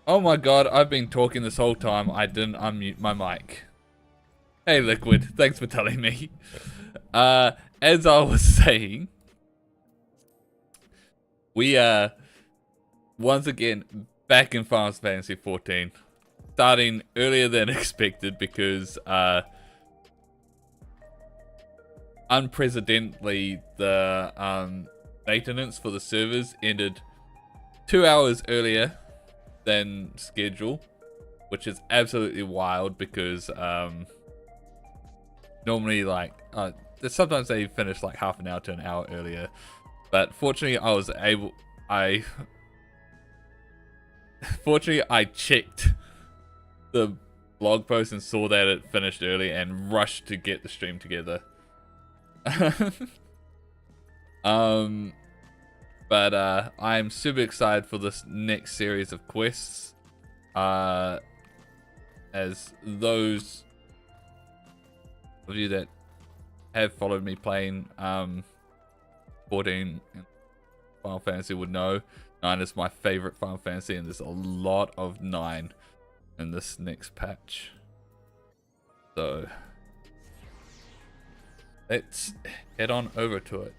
Oh my god, I've been talking this whole time. I didn't unmute my mic. Hey Liquid, thanks for telling me. As I was saying, we are once again back in Final Fantasy 14. Starting earlier than expected because unprecedentedly the maintenance for the servers ended 2 hours earlier than schedule, which is absolutely wild because normally sometimes they finish like half an hour to an hour earlier, but fortunately I checked the blog post and saw that it finished early and rushed to get the stream together. But I'm super excited for this next series of quests. As those of you that have followed me playing 14 in Final Fantasy would know, 9 is my favorite Final Fantasy, and there's a lot of 9 in this next patch. So let's head on over to it.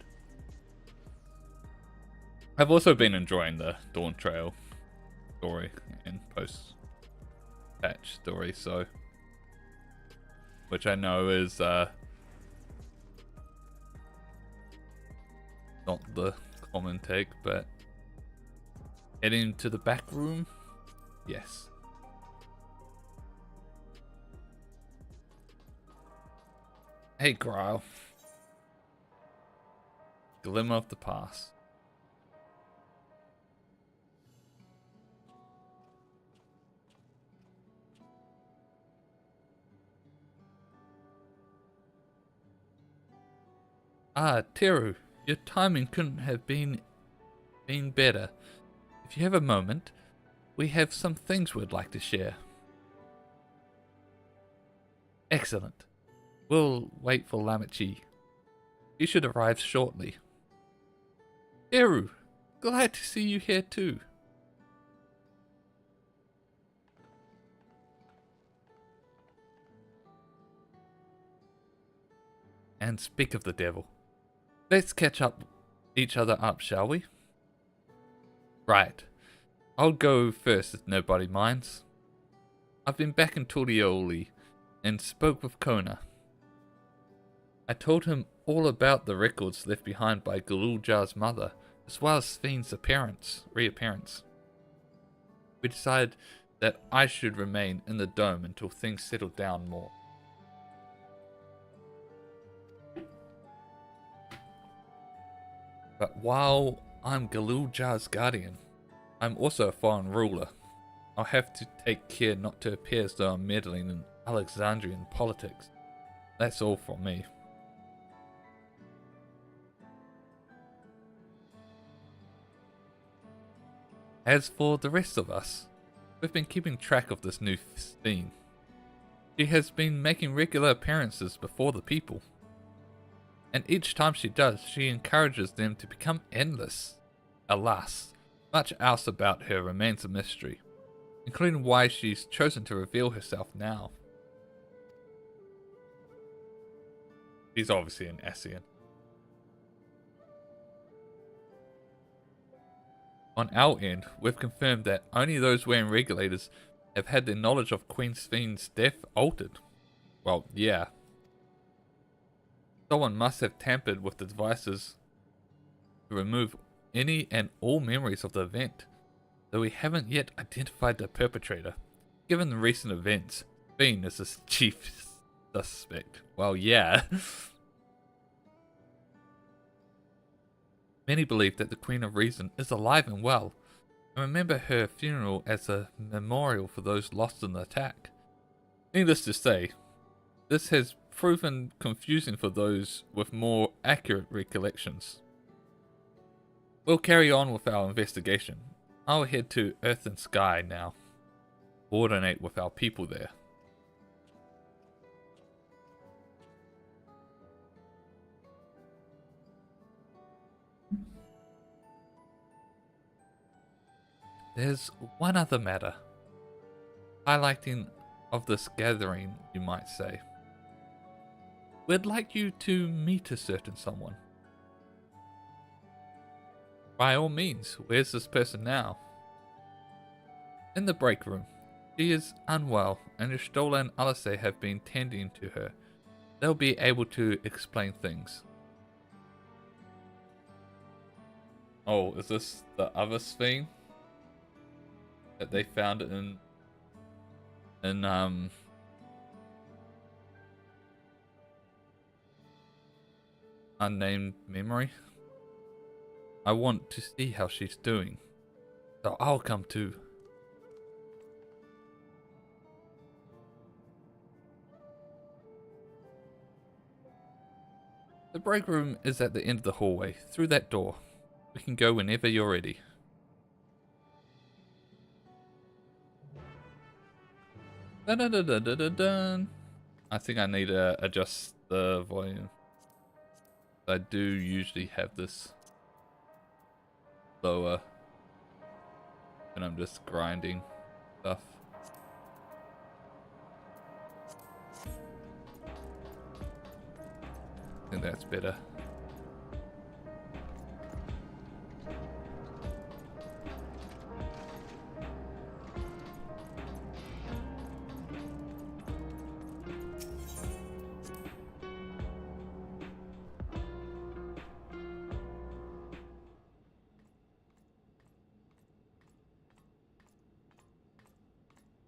I've also been enjoying the Dawntrail story and post-patch story, so which I know is not the common take, but heading to the back room, yes. Hey, Gryle. Glimmer of the past. Ah, Teru, your timing couldn't have been better. If you have a moment, we have some things we'd like to share. Excellent. We'll wait for Lamachi. He should arrive shortly. Teru, glad to see you here too. And speak of the devil. Let's catch each other up, shall we? Right. I'll go first if nobody minds. I've been back in Tulioli and spoke with Kona. I told him all about the records left behind by Galuljar's mother, as well as Sven's reappearance. We decided that I should remain in the dome until things settle down more. But while I'm Galuljar's guardian, I'm also a foreign ruler. I'll have to take care not to appear as though I'm meddling in Alexandrian politics. That's all from me. As for the rest of us, we've been keeping track of this new Sven. She has been making regular appearances before the people. And each time she does, she encourages them to become endless. Alas, much else about her remains a mystery, including why she's chosen to reveal herself now. She's obviously an Ascian. On our end, we've confirmed that only those wearing regulators have had their knowledge of Queen Sven's death altered. Well, yeah. Someone must have tampered with the devices to remove any and all memories of the event, though we haven't yet identified the perpetrator. Given the recent events, Sven is the chief suspect. Well, yeah. Many believe that the Queen of Reason is alive and well, and remember her funeral as a memorial for those lost in the attack. Needless to say, this has proven confusing for those with more accurate recollections. We'll carry on with our investigation. I'll head to Earth and Sky now. Coordinate with our people there. There's one other matter. highlighting of this gathering, you might say. We'd like you to meet a certain someone. By all means, where's this person now? In the break room. She is unwell, and Ishtola and Alise have been tending to her. They'll be able to explain things. Oh, is this the other Sphinx that they found in unnamed memory? I want to see how she's doing, so I'll come too. The break room is at the end of the hallway, through that door. We can go whenever you're ready. Dun dun dun dun dun dun dun. I think I need to adjust the volume. I do usually have this lower when I'm just grinding stuff. I think that's better.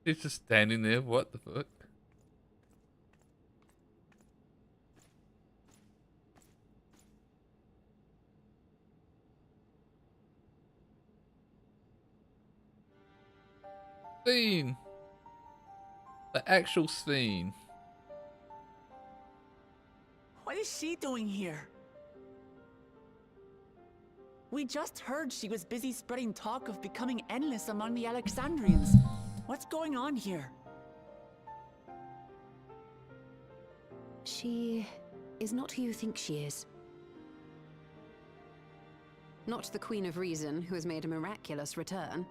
He's just standing there, what the fuck? Scene! The actual scene. What is she doing here? We just heard she was busy spreading talk of becoming endless among the Alexandrians. What's going on here? She is not who you think she is. Not the Queen of Reason, who has made a miraculous return,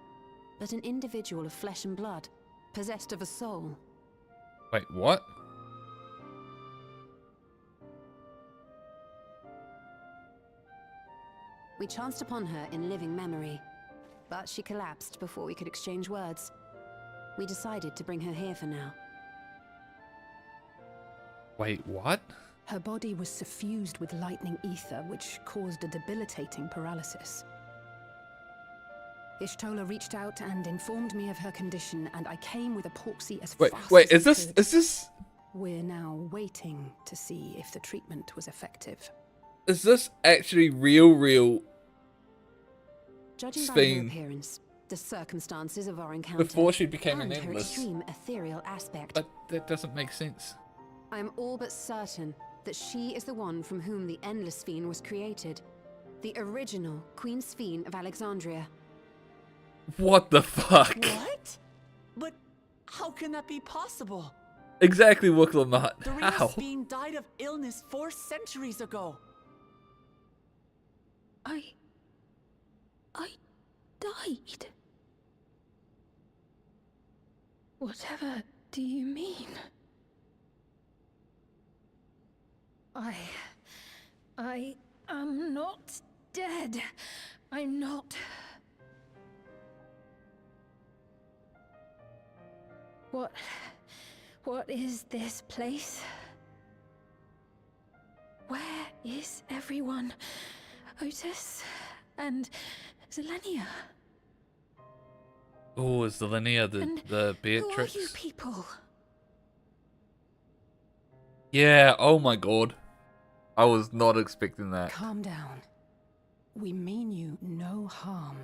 but an individual of flesh and blood, possessed of a soul. Wait, what? We chanced upon her in living memory, but she collapsed before we could exchange words. We decided to bring her here for now. Wait, what? Her body was suffused with lightning ether, which caused a debilitating paralysis. Ishtola reached out and informed me of her condition, and I came with a proxy as fast Wait, as is this We're now waiting to see if the treatment was effective. is this actually real Judging by her Spain appearance, the circumstances of our encounter, before she became and an her endless? extreme ethereal aspect, But that doesn't make sense. I am all but certain that she is the one from whom the Endless Sphinx was created. The original Queen Sphinx of Alexandria. What the fuck? What? But how can that be possible? Exactly, Wooklamat. The real How? Sphinx died of illness 4 centuries ago. I died. Whatever do you mean? I am not dead. I'm not. What is this place? Where is everyone? Otis and Zelenia. Oh, is the Linnea the Beatrix? Who are you people? Yeah, oh my god. I was not expecting that. Calm down. We mean you no harm.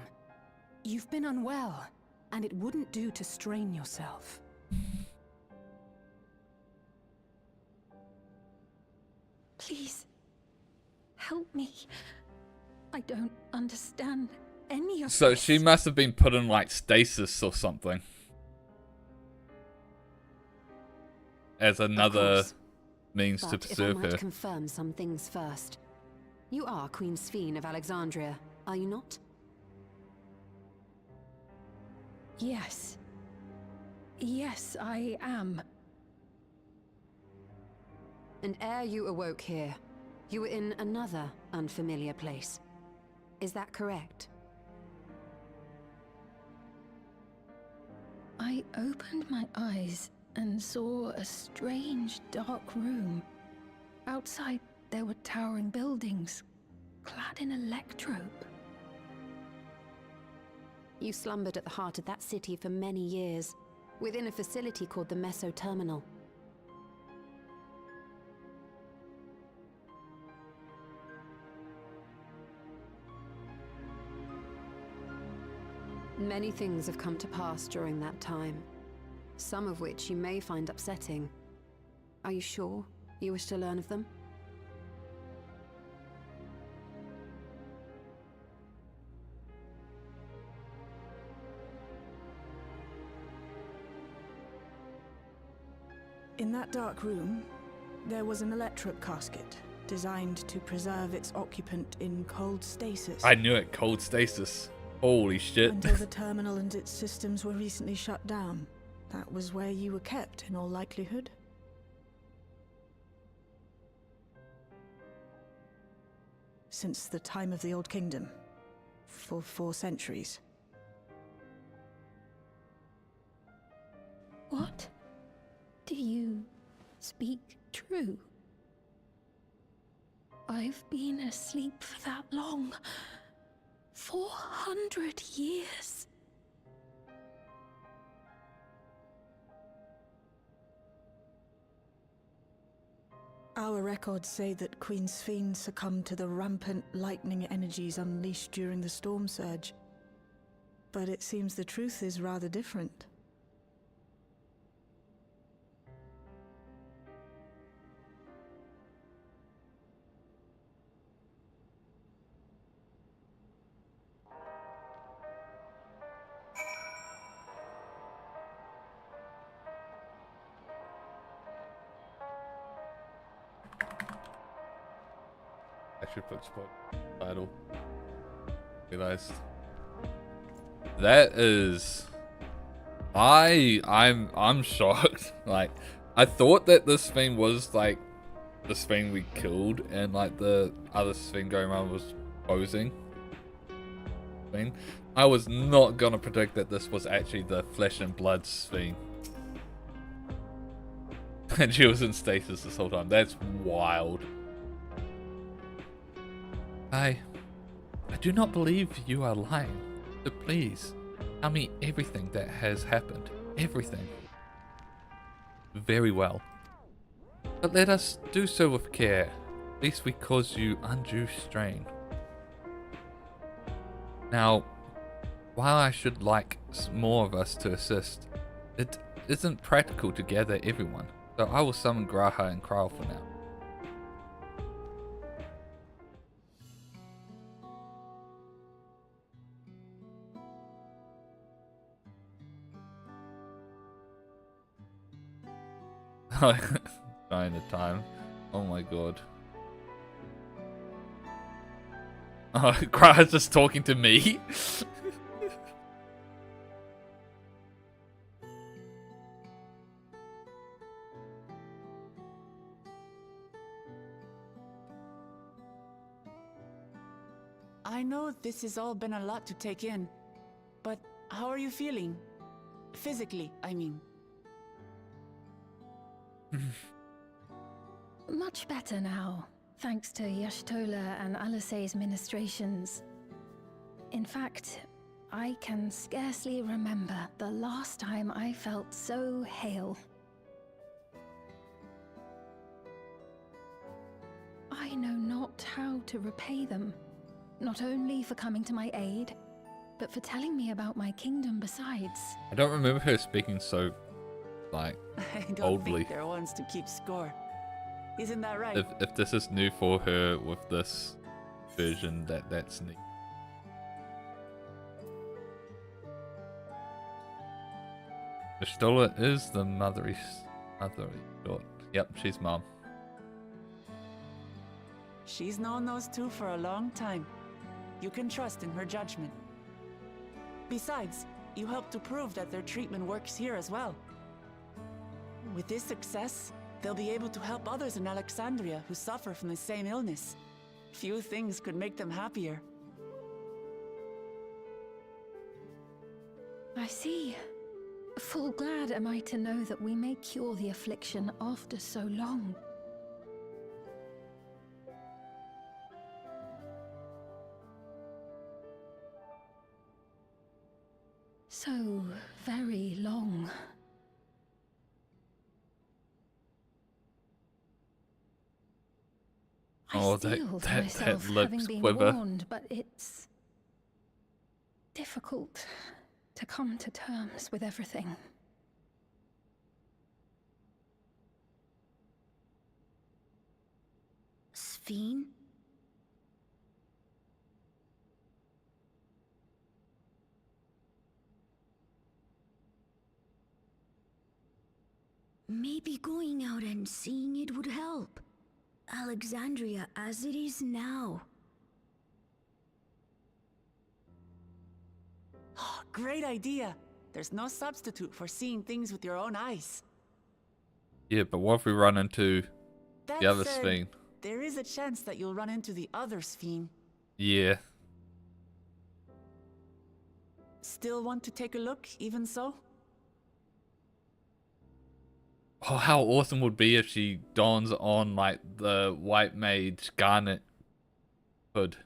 You've been unwell, and it wouldn't do to strain yourself. Please, help me. I don't understand any of So this. she must have been put in like stasis or something. As another course. means to But if I preserve might her. confirm some things first. You are Queen Sphinx of Alexandria, are you not? Yes. Yes, I am. And ere you awoke here, you were in another unfamiliar place. Is that correct? I opened my eyes and saw a strange, dark room. Outside, there were towering buildings, clad in electrope. You slumbered at the heart of that city for many years, within a facility called the Meso Terminal. Many things have come to pass during that time, some of which you may find upsetting. Are you sure you wish to learn of them? In that dark room, there was an electric casket designed to preserve its occupant in cold stasis. I knew it. Cold stasis. Holy shit. Until the terminal and its systems were recently shut down. That was where you were kept, in all likelihood. Since the time of the Old Kingdom. For 4 centuries. What? Do you speak true? I've been asleep for that long. 400 years. Our records say that Queen Sphene succumbed to the rampant lightning energies unleashed during the storm surge. But it seems the truth is rather different. I should put spot title. Realized. That is, I'm shocked. Like, I thought that this thing was like the thing we killed, and like the other thing going around was posing. I was not gonna predict that this was actually the flesh and blood thing. And she was in stasis this whole time. That's wild. I do not believe you are lying. So please, tell me everything that has happened. Everything. Very well. But let us do so with care, lest we cause you undue strain. Now, while I should like more of us to assist, it isn't practical to gather everyone, so I will summon Graha and Kral for now. Trying the time. Oh my god. Oh, Graha's just talking to me. I know this has all been a lot to take in, but how are you feeling? Physically, I mean. Much better now, thanks to Y'shtola and Alisei's ministrations. In fact, I can scarcely remember the last time I felt so hale. I know not how to repay them, not only for coming to my aid, but for telling me about my kingdom besides. I don't remember her speaking so, like, I don't boldly. think there wants to keep score. Isn't that right? If this is new for her with this version, that's neat. Y'shtola is the mothery daughter. Yep, she's mom. She's known those two for a long time. You can trust in her judgment. Besides, you helped to prove that their treatment works here as well. With this success, they'll be able to help others in Alexandria who suffer from the same illness. Few things could make them happier. I see. Full glad am I to know that we may cure the affliction after so long. So very long. Oh, I steeled that myself lip having been quiver. warned, but it's difficult to come to terms with everything. Sphene? Maybe going out and seeing it would help. Alexandria as it is now. Great idea! There's no substitute for seeing things with your own eyes. Yeah, but what if we run into That the other said, Sphene? there is a chance that you'll run into the other Sphene. Yeah. Still want to take a look, even so? Oh, how awesome would it be if she dons on like the white mage garnet hood.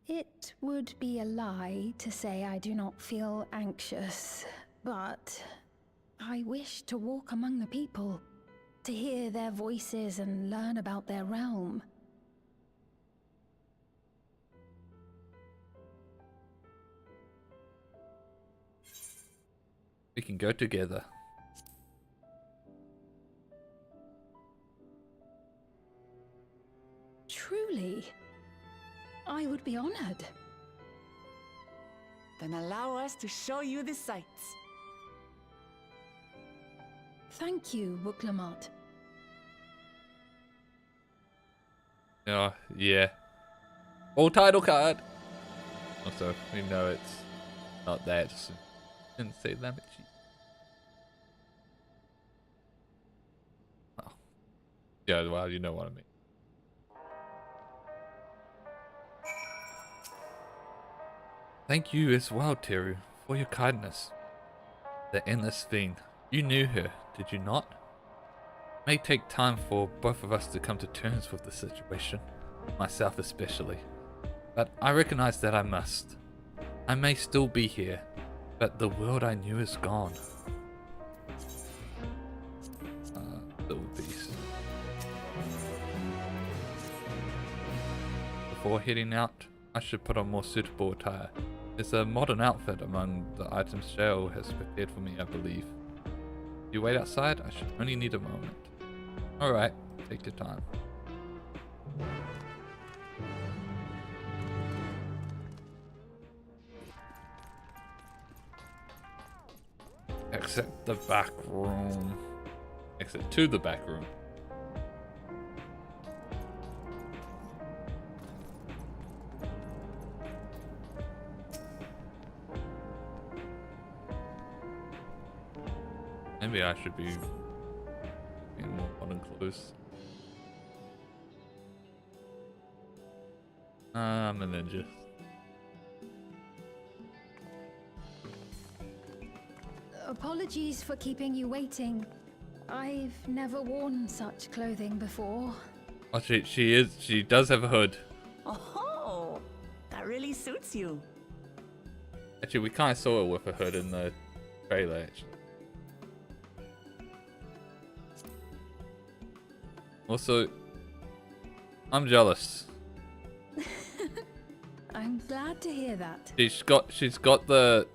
It would be a lie to say I do not feel anxious, but I wish to walk among the people, to hear their voices and learn about their realm. We can go together. Truly, I would be honored. Then allow us to show you the sights. Thank you, Booklamot. Oh, yeah. Full title card. Also, we know it's not that. So didn't say that much. Oh. Yeah, well, you know what I mean. Thank you as well, Teru, for your kindness. The endless thing. You knew her, did you not? It may take time for both of us to come to terms with the situation, myself especially. But I recognize that I must. I may still be here, but the world I knew is gone. Little beast. Before heading out, I should put on more suitable attire. There's a modern outfit among the items Shale has prepared for me, I believe. If you wait outside, I should only need a moment. Alright, take your time. Exit the back room. Exit to the back room. Maybe I should be in more modern clothes. I'm a ninja. Apologies for keeping you waiting. I've never worn such clothing before. Oh, she does have a hood. Oh, that really suits you. Actually, we kind of saw her with a hood in the trailer, actually. Also, I'm jealous. I'm glad to hear that. She's got the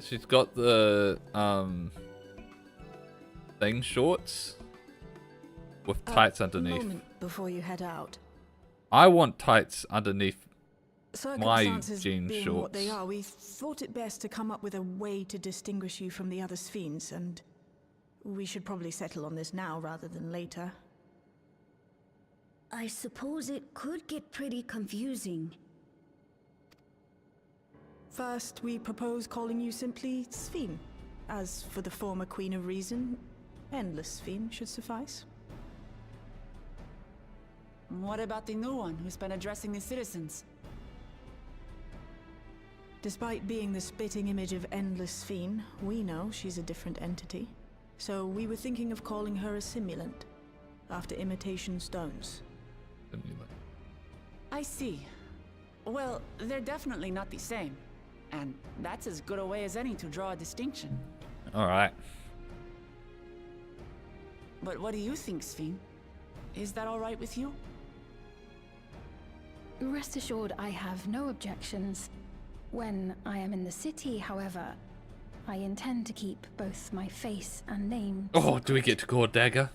thing shorts with tights underneath. A moment before you head out. I want tights underneath my Circumstances jean being shorts. what they are, we thought it best to come up with a way to distinguish you from the other Sphenes, and we should probably settle on this now rather than later. I suppose it could get pretty confusing. First, we propose calling you simply Sphene. As for the former Queen of Reason, Endless Sphene should suffice. What about the new one who's been addressing the citizens? Despite being the spitting image of Endless Sphene, we know she's a different entity. So we were thinking of calling her a simulant, after imitation stones. I see. Well, they're definitely not the same. And that's as good a way as any to draw a distinction. Alright. But what do you think, Sphene? Is that all right with you? Rest assured, I have no objections. When I am in the city, however, I intend to keep both my face and name. Oh, do we get to call Dagger?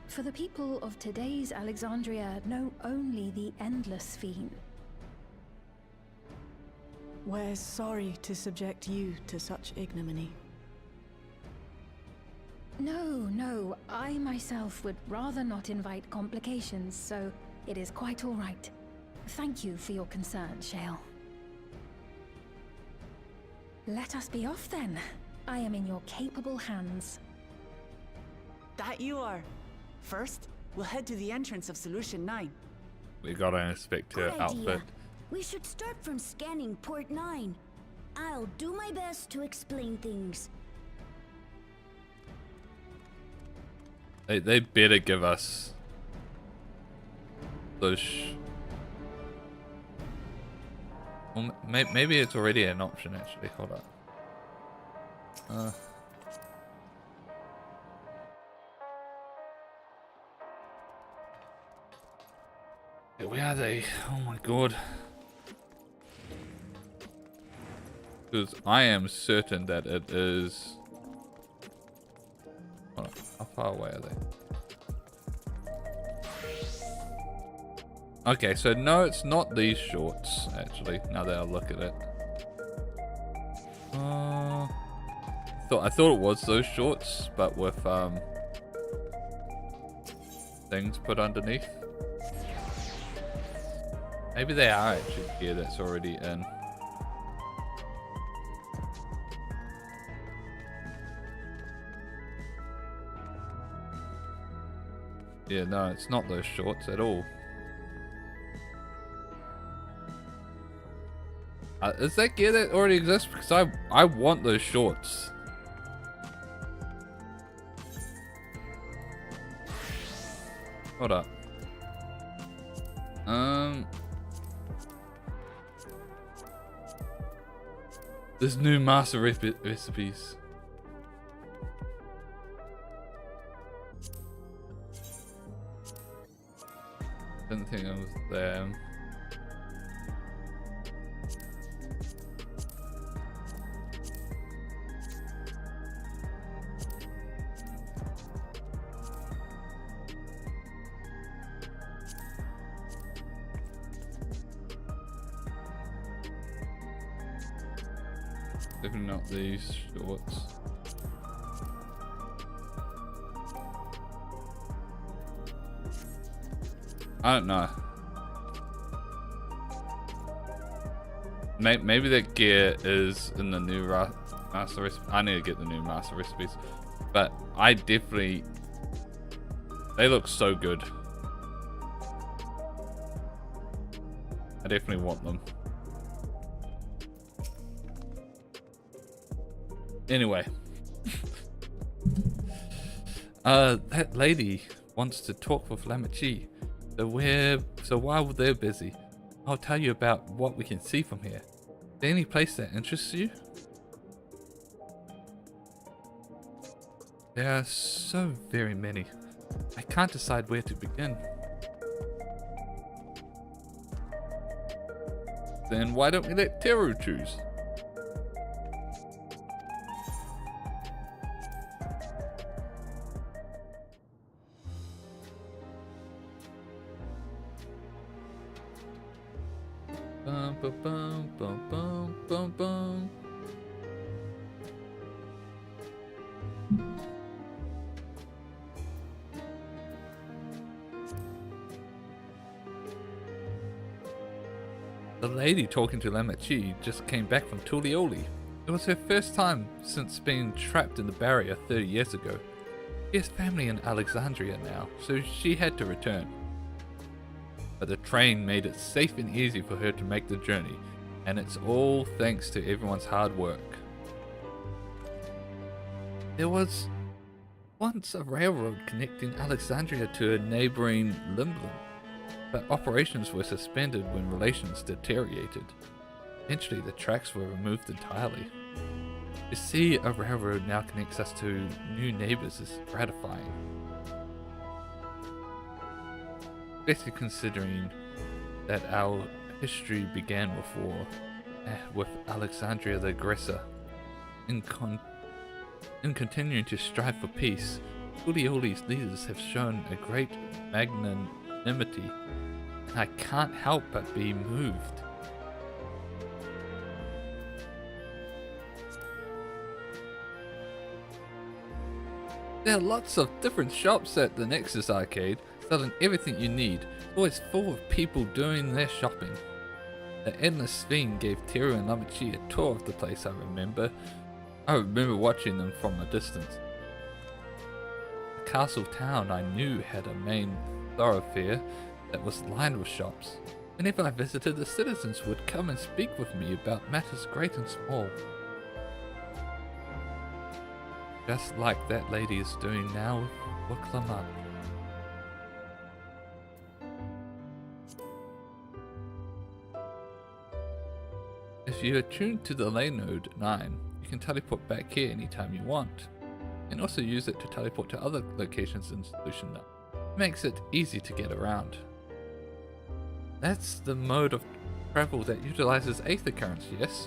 For the people of today's Alexandria know only the Endless Sphene. We're sorry to subject you to such ignominy. No, I myself would rather not invite complications, so it is quite all right. Thank you for your concern, Shale. Let us be off then. I am in your capable hands. That you are. First, we'll head to the entrance of Solution 9. We got an inspector Good outfit. idea. We should start from scanning Port 9. I'll do my best to explain things. They better give us those. Well, maybe it's already an option actually. Hold up. Where are they? Oh my god. Because I am certain that it is. Hold on. How far away are they? Okay, so no, it's not these shorts, actually, now that I look at it. I thought it was those shorts, but with things put underneath. Maybe they are actually gear that's already in. Yeah, no, it's not those shorts at all. Is that gear that already exists? Because I want those shorts. Hold up. There's new master recipes. Didn't think I was there. Definitely not these shorts. I don't know. Maybe that gear is in the new master recipe. I need to get the new master recipes, but I definitely. They look so good. I definitely want them. Anyway. That lady wants to talk with Lamachi. So while they're busy, I'll tell you about what we can see from here. Is there any place that interests you? There are so very many. I can't decide where to begin. Then why don't we let Teru choose? Bum, bum, bum, bum, bum, bum, bum. The lady talking to Lamachi just came back from Tulioli. It was her first time since being trapped in the barrier 30 years ago. She has family in Alexandria now, so she had to return. But the train made it safe and easy for her to make the journey, and it's all thanks to everyone's hard work. There was once a railroad connecting Alexandria to a neighboring Limblum, but operations were suspended when relations deteriorated. Eventually the tracks were removed entirely. To see a railroad now connects us to new neighbors is gratifying. Especially considering that our history began with war, with Alexandria the aggressor. In continuing to strive for peace, Tulioli's leaders have shown a great magnanimity, and I can't help but be moved. There are lots of different shops at the Nexus Arcade, selling everything you need. It's always full of people doing their shopping. The Endless Fiend gave Teru and Lamachi a tour of the place, I remember watching them from a distance. The castle town I knew had a main thoroughfare that was lined with shops. Whenever I visited, the citizens would come and speak with me about matters great and small. Just like that lady is doing now with Wuklamuk. If you are tuned to the lane node 9, you can teleport back here anytime you want. You can also use it to teleport to other locations in Solution Node. It makes it easy to get around. That's the mode of travel that utilizes Aether currents, yes?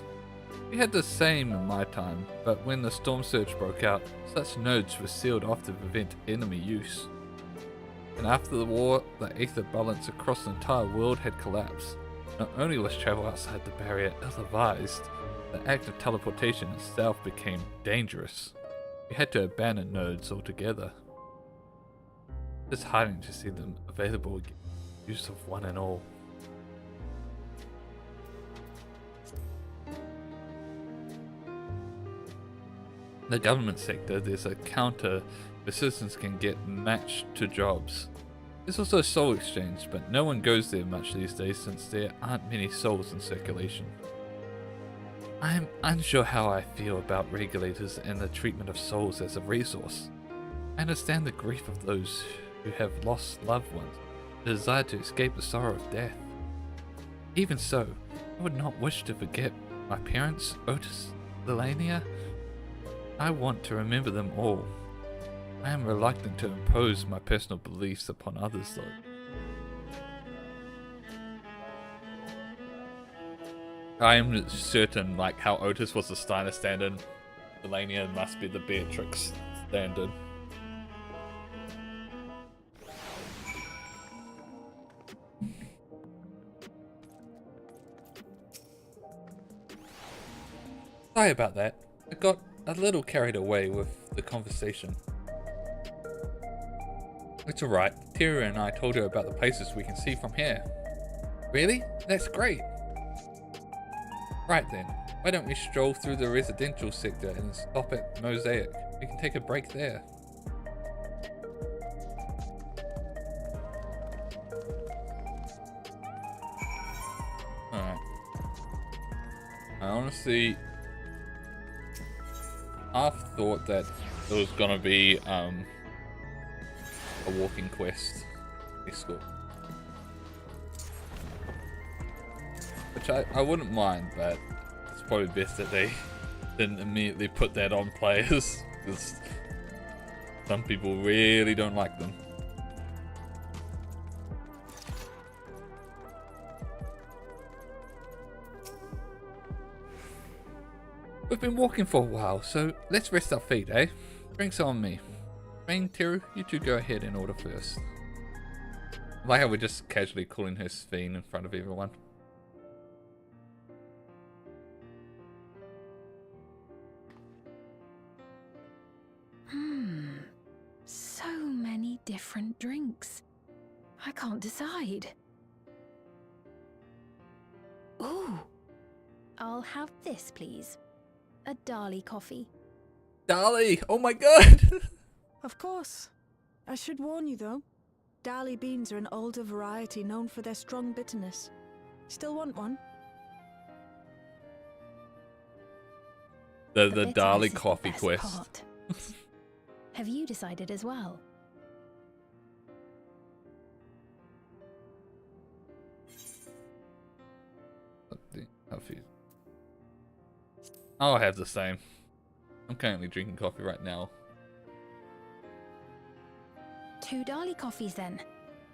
We had the same in my time, but when the storm surge broke out, such nodes were sealed off to prevent enemy use. And after the war, the Aether balance across the entire world had collapsed. Not only was travel outside the barrier ill-advised, the act of teleportation itself became dangerous. We had to abandon nodes altogether. It's disheartening to see them available again, use of one and all. In the government sector, there's a counter where citizens can get matched to jobs. There's also a soul exchange, but no one goes there much these days since there aren't many souls in circulation. I'm unsure how I feel about regulators and the treatment of souls as a resource. I understand the grief of those who have lost loved ones, the desire to escape the sorrow of death. Even so, I would not wish to forget my parents, Otis, Lelania. I want to remember them all. I am reluctant to impose my personal beliefs upon others though. I am certain, like how Otis was the Steiner standard, Lelania must be the Beatrix standard. Sorry about that. I got a little carried away with the conversation. It's alright. Tira and I told her about the places we can see from here. Really? That's great. Right then, why don't we stroll through the residential sector and stop at Mosaic? We can take a break there. Alright. I honestly half thought that it was gonna be a walking quest escort, which I wouldn't mind, but it's probably best that they didn't immediately put that on players because some people really don't like them. We've been walking for a while, so let's rest our feet, eh? Drinks on me. Rain, Teru, you two go ahead and order first. I like how we're just casually calling her Sphene in front of everyone. So many different drinks. I can't decide. Ooh, I'll have this, please. A Dali coffee. Dali! Oh my god! Of course. I should warn you though. Dali beans are an older variety known for their strong bitterness. Still want one? The bitterness Dali is the coffee best quest. part. Have you decided as well? I'll have the same. I'm currently drinking coffee right now. 2 Dali coffees then.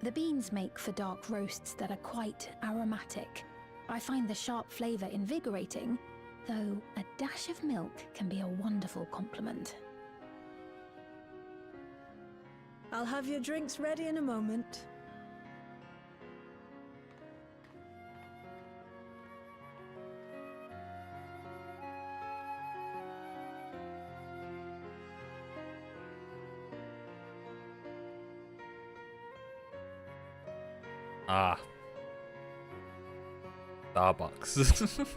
The beans make for dark roasts that are quite aromatic. I find the sharp flavour invigorating, though a dash of milk can be a wonderful complement. I'll have your drinks ready in a moment. Ah. Starbucks.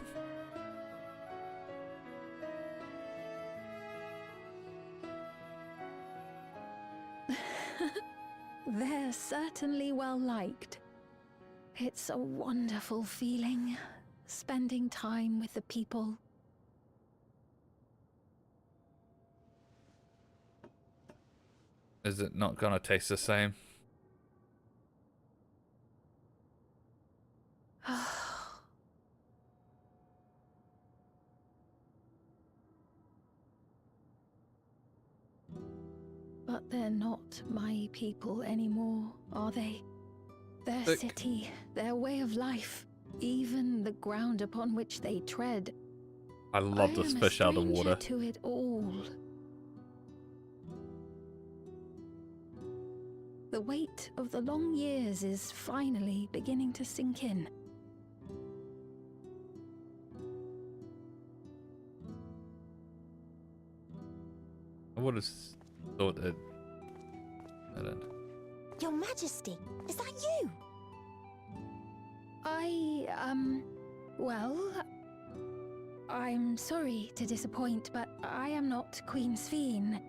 They're certainly well liked. It's a wonderful feeling, spending time with the people. Is it not gonna taste the same? But they're not my people anymore, are they? Their Look. city, their way of life, even the ground upon which they tread. I love this am a fish out of stranger water. to it all. The weight of the long years is finally beginning to sink in. I would have thought it. I don't. Your Majesty, is that you? Well, I'm sorry to disappoint, but I am not Queen Sphene,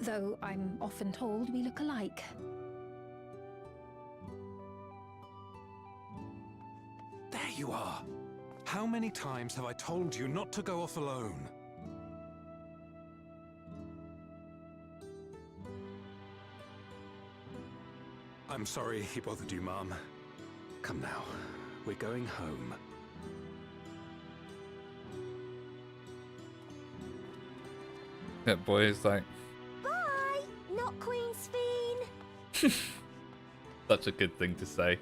though I'm often told we look alike. There you are. How many times have I told you not to go off alone? I'm sorry he bothered you, Mom. Come now, we're going home. That boy is like Bye, not Queen Sphene. such a good thing to say.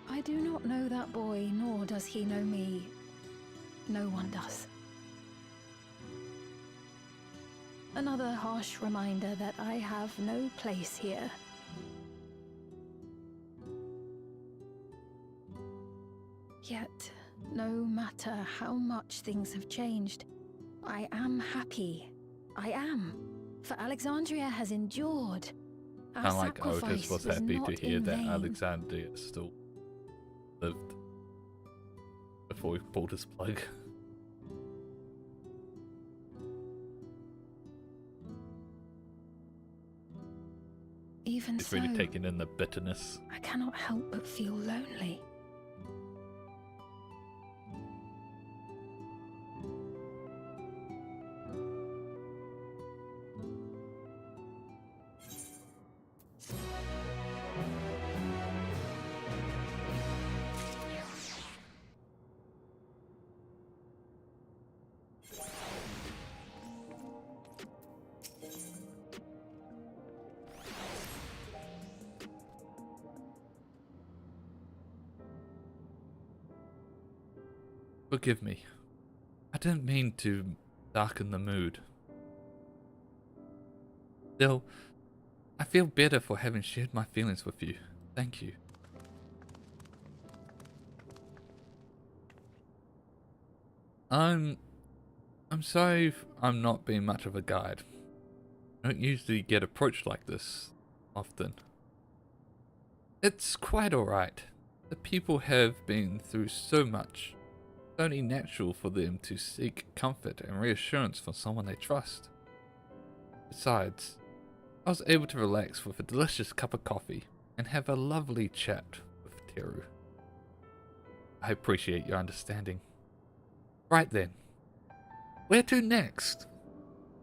I do not know that boy, nor does he know me. No one does. Another harsh reminder that I have no place here. Yet, no matter how much things have changed, I am happy. I am. For Alexandria has endured. Our Kind of like Otis sacrifice was was happy to not hear in that vain. Alexandria still lived before he pulled his plug. Even He's so, really taking in the bitterness. I cannot help but feel lonely. Forgive me. I didn't mean to darken the mood. Still, I feel better for having shared my feelings with you. Thank you. I'm sorry if I'm not being much of a guide. I don't usually get approached like this often. It's quite alright. The people have been through so much. It's only natural for them to seek comfort and reassurance from someone they trust. Besides, I was able to relax with a delicious cup of coffee and have a lovely chat with Teru. I appreciate your understanding. Right then, where to next?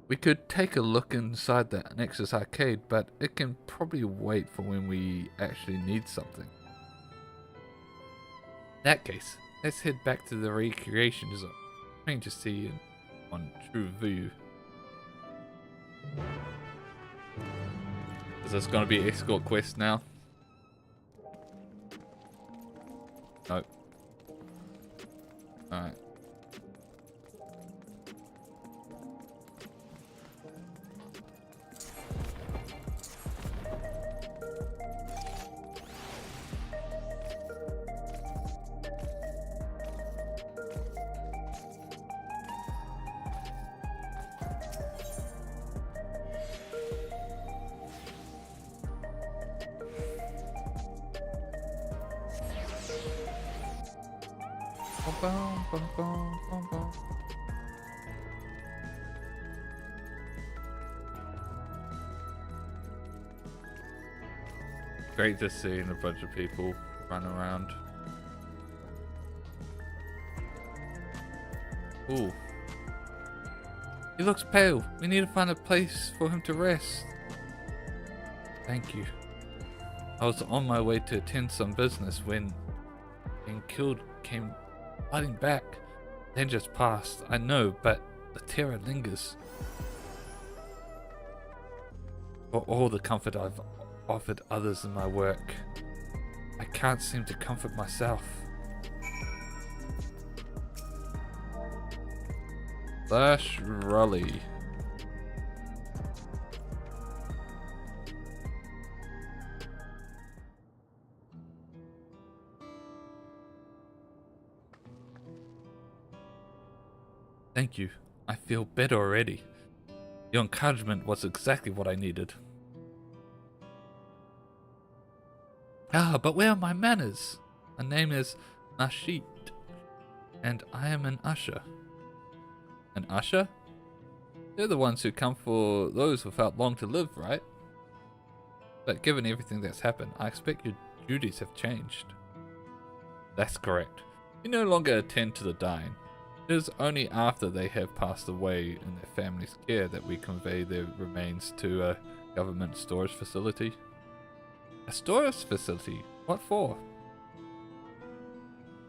We could take a look inside the Nexus arcade, but it can probably wait for when we actually need something. In that case, let's head back to the recreation zone. Trying to see on true view. Is this going to be escort quest now? Nope. Alright. Bum, bum, bum, bum, bum. Great just seeing a bunch of people run around. Ooh. He looks pale. We need to find a place for him to rest. Thank you. I was on my way to attend some business when being killed came flooding back. Then just passed, I know, but the terror lingers. For all the comfort I've offered others in my work, I can't seem to comfort myself. Slash Raleigh. Thank you. I feel better already. Your encouragement was exactly what I needed. Ah, but where are my manners? My name is Nashit, and I am an usher. An usher? They're the ones who come for those without long to live, right? But given everything that's happened, I expect your duties have changed. That's correct. You no longer attend to the dying. It is only after they have passed away in their family's care that we convey their remains to a government storage facility. A storage facility? What for?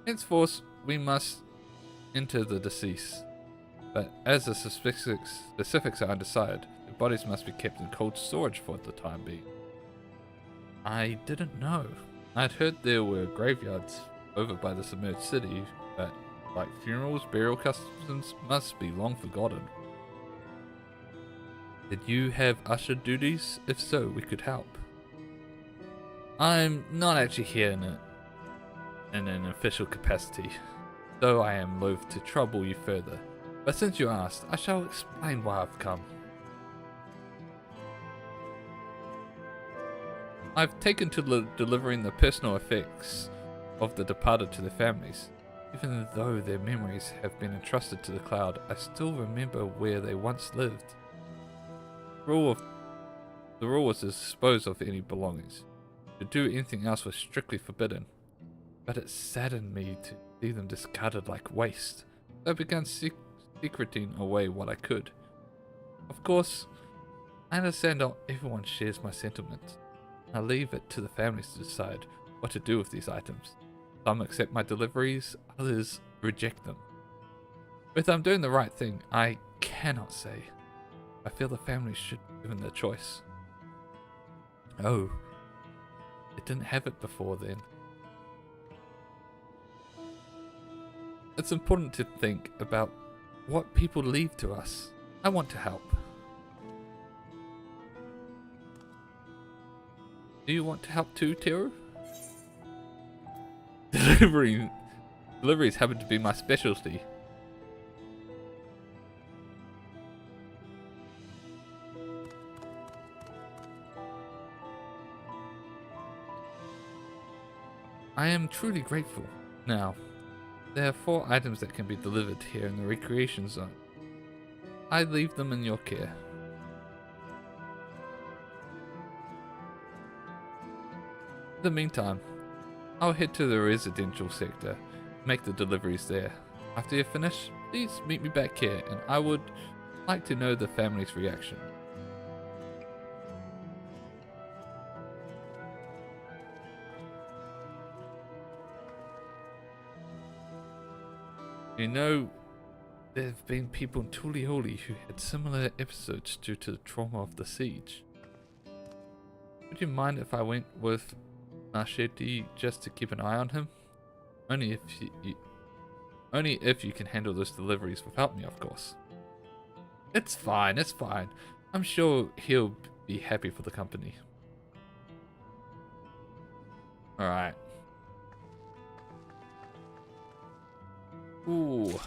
Henceforth, we must enter the deceased. But as the specifics are undecided, the bodies must be kept in cold storage for the time being. I didn't know. I'd heard there were graveyards over by the submerged city, but like funerals, burial customs must be long forgotten. Did you have usher duties? If so, we could help. I'm not actually here in an official capacity, though I am loath to trouble you further. But since you asked, I shall explain why I've come. I've taken to delivering the personal effects of the departed to their families. Even though their memories have been entrusted to the cloud, I still remember where they once lived. The rule was to dispose of any belongings. To do anything else was strictly forbidden. But it saddened me to see them discarded like waste. So I began secreting away what I could. Of course, I understand not everyone shares my sentiments. I leave it to the families to decide what to do with these items. Some accept my deliveries, others reject them. Whether I'm doing the right thing, I cannot say. I feel the families should be given the choice. Oh, it didn't have it before then. It's important to think about what people leave to us. I want to help. Do you want to help too, Teru? Deliveries happen to be my specialty. I am truly grateful. Now, there are 4 items that can be delivered here in the recreation zone. I leave them in your care. In the meantime, I'll head to the residential sector, make the deliveries there. After you finish, please meet me back here, and I would like to know the family's reaction. You know, there have been people in Tulioli who had similar episodes due to the trauma of the siege. Would you mind if I went with Machete just to keep an eye on him? Only if you can handle those deliveries without me, of course. It's fine, it's fine. I'm sure he'll be happy for the company. Alright. Ooh.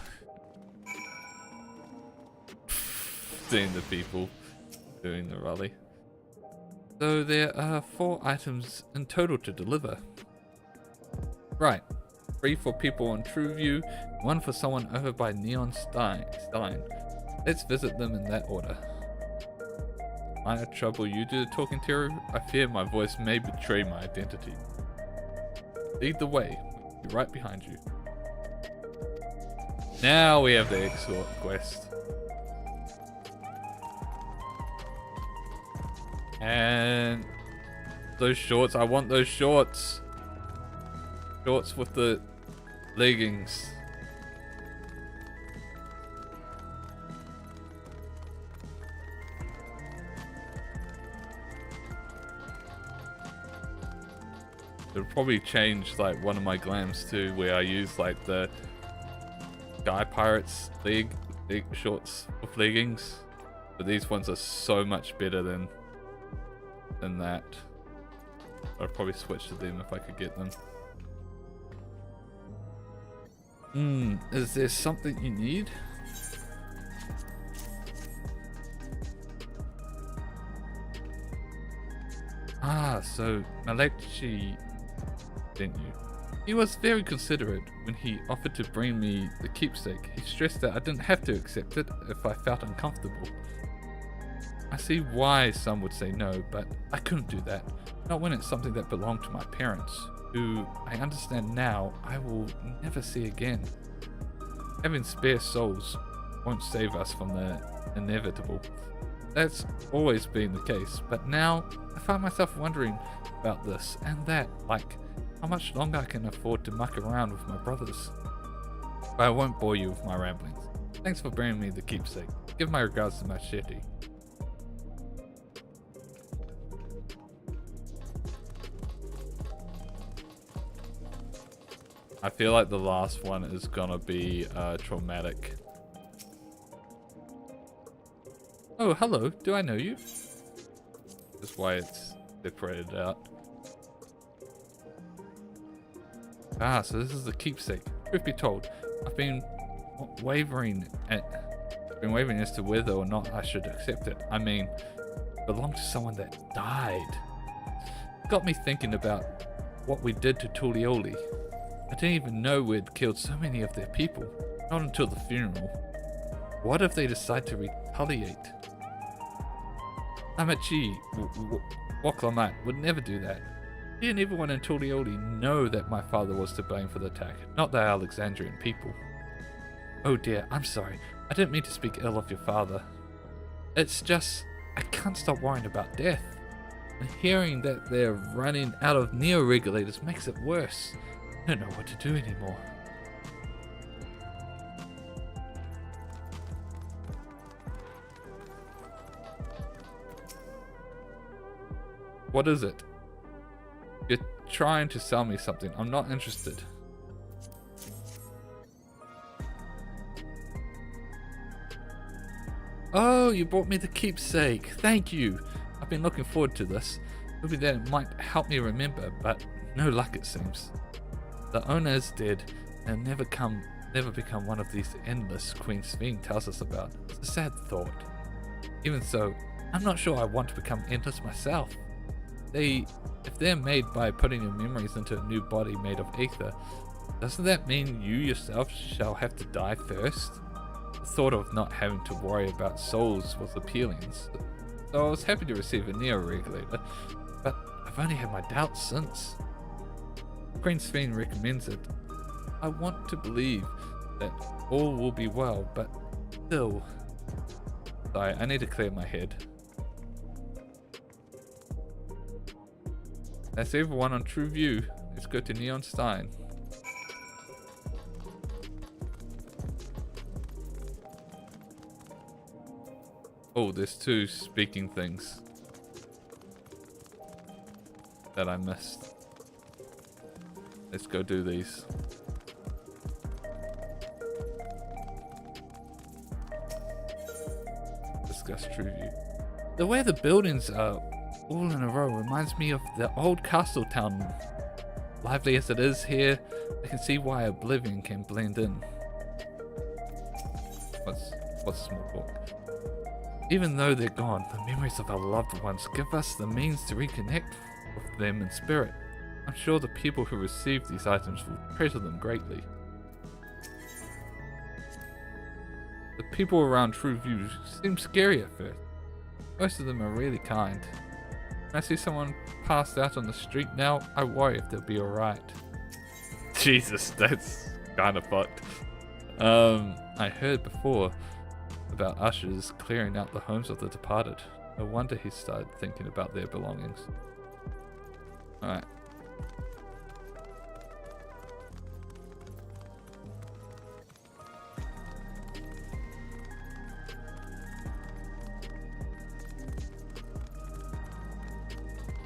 Seeing the people doing the rally. So there are 4 items in total to deliver. Right. 3 for people on Trueview, 1 for someone over by Neon Stein. Let's visit them in that order. Minor trouble, you do the talking, Teru? I fear my voice may betray my identity. Lead the way. I'll be right behind you. Now we have the escort quest. And those shorts, I want those shorts. Shorts with the leggings. It'll probably change like one of my glams too, where I use like the Sky Pirates leg shorts with leggings, but these ones are so much better than that. I'd probably switch to them if I could get them. Is there something you need? Ah, so Malekchi sent you. He was very considerate when he offered to bring me the keepsake. He stressed that I didn't have to accept it if I felt uncomfortable. I see why some would say no, but I couldn't do that. Not when it's something that belonged to my parents, who I understand now I will never see again. Having spare souls won't save us from the inevitable. That's always been the case, but now I find myself wondering about this and that, like how much longer I can afford to muck around with my brothers. But I won't bore you with my ramblings. Thanks for bringing me the keepsake. Give my regards to Machete. I feel like the last one is gonna be traumatic. Oh, hello. Do I know you? That's why it's separated out. Ah, so this is the keepsake. Truth be told, I've been wavering as to whether or not I should accept it. I mean, it belonged to someone that died. It got me thinking about what we did to Tulioli. I didn't even know we'd killed so many of their people. Not until the funeral. What if they decide to retaliate? Amachi Waklamat would never do that. He and everyone in Tulioli know that my father was to blame for the attack, not the Alexandrian people. Oh dear, I'm sorry. I didn't mean to speak ill of your father. It's just, I can't stop worrying about death. And hearing that they're running out of neo-regulators makes it worse. I don't know what to do anymore. What is it? You're trying to sell me something. I'm not interested. Oh, you brought me the keepsake. Thank you. I've been looking forward to this. Maybe that it might help me remember, but no luck it seems. The owner is dead and never become one of these endless Queen Sphene tells us about. It's a sad thought. Even so, I'm not sure I want to become endless myself. if they're made by putting your memories into a new body made of ether, doesn't that mean you yourself shall have to die first? The thought of not having to worry about souls was appealing, so I was happy to receive a neo-regulator, but I've only had my doubts since. Queen Sphene recommends it. I want to believe that all will be well, but still. Sorry, I need to clear my head. That's everyone on True View. Let's go to Neon Stein. Oh, there's 2 speaking things that I missed. Let's go do these. Discuss True View. The way the buildings are all in a row reminds me of the old castle town. Lively as it is here, I can see why Oblivion can blend in. What's small talk? Even though they're gone, the memories of our loved ones give us the means to reconnect with them in spirit. I'm sure the people who receive these items will treasure them greatly. The people around True View seem scary at first. Most of them are really kind. When I see someone passed out on the street now, I worry if they'll be alright. Jesus, that's kind of fucked. I heard before about ushers clearing out the homes of the departed. No wonder he started thinking about their belongings. Alright.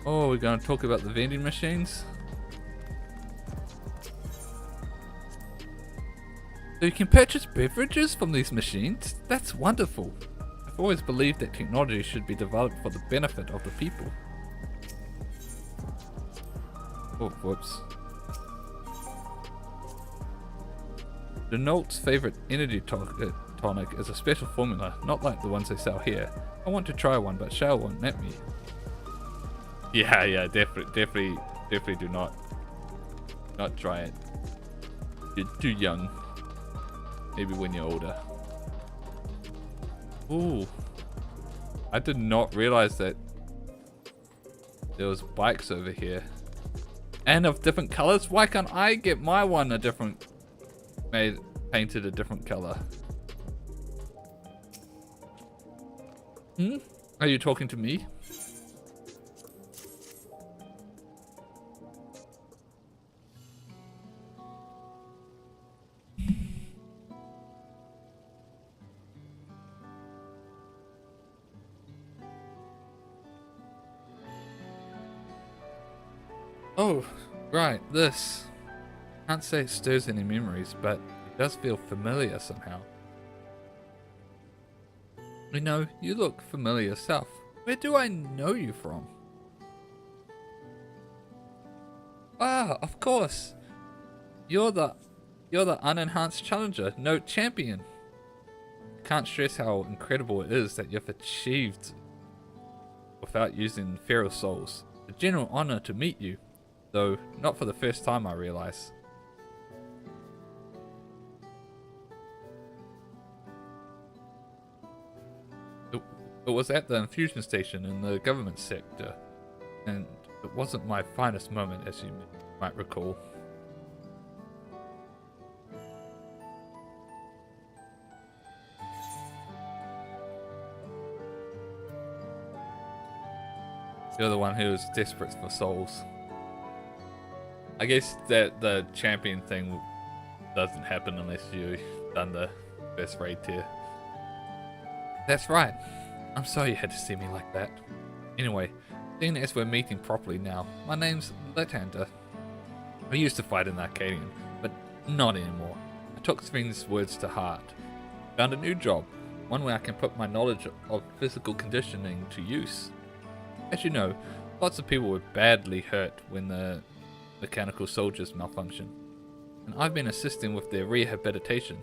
Oh, we're going to talk about the vending machines. So you can purchase beverages from these machines? That's wonderful. I've always believed that technology should be developed for the benefit of the people. Oh, whoops. Denault's favorite energy tonic is a special formula, not like the ones they sell here. I want to try one, but Shale won't let me. Yeah, definitely do not try it. You're too young. Maybe when you're older. Ooh. I did not realize that there was bikes over here. And of different colors. Why can't I get my one a different, painted a different color? Are you talking to me? Oh, right, this. Can't say it stirs any memories, but it does feel familiar somehow. You know, you look familiar yourself. Where do I know you from? Ah, of course. You're the unenhanced challenger, no champion. Can't stress how incredible it is that you've achieved without using feral souls. A general honor to meet you. Though, not for the first time, I realize. It was at the infusion station in the government sector, and it wasn't my finest moment, as you might recall. You're the one who was desperate for souls. I guess that the champion thing doesn't happen unless you've done the first raid tier. That's right. I'm sorry you had to see me like that. Anyway, seeing as we're meeting properly now, my name's Letander. I used to fight in Arcadian, but not anymore. I took Sphene's words to heart. Found a new job, one where I can put my knowledge of physical conditioning to use. As you know, lots of people were badly hurt when the mechanical soldiers malfunction, and I've been assisting with their rehabilitation.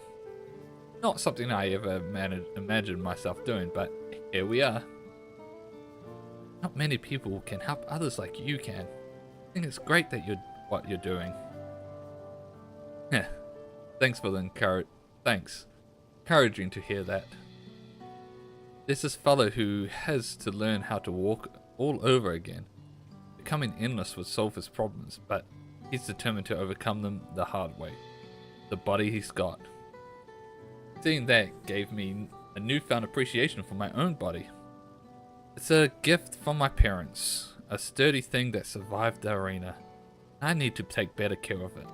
Not something I ever imagined myself doing, but here we are. Not many people can help others like you can. I think it's great that what you're doing. Yeah. Thanks for the thanks. Encouraging to hear that. There's this fellow who has to learn how to walk all over again. Becoming endless would solve his problems, but he's determined to overcome them the hard way. The body he's got. Seeing that gave me a newfound appreciation for my own body. It's a gift from my parents, a sturdy thing that survived the arena. I need to take better care of it.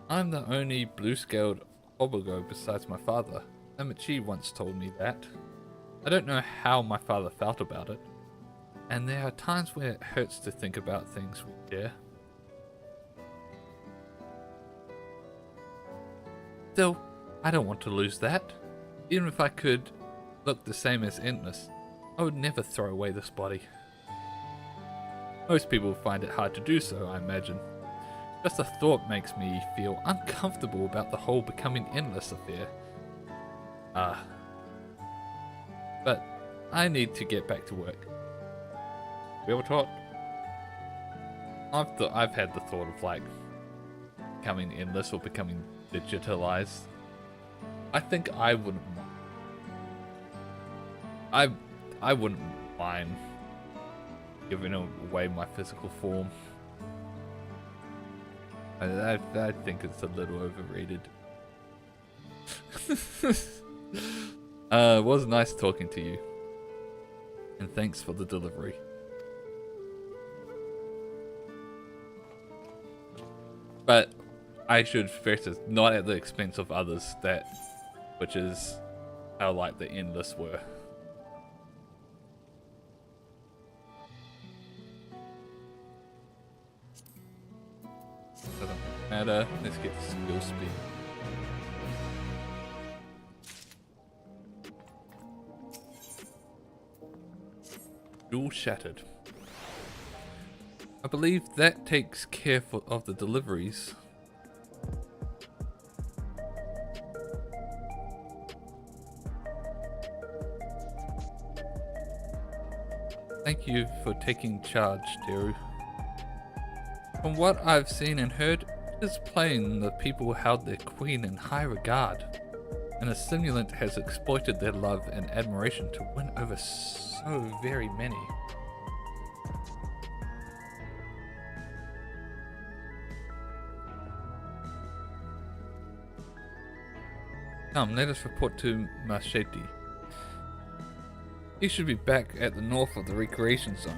I'm the only blue-scaled hobogo besides my father. MSQ once told me that. I don't know how my father felt about it, and there are times where it hurts to think about things we share. Still, I don't want to lose that. Even if I could look the same as Endless, I would never throw away this body. Most people find it hard to do so, I imagine. Just the thought makes me feel uncomfortable about the whole becoming Endless affair. But I need to get back to work. Real talk. I've had the thought of like becoming Endless or becoming digitalized. I think I wouldn't mind. I wouldn't mind giving away my physical form. I think it's a little overrated. It was nice talking to you. And thanks for the delivery. But I should stress it's not at the expense of others, which is how like the Endless were. Doesn't matter. Let's get skill speed. Jewel shattered. I believe that takes care of the deliveries. Thank you for taking charge, Teru. From what I've seen and heard, it is plain the people held their queen in high regard, and a stimulant has exploited their love and admiration to win over so very many. Come, let us report to Machete. He should be back at the north of the recreation zone.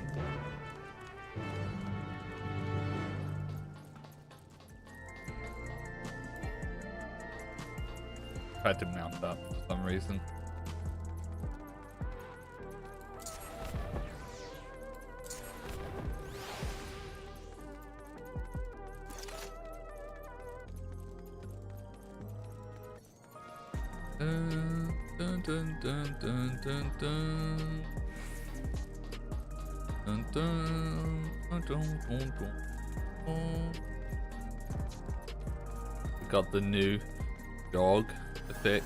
Tried to mount up for some reason. Dun, dun, dun, dun, dun, dun, dun. Dun, dun, dun, dun, dun, dun. We got the new dog effect.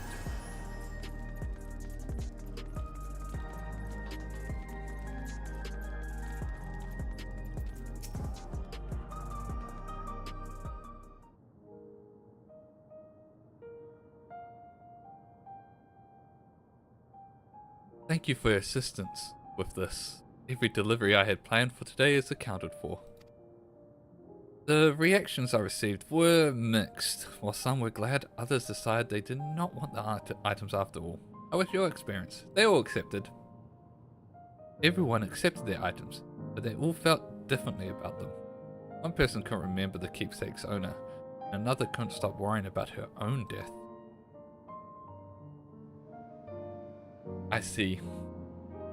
Thank you for your assistance with this. Every delivery I had planned for today is accounted for. The reactions I received were mixed. While some were glad, others decided they did not want the items after all. How was your experience? They all accepted. Everyone accepted their items, but they all felt differently about them. One person couldn't remember the keepsake's owner, and another couldn't stop worrying about her own death. I see.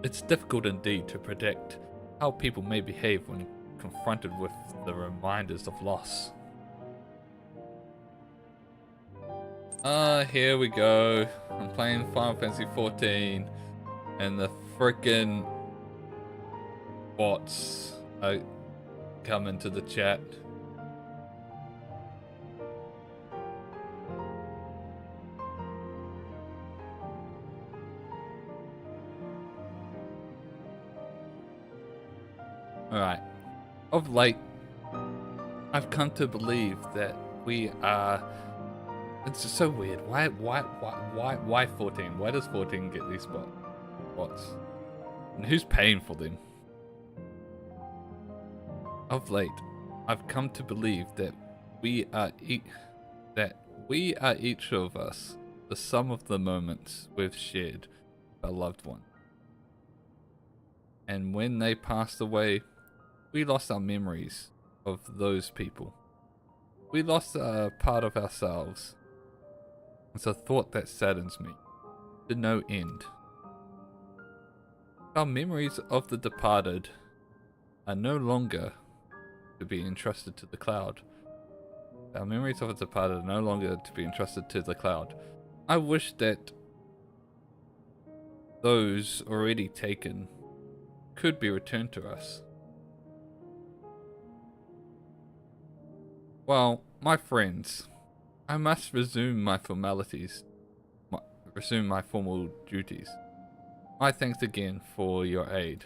It's difficult indeed to predict how people may behave when confronted with the reminders of loss. Here we go. I'm playing Final Fantasy XIV, and the frickin' bots come into the chat. Of late, I've come to believe that we are. It's just so weird. Why 14? Why does 14 get these spots? And who's paying for them? Of late, I've come to believe that we are each of us the sum of the moments we've shared with our loved one. And when they passed away, we lost our memories of those people. We lost a part of ourselves. It's a thought that saddens me to no end. Our memories of the departed are no longer to be entrusted to the cloud. Our memories of the departed are no longer to be entrusted to the cloud. I wish that those already taken could be returned to us. Well, my friends, I must resume my formalities, resume my formal duties. My thanks again for your aid.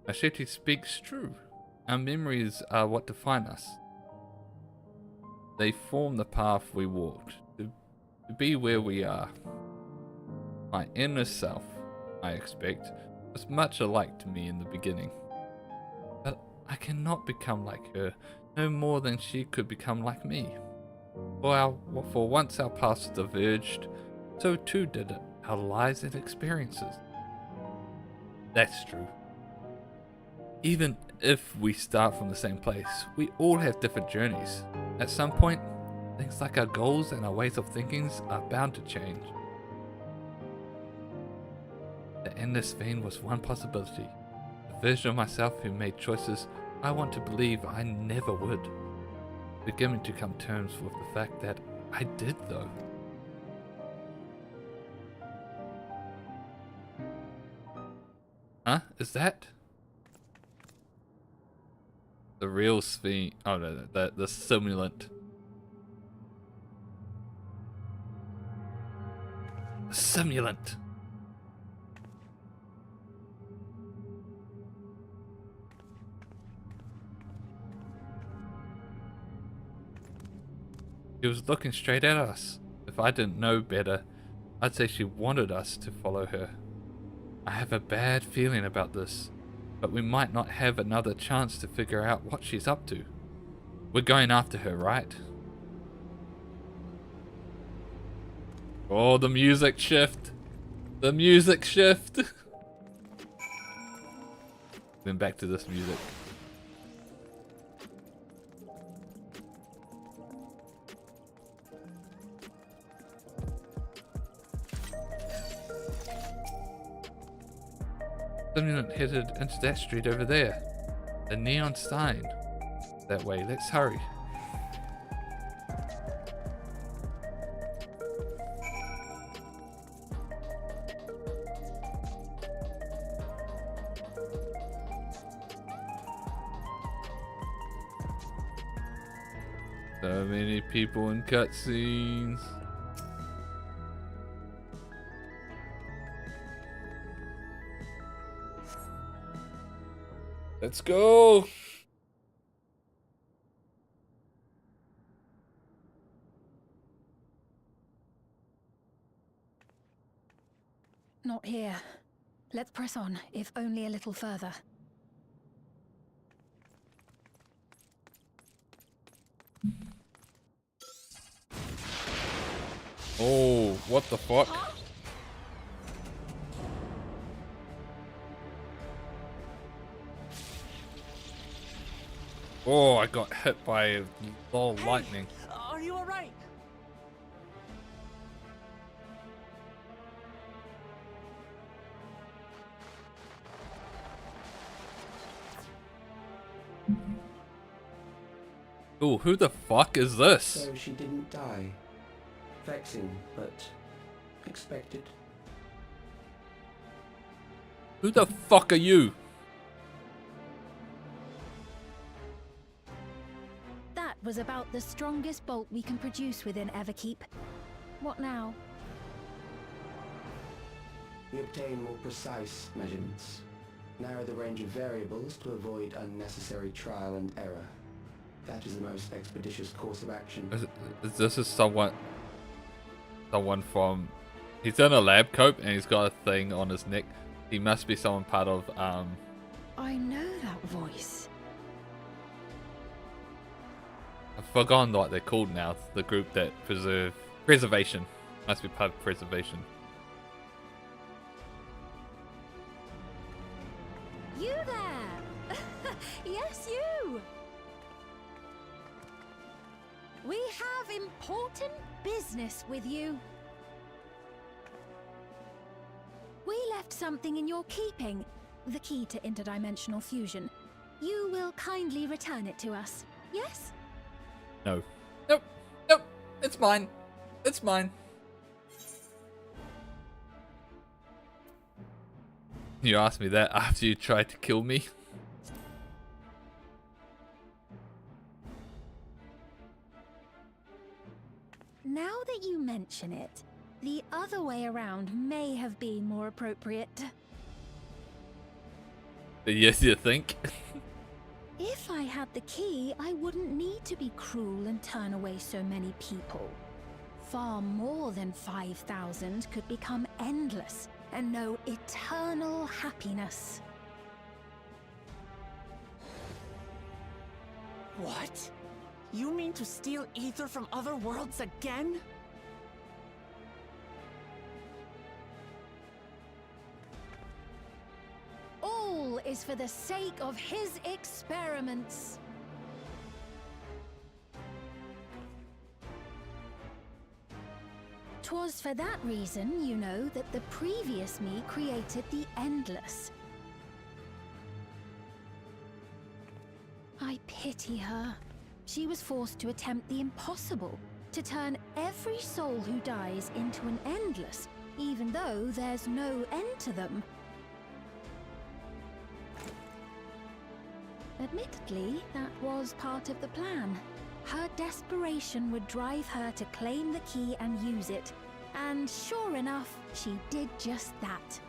Machete speaks true. Our memories are what define us. They form the path we walked to be where we are. My inner self, I expect, was much alike to me in the beginning. But I cannot become like her, no more than she could become like me. For once our paths diverged, so too did our lives and experiences. That's true. Even if we start from the same place, we all have different journeys. At some point, things like our goals and our ways of thinking are bound to change. The endless vein was one possibility. A version of myself who made choices I want to believe I never would. Beginning to come to terms with the fact that I did though. Huh? Is that? The real Sphinx. Oh no, the simulant. The simulant. She was looking straight at us. If I didn't know better, I'd say she wanted us to follow her. I have a bad feeling about this, but we might not have another chance to figure out what she's up to. We're going after her, right? Oh, the music shift. The music shift. Then back to this music. Simulant headed into that street over there. The neon sign. That way, let's hurry. So many people in cutscenes. Let's go! Not here. Let's press on, if only a little further. Oh, what the fuck? Oh, I got hit by ball lightning. Are you alright? Oh, who the fuck is this? So she didn't die. Vexing, but expected. Who the fuck are you? That was about the strongest bolt we can produce within Everkeep. What now? We obtain more precise measurements, narrow the range of variables to avoid unnecessary trial and error. That is the most expeditious course of action. This is someone from... He's in a lab coat and he's got a thing on his neck. He must be someone part of... I know that voice. I've forgotten what they're called now. The group that preservation. Must be part of preservation. You there! Yes, you! We have important business with you. We left something in your keeping. The key to interdimensional fusion. You will kindly return it to us, yes? No. Nope. Nope. It's mine. It's mine. You asked me that after you tried to kill me? Now that you mention it, the other way around may have been more appropriate. Yes, you think? If I had the key, I wouldn't need to be cruel and turn away so many people. Far more than 5,000 could become endless and know eternal happiness. What? You mean to steal ether from other worlds again? All is for the sake of his experiments. Twas for that reason, you know, that the previous me created the Endless. I pity her. She was forced to attempt the impossible, to turn every soul who dies into an Endless, even though there's no end to them. Admittedly, that was part of the plan. Her desperation would drive her to claim the key and use it, and sure enough, she did just that.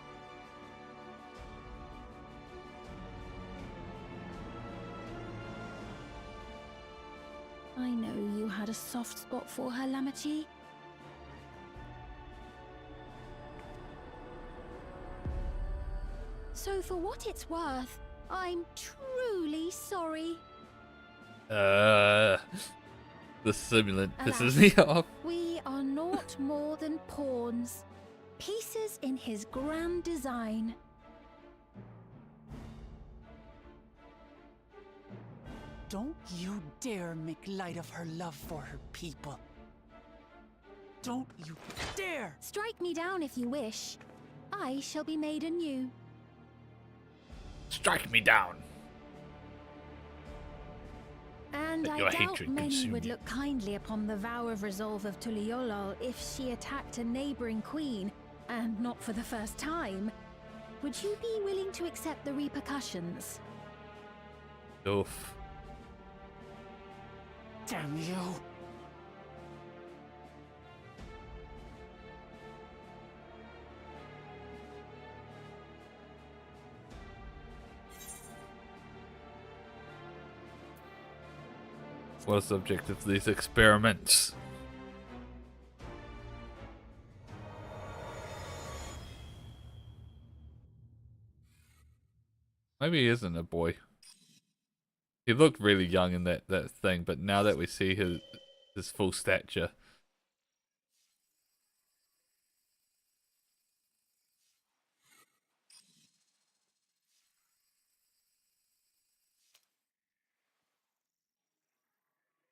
I know you had a soft spot for her, Lamachi. So for what it's worth, I'm truly sorry. The simulant pisses me off. We are naught more than pawns, pieces in his grand design. Don't you dare make light of her love for her people. Don't you dare! Strike me down if you wish. I shall be made anew. Strike me down. And Let I your doubt hatred many consume would you. look kindly upon the vow of resolve of Tuliolol if she attacked a neighboring queen, and not for the first time. Would you be willing to accept the repercussions? Oof. Damn you! What's the objective of these experiments? Maybe he isn't a boy. He looked really young in that thing, but now that we see his full stature.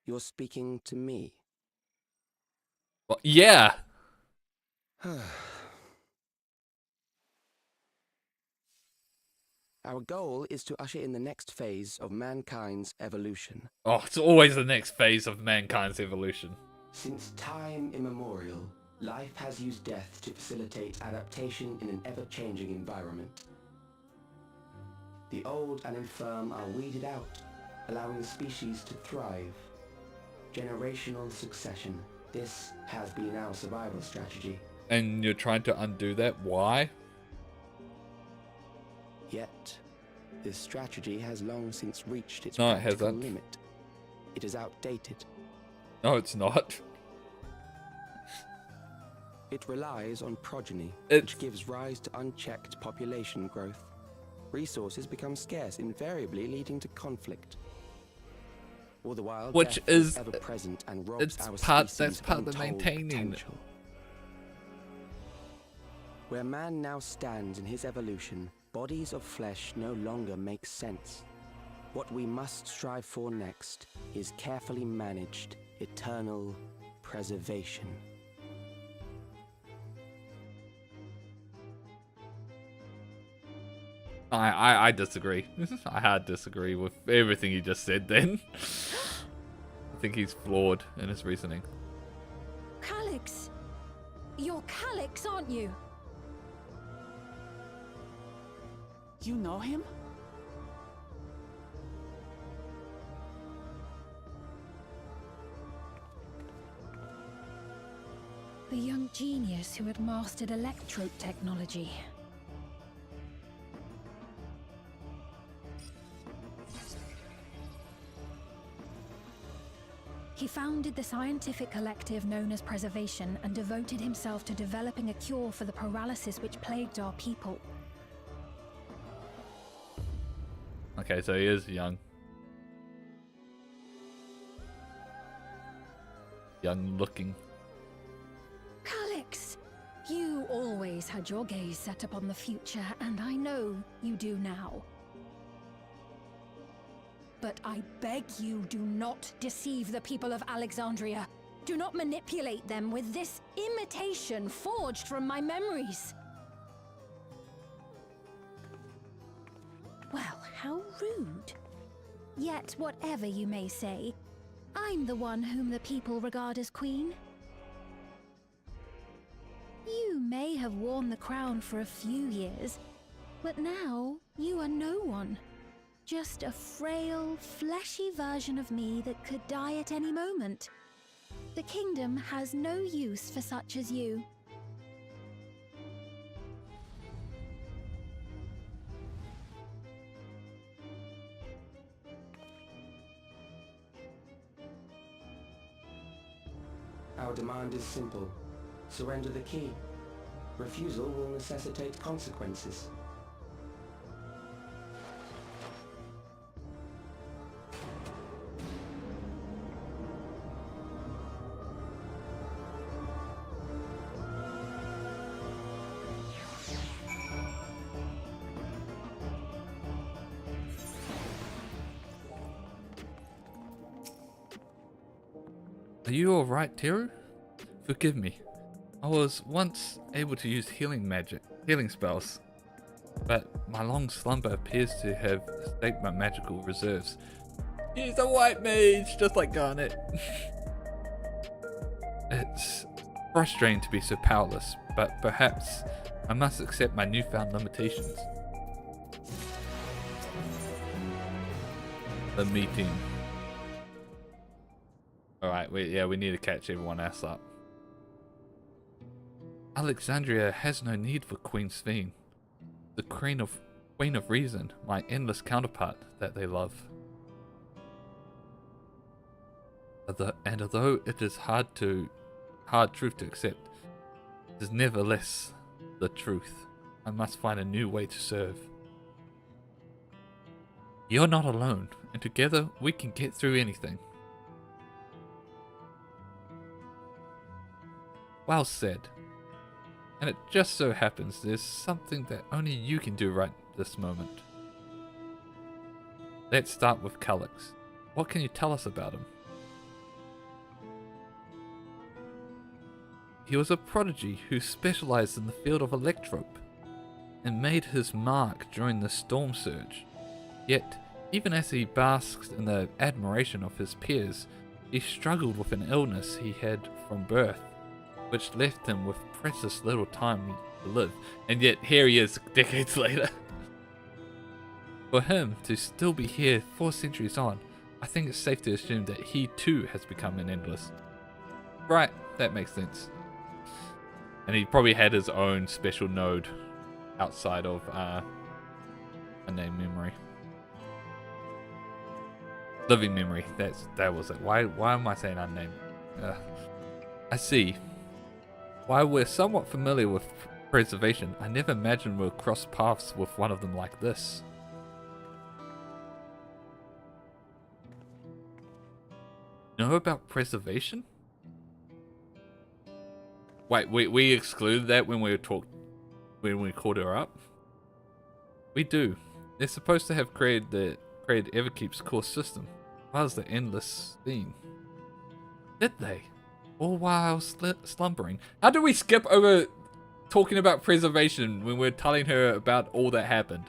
You're speaking to me. Well, yeah! Our goal is to usher in the next phase of mankind's evolution. Oh, it's always the next phase of mankind's evolution. Since time immemorial, life has used death to facilitate adaptation in an ever-changing environment. The old and infirm are weeded out, allowing the species to thrive. Generational succession. This has been our survival strategy. And you're trying to undo that? Why? Yet, this strategy has long since reached its No, it practical hasn't. limit. It is outdated. No, it's not. It relies on progeny, It's- which gives rise to unchecked population growth. Resources become scarce, invariably leading to conflict. All the while, Which death is- ever present and robs it's our part- species that's part of the untold maintaining. potential. Where man now stands in his evolution, bodies of flesh no longer make sense. What we must strive for next is carefully managed, eternal preservation. I disagree. I hard disagree with everything he just said then. I think he's flawed in his reasoning. Calyx! You're Calyx, aren't you? You know him? The young genius who had mastered electrope technology. He founded the scientific collective known as Preservation and devoted himself to developing a cure for the paralysis which plagued our people. Okay, so he is young. Young looking. Calyx, you always had your gaze set upon the future, and I know you do now. But I beg you, do not deceive the people of Alexandria. Do not manipulate them with this imitation forged from my memories. Well, how rude. Yet, whatever you may say, I'm the one whom the people regard as queen. You may have worn the crown for a few years, but now you are no one. Just a frail, fleshy version of me that could die at any moment. The kingdom has no use for such as you. Our demand is simple. Surrender the key. Refusal will necessitate consequences. Are you alright, Teru? Forgive me. I was once able to use healing spells, but my long slumber appears to have escaped my magical reserves. He's a white mage, just like Garnet. It's frustrating to be so powerless, but perhaps I must accept my newfound limitations. The meeting. Alright, we need to catch everyone else up. Alexandria has no need for Queen Sphene, the Queen of Reason, my endless counterpart that they love. And although it is hard truth to accept, it is nevertheless the truth. I must find a new way to serve. You're not alone, and together we can get through anything. Well said. And it just so happens there's something that only you can do right this moment. Let's start with Calyx. What can you tell us about him? He was a prodigy who specialized in the field of electrope and made his mark during the storm surge. Yet, even as he basked in the admiration of his peers, he struggled with an illness he had from birth, which left him with precious little time to live, and yet here he is decades later. For him to still be here 4 centuries on, I think it's safe to assume that he too has become an endless. Right, that makes sense. And he probably had his own special node outside of Unnamed memory. Living memory. That was it. Why am I saying unnamed? I see. While we're somewhat familiar with preservation, I never imagined we'll cross paths with one of them like this. Know about preservation? Wait, we excluded that when we called her up? We do. They're supposed to have created Everkeep's core system, as well as the endless theme. Did they? All while slumbering. How do we skip over talking about preservation when we're telling her about all that happened?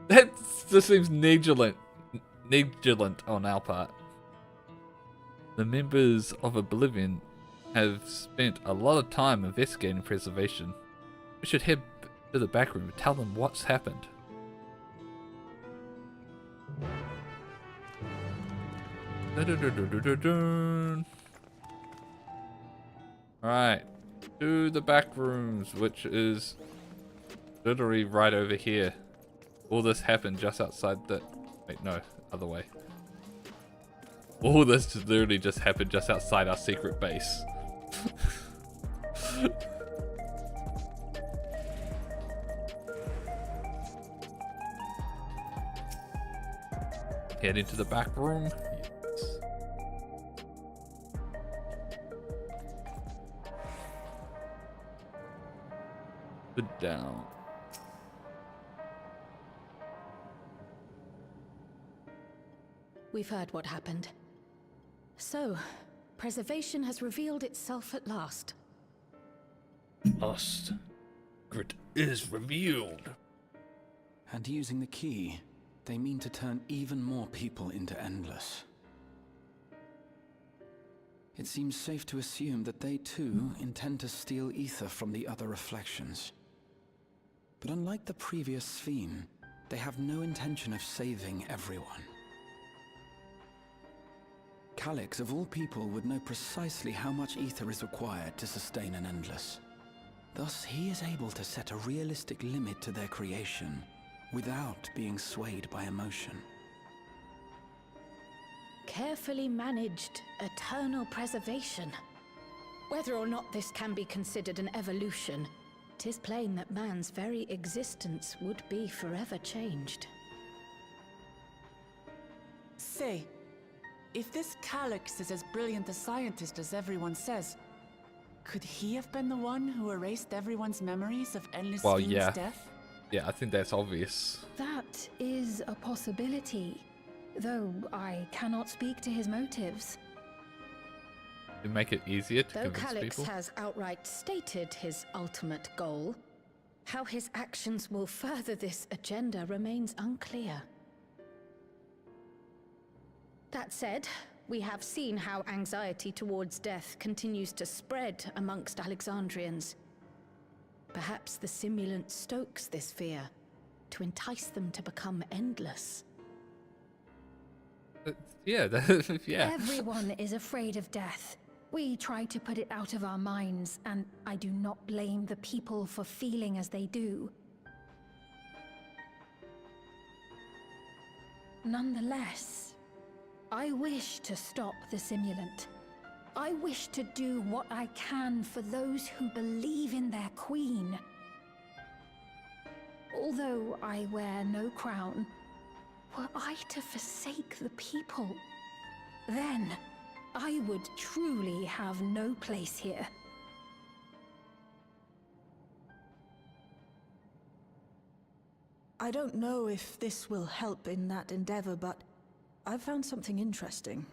That just seems negligent on our part. The members of Oblivion have spent a lot of time investigating preservation. We should head to the back room and tell them what's happened. Alright, to the back rooms, which is literally right over here. All this happened just outside the... Wait, no, other way. All this literally just happened just outside our secret base. Head into the back room. Yes. Put down. We've heard what happened. So, preservation has revealed itself at last. Lost. Secret is revealed. And using the key, they mean to turn even more people into Endless. It seems safe to assume that they too intend to steal ether from the other reflections. But unlike the previous Sphene, they have no intention of saving everyone. Calyx, of all people, would know precisely how much ether is required to sustain an Endless. Thus, he is able to set a realistic limit to their creation, without being swayed by emotion. Carefully managed eternal preservation. Whether or not this can be considered an evolution, 'tis plain that man's very existence would be forever changed. Say, if this Calyx is as brilliant a scientist as everyone says, could he have been the one who erased everyone's memories of Endless Sphene's death? Yeah, I think that's obvious. That is a possibility, though I cannot speak to his motives. To make it easier to Though convince Calyx people. has outright stated his ultimate goal, how his actions will further this agenda remains unclear. That said, we have seen how anxiety towards death continues to spread amongst Alexandrians. Perhaps the simulant stokes this fear to entice them to become endless. Yeah, yeah. Everyone is afraid of death. We try to put it out of our minds, and I do not blame the people for feeling as they do. Nonetheless, I wish to stop the simulant. I wish to do what I can for those who believe in their queen. Although I wear no crown, were I to forsake the people, then I would truly have no place here. I don't know if this will help in that endeavor, but I've found something interesting.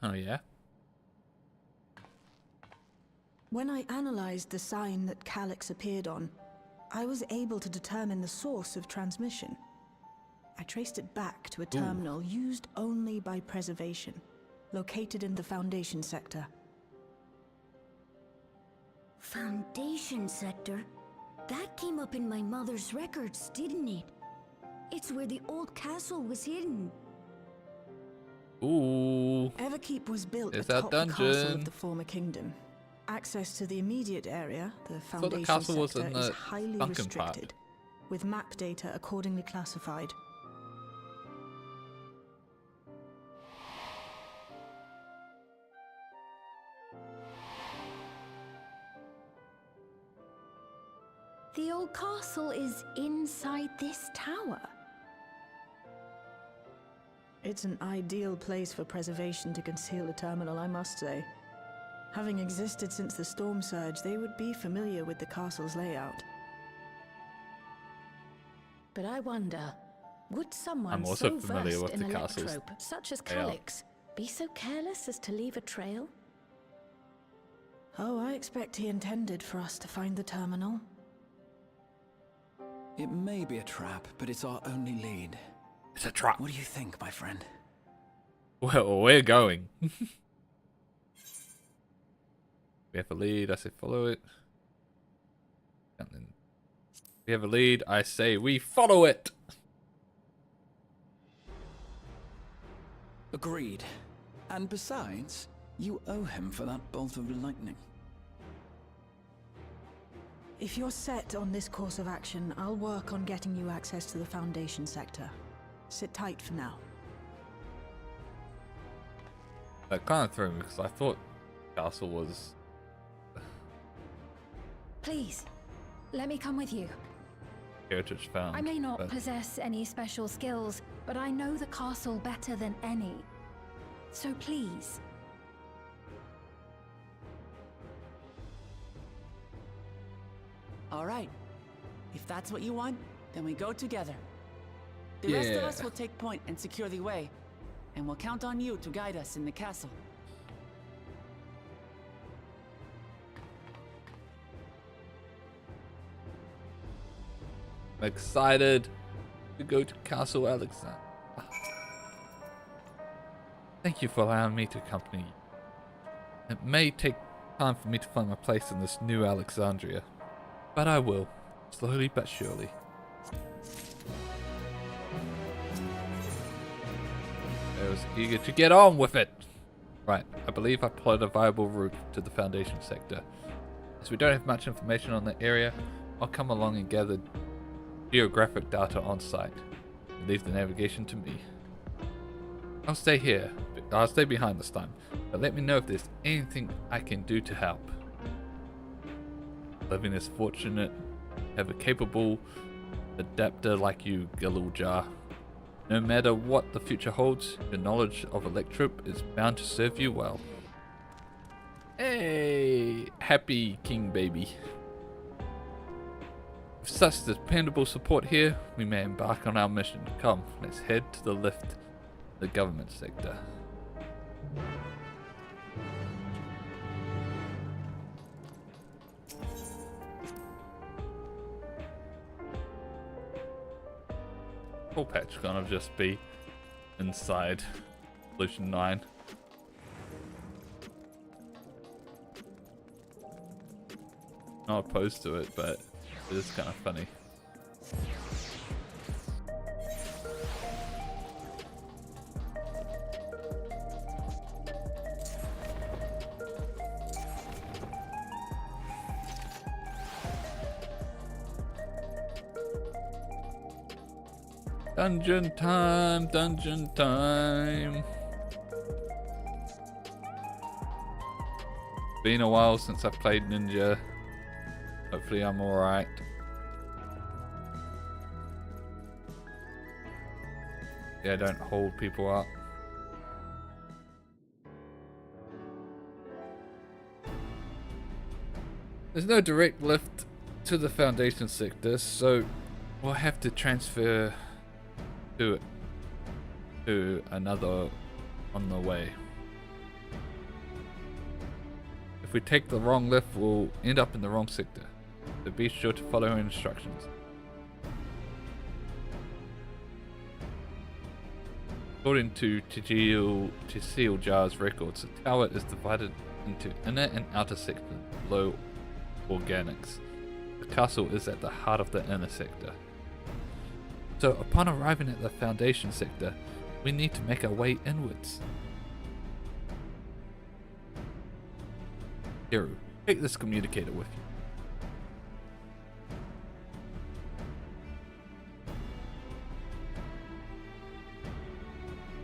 Oh yeah? When I analyzed the sign that Calyx appeared on, I was able to determine the source of transmission. I traced it back to a terminal used only by preservation, located in the Foundation sector. Foundation sector? That came up in my mother's records, didn't it? It's where the old castle was hidden. Ooh. Everkeep was built It's atop that the castle dungeon. of the former kingdom. Access to the immediate area, the thought the Foundation castle was sector, in is the highly sunken part. restricted. with map data accordingly classified. The old castle is inside this tower. It's an ideal place for preservation to conceal a terminal, I must say. Having existed since the storm surge, they would be familiar with the castle's layout. But I wonder, would someone I'm also so familiar versed with in the castle's electrope, such as layout. Calyx, be so careless as to leave a trail? Oh, I expect he intended for us to find the terminal. It may be a trap, but it's our only lead. It's a trap. What do you think, my friend? Well, we're going. We have a lead, I say follow it. And then we have a lead, I say we follow it. Agreed. And besides, you owe him for that bolt of lightning. If you're set on this course of action, I'll work on getting you access to the Foundation sector. Sit tight for now. That kind of threw me because I thought castle was... Please, let me come with you. heritage found. I may not but possess any special skills, but I know the castle better than any. So please. All right. If that's what you want, then we go together. The rest of us will take point and secure the way, and we'll count on you to guide us in the castle. I'm excited to go to Castle Alexander. Thank you for allowing me to accompany you. It may take time for me to find my place in this new Alexandria, but I will, slowly but surely. I was eager to get on with it. Right, I believe I plotted a viable route to the Foundation sector. As we don't have much information on the area, I'll come along and gather geographic data on site and leave the navigation to me. I'll stay here. I'll stay behind this time, but let me know if there's anything I can do to help. Living is fortunate, have a capable adapter like you, Galuljar. No matter what the future holds, your knowledge of Electrope is bound to serve you well. Hey, happy king baby. With such dependable support here, we may embark on our mission. Come, let's head to the lift, the government sector. Full patch gonna just be inside Solution 9. Not opposed to it, but it is kind of funny. Dungeon time, dungeon time. Been a while since I've played Ninja. Hopefully I'm alright. Yeah, don't hold people up. There's no direct lift to the Foundation sector, so we'll have to transfer to another on the way. If we take the wrong lift, we'll end up in the wrong sector, so be sure to follow our instructions. According to Tsil Jar's records, the tower is divided into inner and outer sectors below organics. The castle is at the heart of the inner sector. So upon arriving at the Foundation sector, we need to make our way inwards. Hiru, take this communicator with you.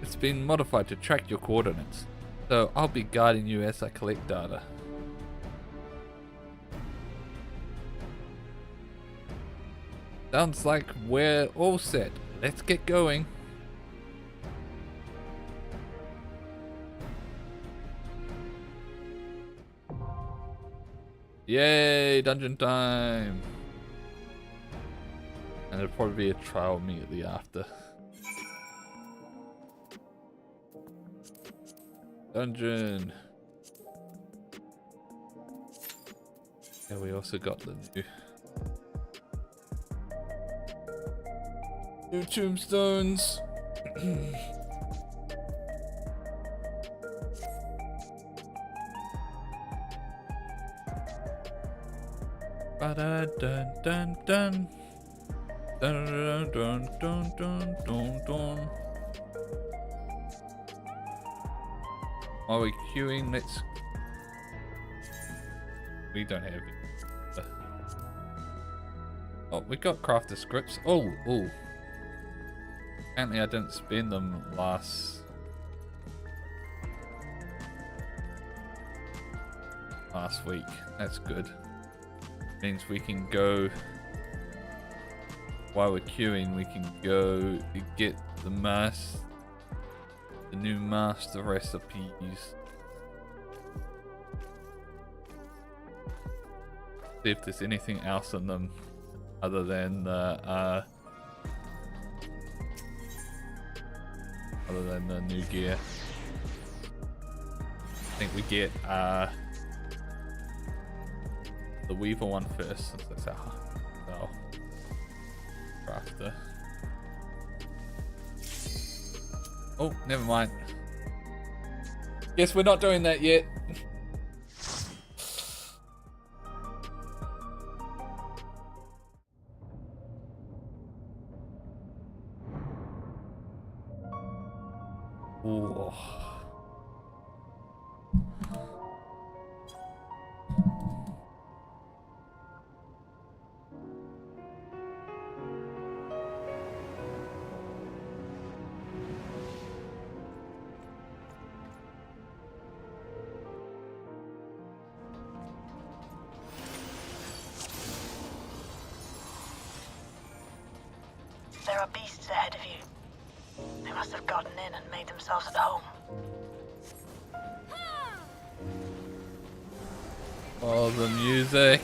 It's been modified to track your coordinates, so I'll be guiding you as I collect data. Sounds like we're all set. Let's get going. Yay, dungeon time! And there'll probably be a trial immediately after. Dungeon! Yeah, we also got the new tombstones. Ba-da-dun-dun-dun. Dun-dun-dun-dun-dun-dun-dun. Are we queuing? Let's... We don't have... Oh, we got crafter scripts. Oh. Apparently I didn't spend them last week. That's good. Means we can go, while we're queuing, we can go get the new master recipes. See if there's anything else in them other than the new gear. I think we get the Weaver one first, since that's our crafter. Oh, never mind. Guess we're not doing that yet. Ooh. There are beasts ahead of you. They must have gotten in and made themselves at home. Oh, the music.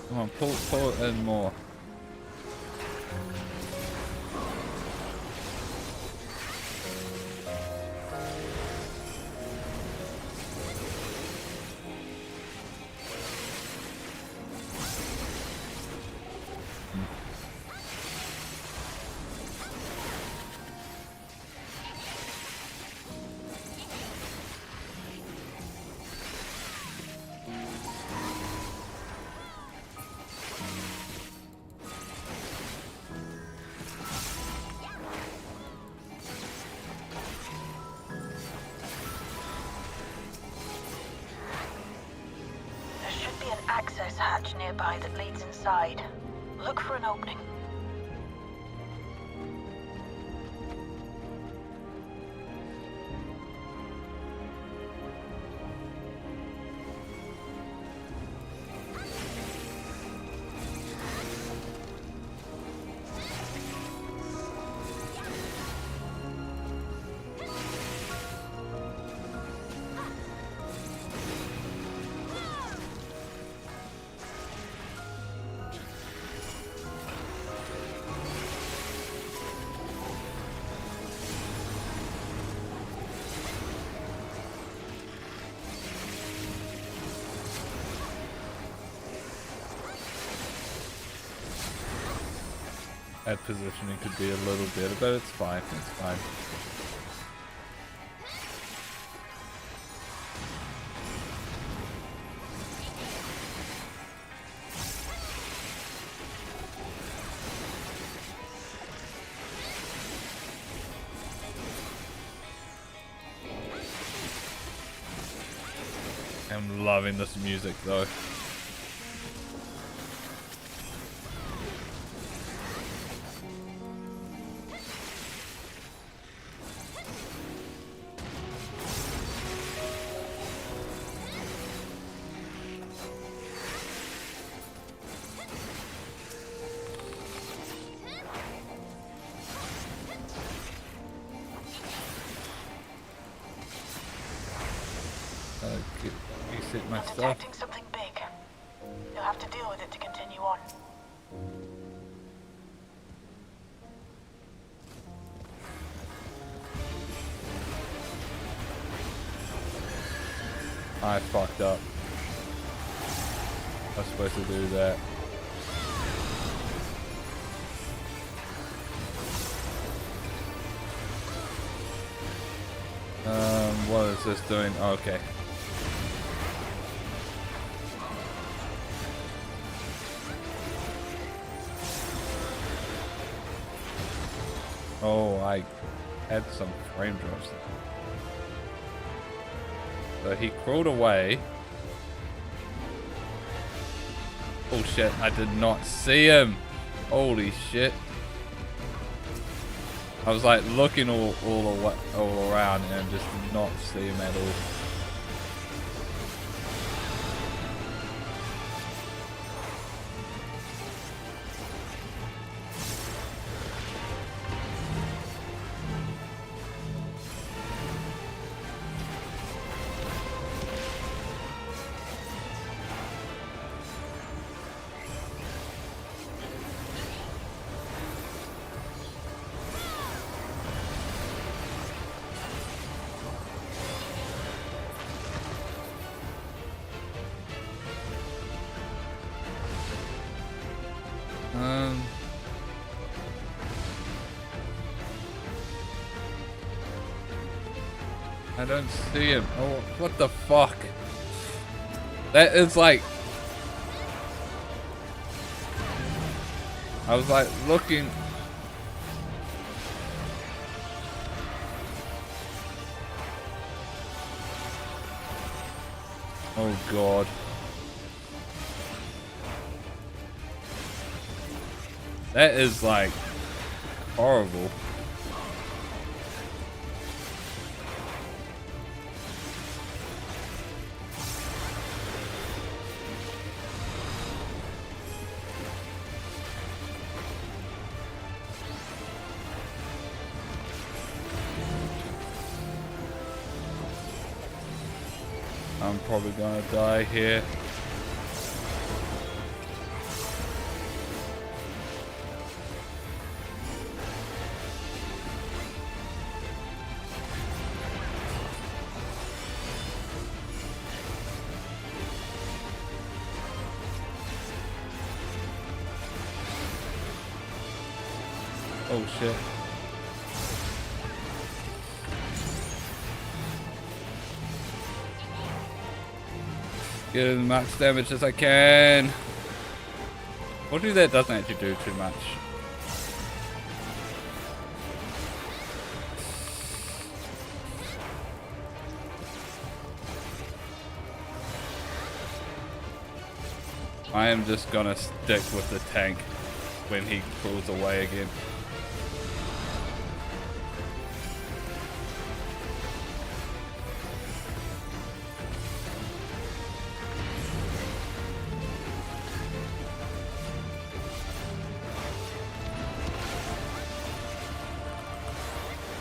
Come on, pull it in more. Access hatch nearby that leads inside. Look for an opening. That positioning could be a little better, but it's fine. It's fine. I'm loving this music though. Reset my stuff. Detecting something big. You'll have to deal with it to continue on. I fucked up. I was supposed to do that. What is this doing? Oh, okay. Oh, I had some frame drops there. So he crawled away. Oh shit, I did not see him. Holy shit. I was like looking all around and just did not see him at all. I don't see him. Oh, what the fuck? That is like... I was like looking... Oh god. That is like horrible. I'm probably gonna die here. Oh shit. Get as much damage as I can. We'll do that, doesn't actually do too much. I am just gonna stick with the tank when he crawls away again.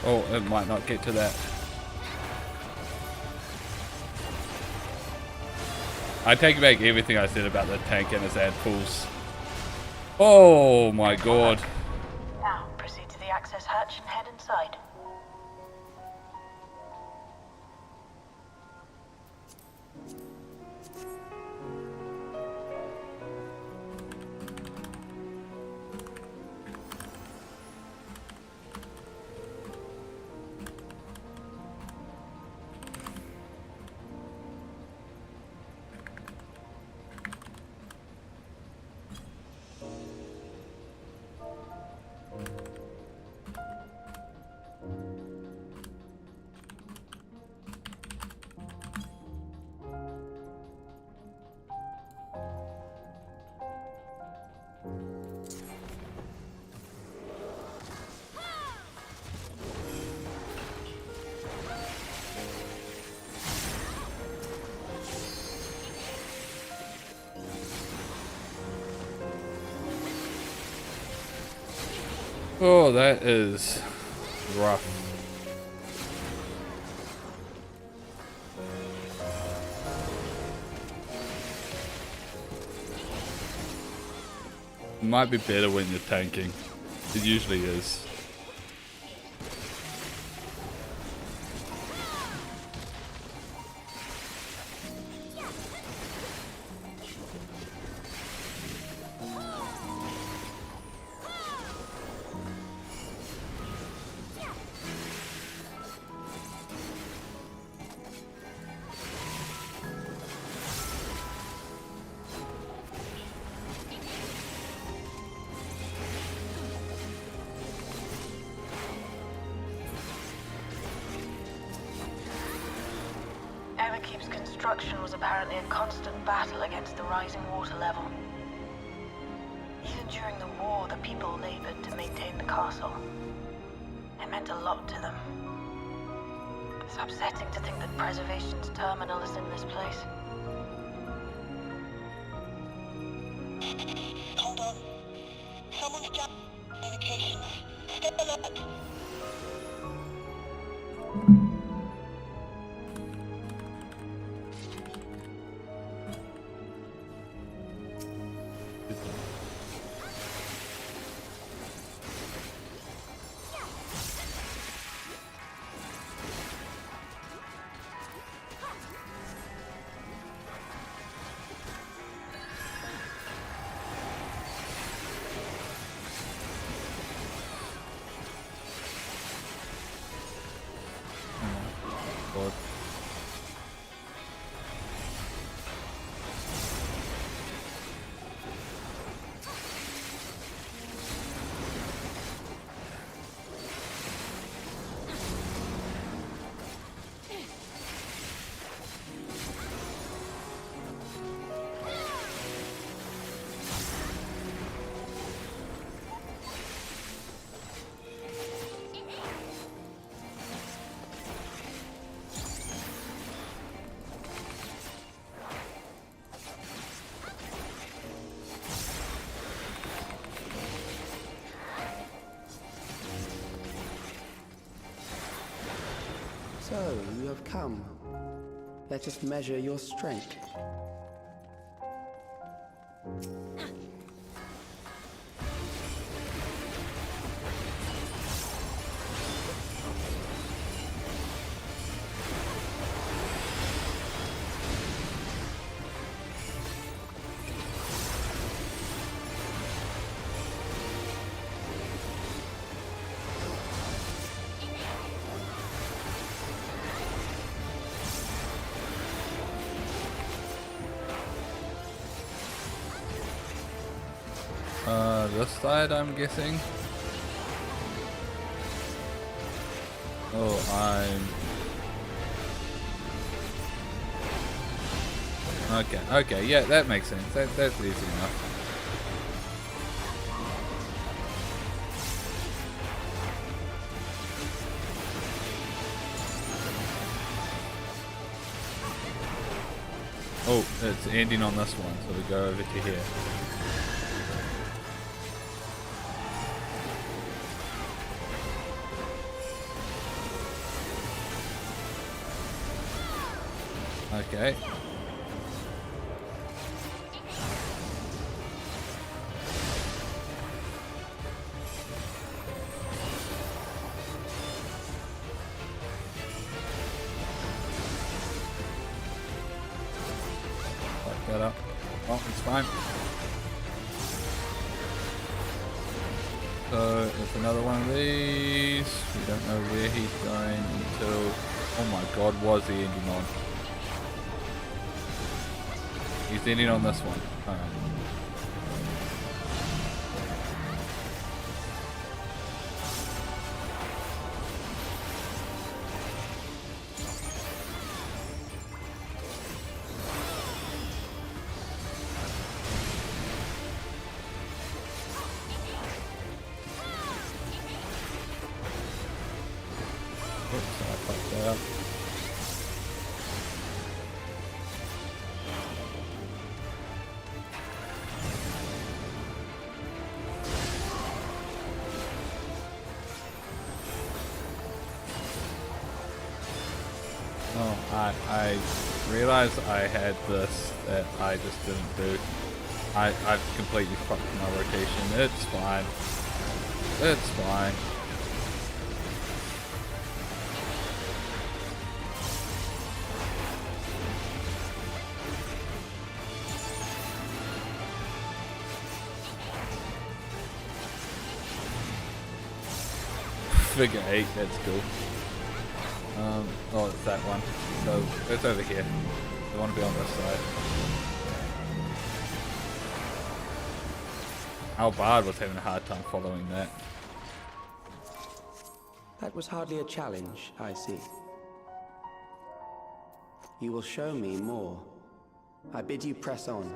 Oh, it might not get to that. I take back everything I said about the tank and its ad pools. Oh my god. Now, proceed to the access hatch and head inside. Oh, that is rough. It might be better when you're tanking. It usually is. Everkeep's construction was apparently a constant battle against the rising water level. Even during the war, the people labored to maintain the castle. It meant a lot to them. It's upsetting to think that preservation's terminal is in this place. Hold on. Someone's down communications. Stay alert. God. So, you have come. Let us measure your strength. This side, I'm guessing. Oh, Okay, yeah, that makes sense. That's easy enough. Oh, it's ending on this one, so we go over to here. Okay. Fuck that up. Oh, it's fine. So, it's another one of these. We don't know where he's going until... Oh my god, was he ending on? He's ending on this one. Alright. Oops, I fucked that up. Oh, I realized I had this that I just didn't do. I've completely fucked my rotation. It's fine. It's fine. Figure 8, that's cool. Oh, it's that one. So, it's over here. I want to be on this side. Albard was having a hard time following that. That was hardly a challenge, I see. You will show me more. I bid you press on.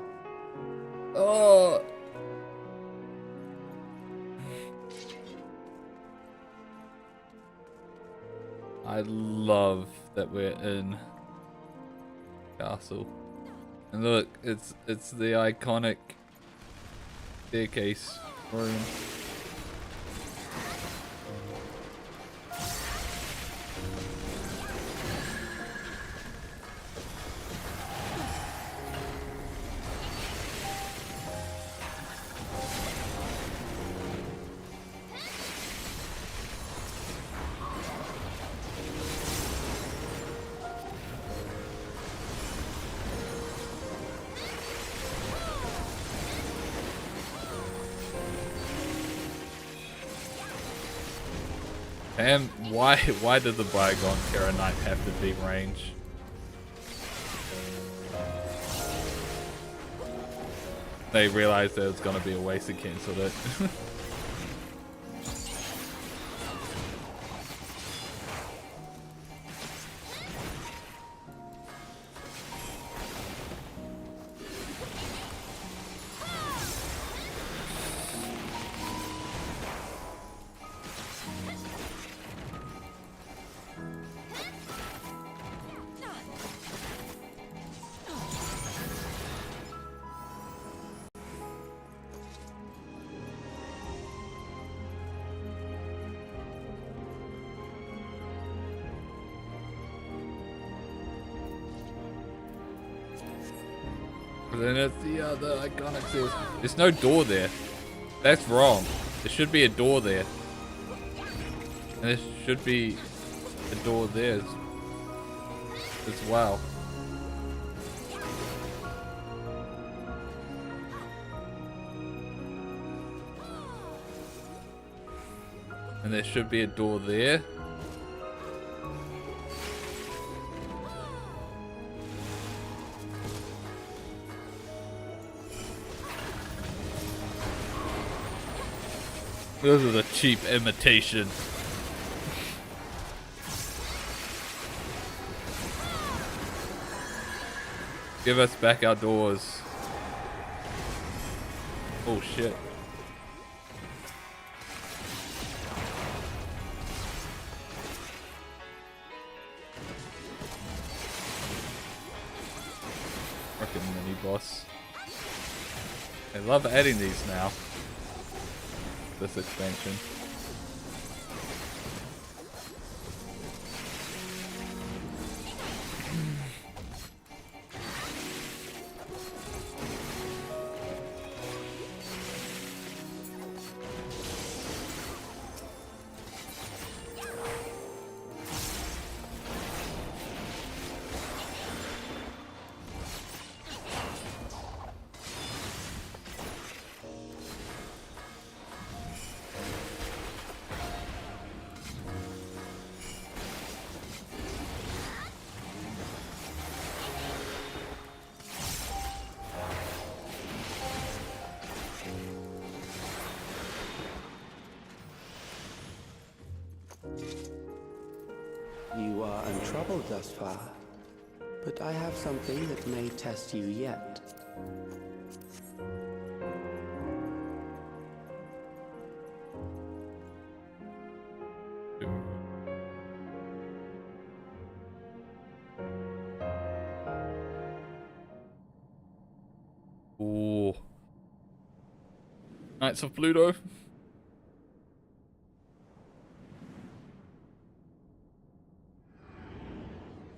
Oh! I love that we're in castle. And look, it's the iconic staircase room. And why did the Bygone Terra Knight have to be range? They realized that it was gonna be a waste and cancelled it. Then it's the other iconic says. There's no door there. That's wrong. There should be a door there. And there should be a door there as well. And there should be a door there. This is a cheap imitation. Give us back our doors. Oh shit. Frickin' mini boss. I love adding these now. This expansion. You are untroubled thus far, but I have something that may test you yet. Ooh. Knights of Pluto.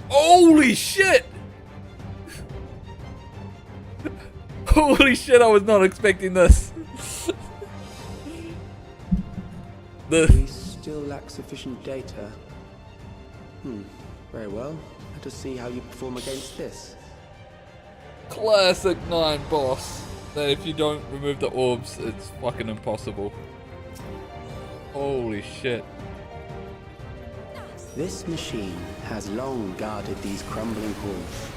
Holy shit! Holy shit, I was not expecting this. We still lack sufficient data. Very well. Let us see how you perform against this. Classic 9 boss. That if you don't remove the orbs, it's fucking impossible. Holy shit. This machine has long guarded these crumbling halls.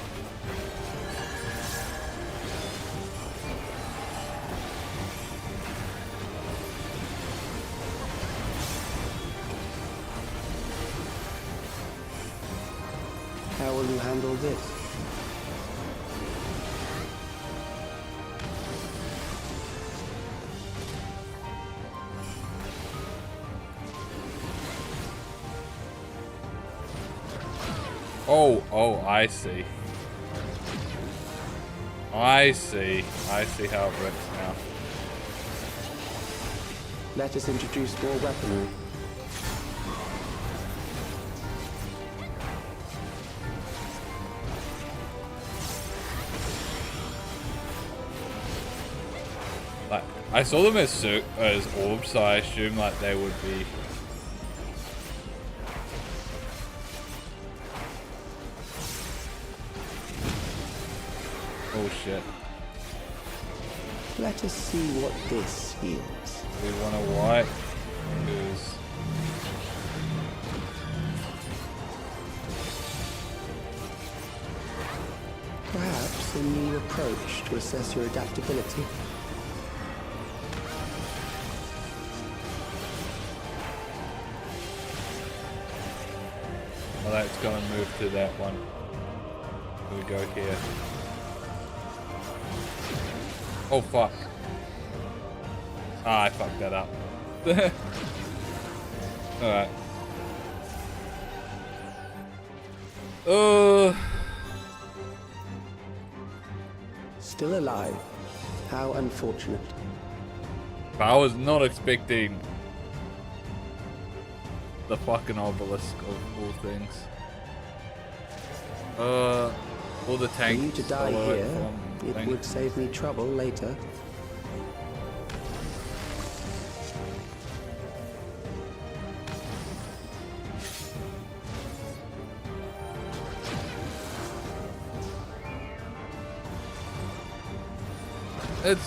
How will you handle this? Oh, I see. I see how it works now. Let us introduce more weaponry. Like, I saw them as orbs, so I assume like they would be. Oh shit. Let us see what this yields. We want a white goose. Perhaps a new approach to assess your adaptability. Well, that's gonna move to that one. We go here. Oh fuck. Ah, I fucked that up. Alright. Still alive. How unfortunate. I was not expecting the fucking obelisk of all things. All the tanks. For you to die follow here, from it thing. would save me trouble later. It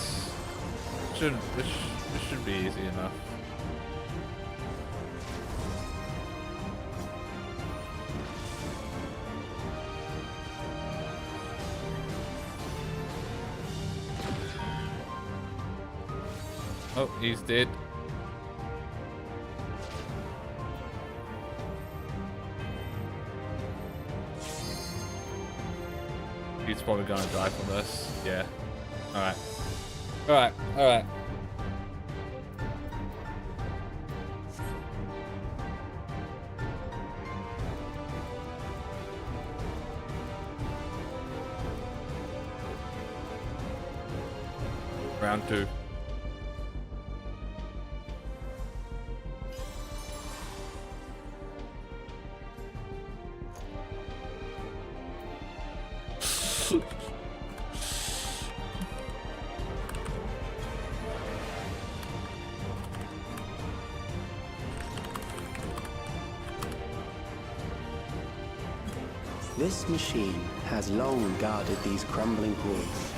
should be easy enough. Oh, he's dead. He's probably gonna die from this. Yeah. Alright. Alright, alright. Round 2. This machine has long guarded these crumbling halls.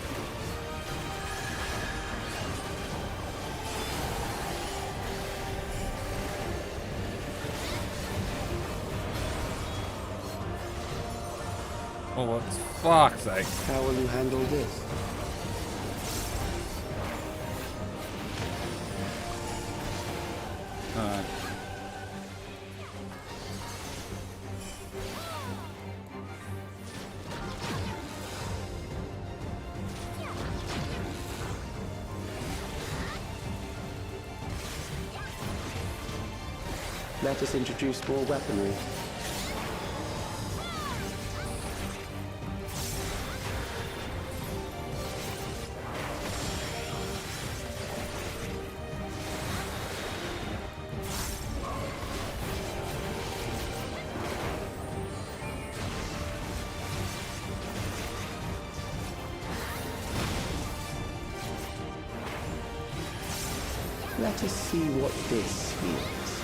Oh, what fuck's sake. How will you handle this? Alright. Let us introduce more weaponry. Let us see what this means.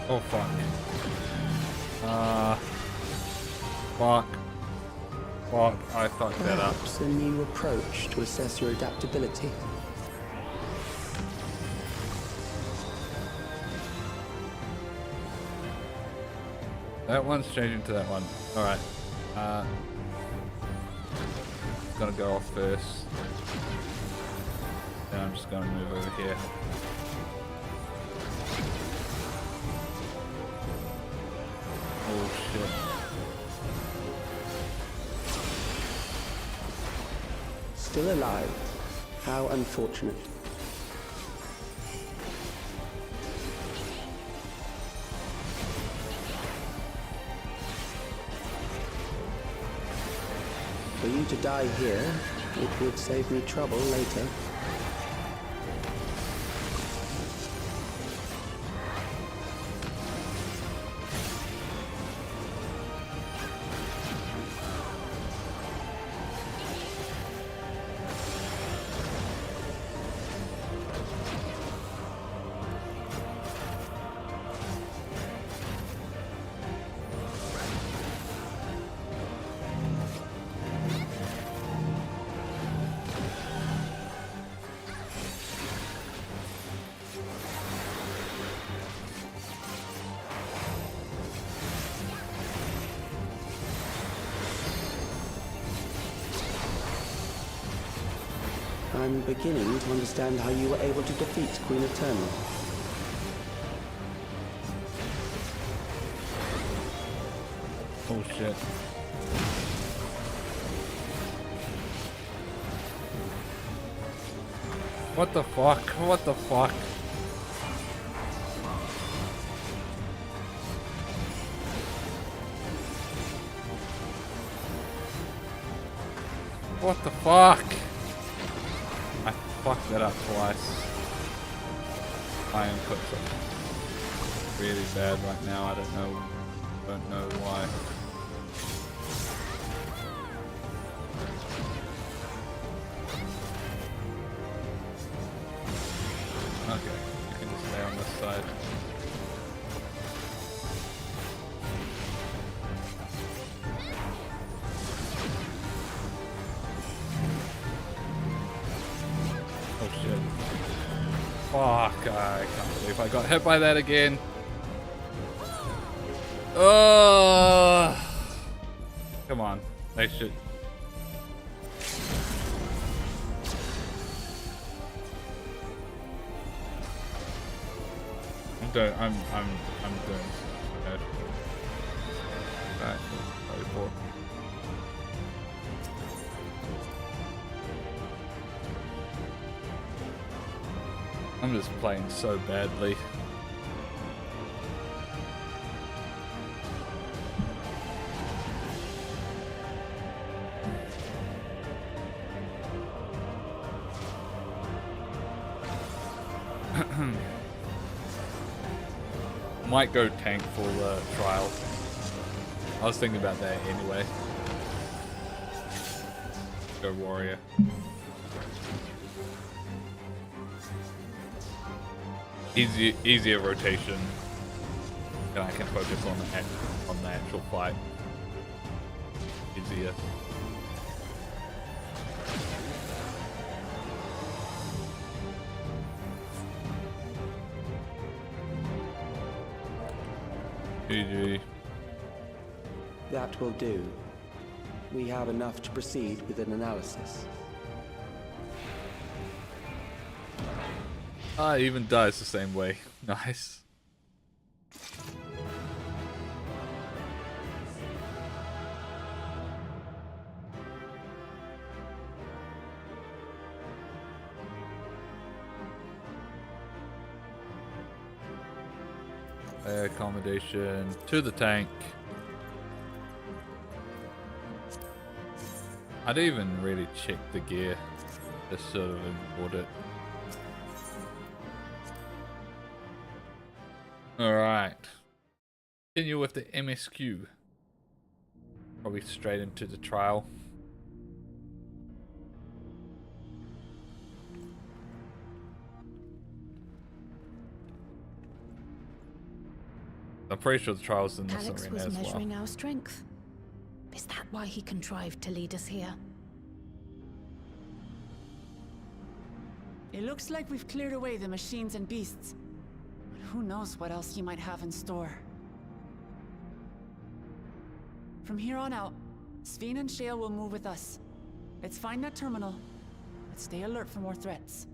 Oh fuck. Fuck. Fuck, I fucked that up. Perhaps a new approach to assess your adaptability. That one's changing to that one. Alright. Gonna go off first. Then I'm just gonna move over here. Oh shit. Still alive. How unfortunate. For you to die here, it would save me trouble later. I'm beginning to understand how you were able to defeat Queen Eternal. Oh shit. What the fuck? What the fuck? What the fuck? I fucked that up twice. I am cooked up really bad right now. I don't know why. Okay, you can just stay on this side. Oh shit. Fuck, I can't believe I got hit by that again. Come on, they should. I'm doing bad. Alright, probably four. I'm just playing so badly. Might go tank for the trial. I was thinking about that anyway. Go warrior. Easier rotation, and I can focus on the actual fight. Easier. GG. That will do. We have enough to proceed with an analysis. Ah, it even dies the same way. Nice. Accommodation to the tank. I didn't even really check the gear. Just sort of ignored it. Alright. Continue with the MSQ. Probably straight into the trial. I'm pretty sure the trial's in this Alex arena was as well. measuring our strength. Is that why he contrived to lead us here? It looks like we've cleared away the machines and beasts. But who knows what else he might have in store. From here on out, Sven and Shale will move with us. Let's find that terminal, but stay alert for more threats.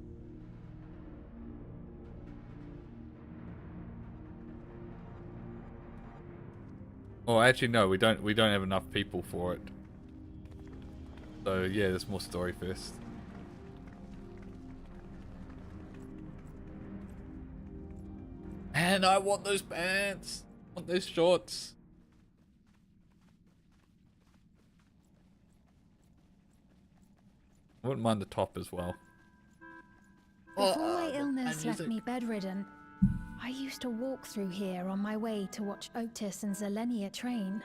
Oh, actually, no, we don't have enough people for it. So yeah, there's more story first. And I want those pants. I want those shorts. I wouldn't mind the top as well. Before my illness left me bedridden, I used to walk through here on my way to watch Otis and Zelenia train.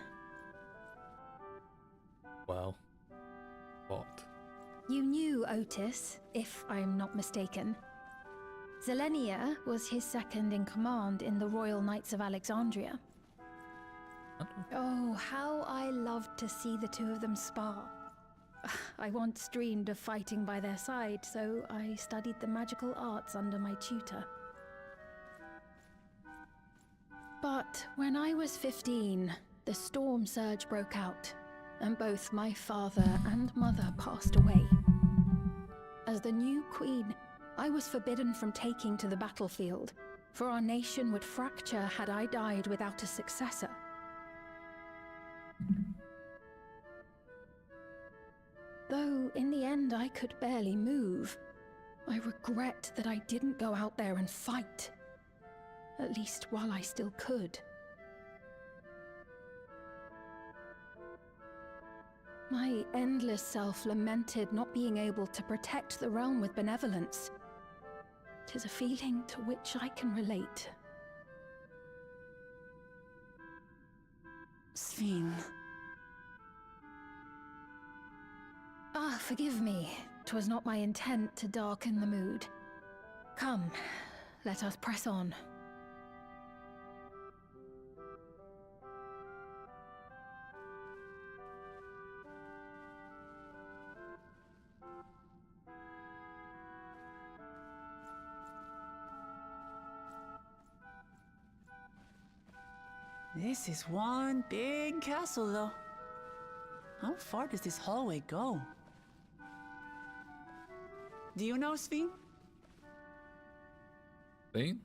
Well, what? You knew Otis, if I'm not mistaken. Zelenia was his second in command in the Royal Knights of Alexandria. Oh, how I loved to see the two of them spar. I once dreamed of fighting by their side, so I studied the magical arts under my tutor. But when I was 15, the storm surge broke out, and both my father and mother passed away. As the new queen, I was forbidden from taking to the battlefield, for our nation would fracture had I died without a successor. Though in the end I could barely move, I regret that I didn't go out there and fight. At least while I still could. My endless self lamented not being able to protect the realm with benevolence. 'Tis a feeling to which I can relate. Sven. Ah, forgive me. 'Twas not my intent to darken the mood. Come, let us press on. This is one big castle, though. How far does this hallway go? Do you know, Sven? Sven?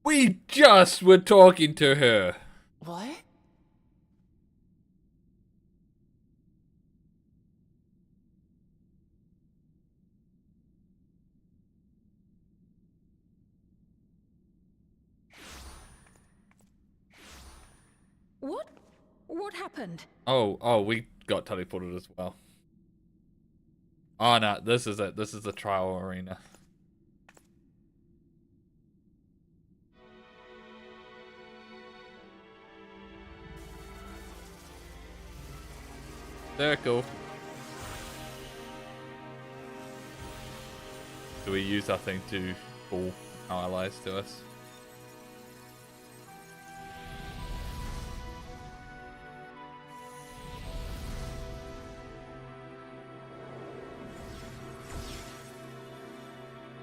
We just were talking to her. What? What happened? Oh, we got teleported as well. Oh no, this is it. This is the trial arena. Circle. Do we use that thing to pull our allies to us?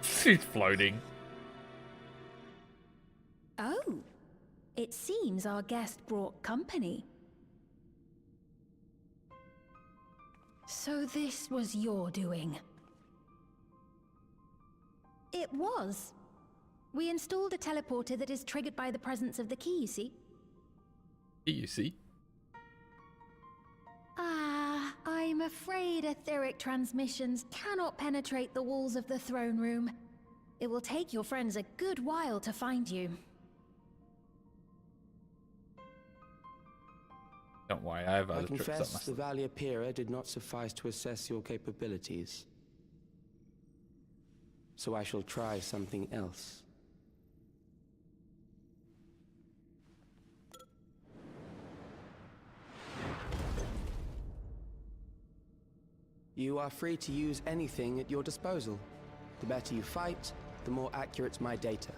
She's floating. Oh, it seems our guest brought company. So this was your doing? It was. We installed a teleporter that is triggered by the presence of the key, you see? You see? Ah, I'm afraid etheric transmissions cannot penetrate the walls of the throne room. It will take your friends a good while to find you. Don't worry, I have I other tricks up my confess the Valiapira did not suffice to assess your capabilities. So I shall try something else. You are free to use anything at your disposal. The better you fight, the more accurate my data.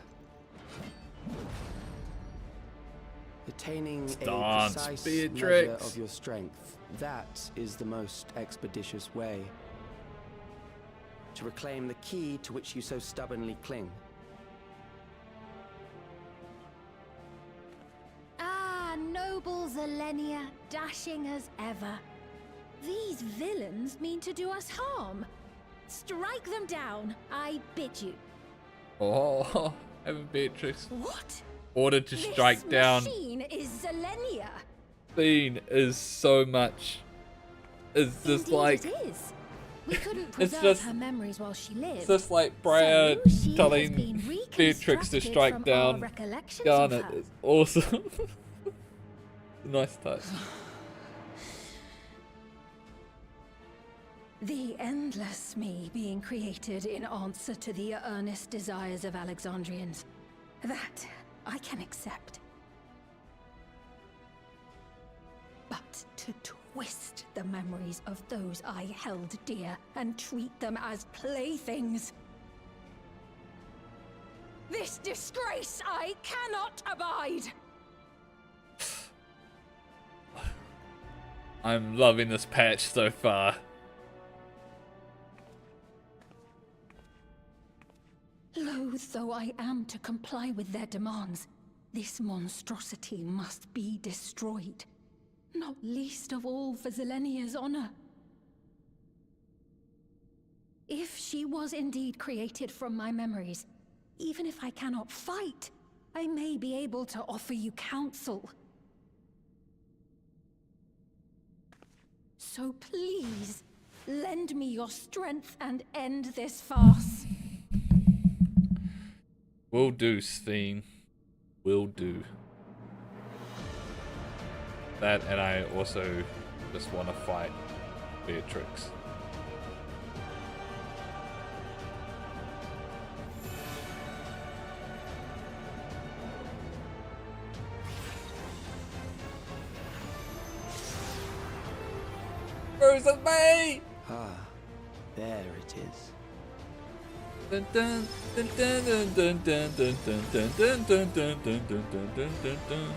Attaining a Dance, precise Beatrix. measure of your strength, that is the most expeditious way to reclaim the key to which you so stubbornly cling. Ah, noble Zelenia, dashing as ever. These villains mean to do us harm. Strike them down, I bid you. Oh, Heaven Beatrix. What? Ordered to strike down. This machine is Zelenia. Scene is so much. It's just Indeed like. it is. We couldn't It's preserve just- her memories while she lived. It's just like Brian So she has telling been Beatrix to reconstructed strike from our down recollections of Garnet. her. It's awesome. Nice touch. The endless me being created in answer to the earnest desires of Alexandrians. That I can accept. But to twist the memories of those I held dear and treat them as playthings. This disgrace I cannot abide! I'm loving this patch so far. Loath though I am to comply with their demands, this monstrosity must be destroyed. Not least of all for Zelenia's honor. If she was indeed created from my memories, even if I cannot fight, I may be able to offer you counsel. So please, lend me your strength and end this farce. Will do, Steen. Will do. That, and I also just want to fight Beatrix. Rose of May! Ah, there it is. Dun dun dun dun dun dun dun dun dun dun dun dun dun dun dun dun dun dun.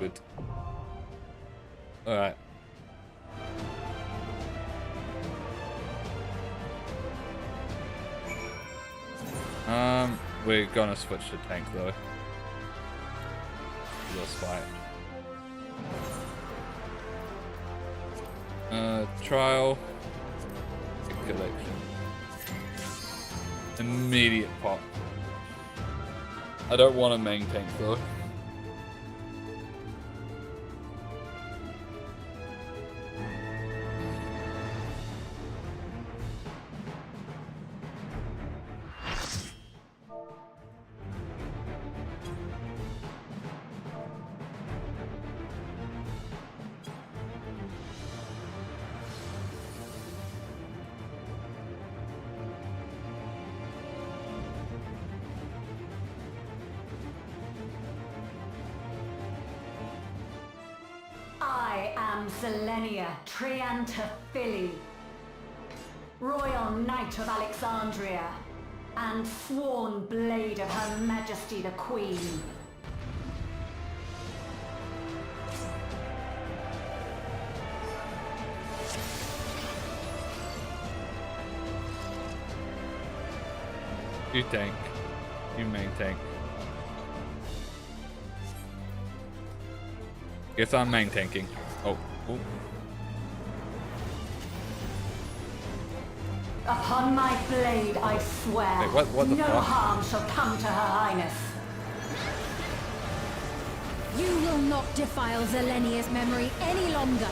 Good. Alright. We're gonna switch to tank though. This fight. Trial. Collection. Immediate pop. I don't want a main tank though. I am Zelenia Triantaphili, Royal Knight of Alexandria, and sworn blade of Her Majesty the Queen. You tank. You main tank. Guess I'm main tanking. Oh. Oh. Upon my blade, I swear, Wait, what the no fuck? harm shall come to Her Highness. You will not defile Zelenia's memory any longer.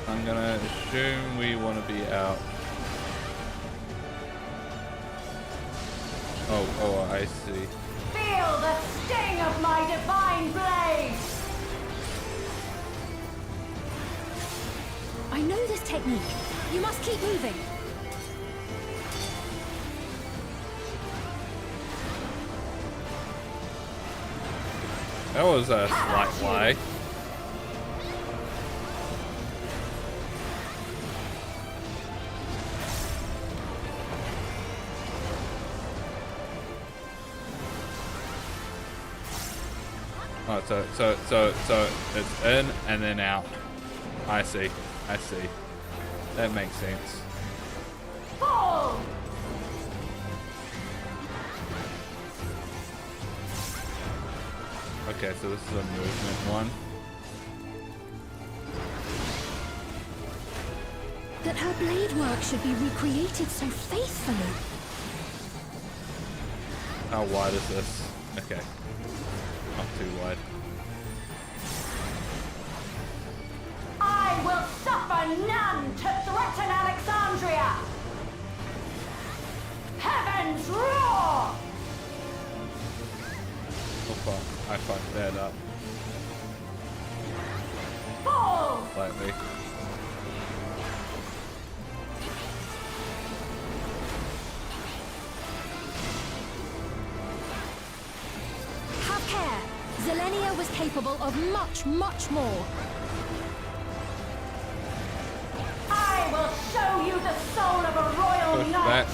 I'm gonna assume we want to be out. Oh, I see. Feel the sting of my divine blade! I know this technique. You must keep moving. That was a slight lie. Oh, so it's in and then out. I see. I see. That makes sense. Fall! Okay, so this is a movement one. That her blade work should be recreated so faithfully. How wide is this? Okay. Not too wide. I will suffer none to threaten Alexandria! Heavens roar! Oh fuck, I fucked that up. Fall! Slightly. Have care. Zelenia was capable of much, much more. I will show you the soul of a royal Push knight! back.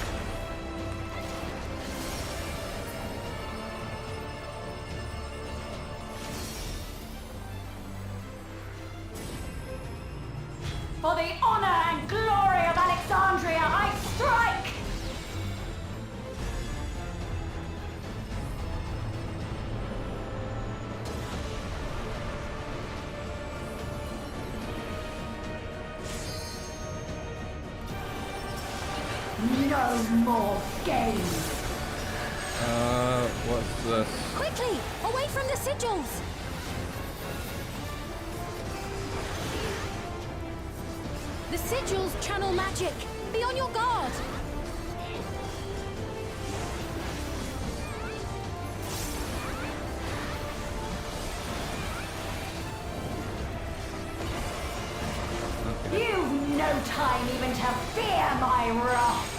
For the honor and glory of Alexandria, I strike! No more games! What's this? Quickly, away from the sigils! The sigils channel magic. Be on your guard. You've no time even to fear my wrath!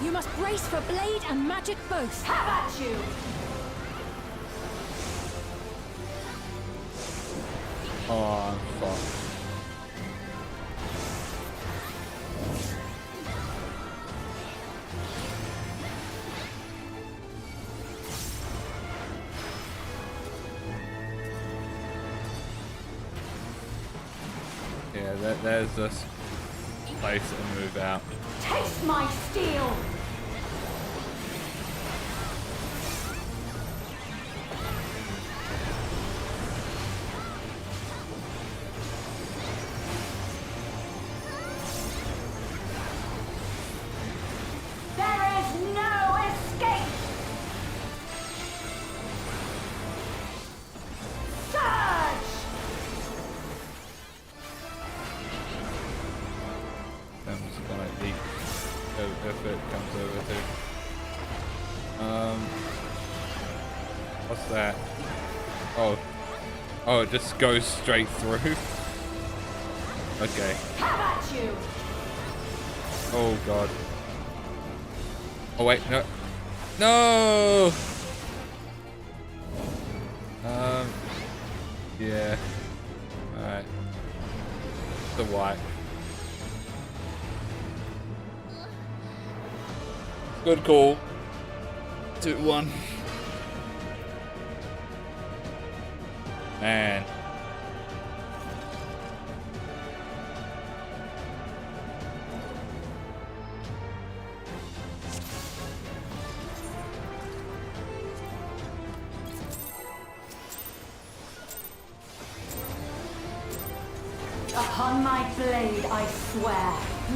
You must brace for blade and magic both. Have at you! Oh, fuck. Yeah, there's this place to move out. Taste my steel! There is no escape! Surge! I'm just gonna eat if it comes over to. What's that? Oh, it just goes straight through. Okay. Have at you! Oh god. Oh wait, no. No! Yeah. Alright. The white. Good call. 2-1. Man. Upon my blade, I swear,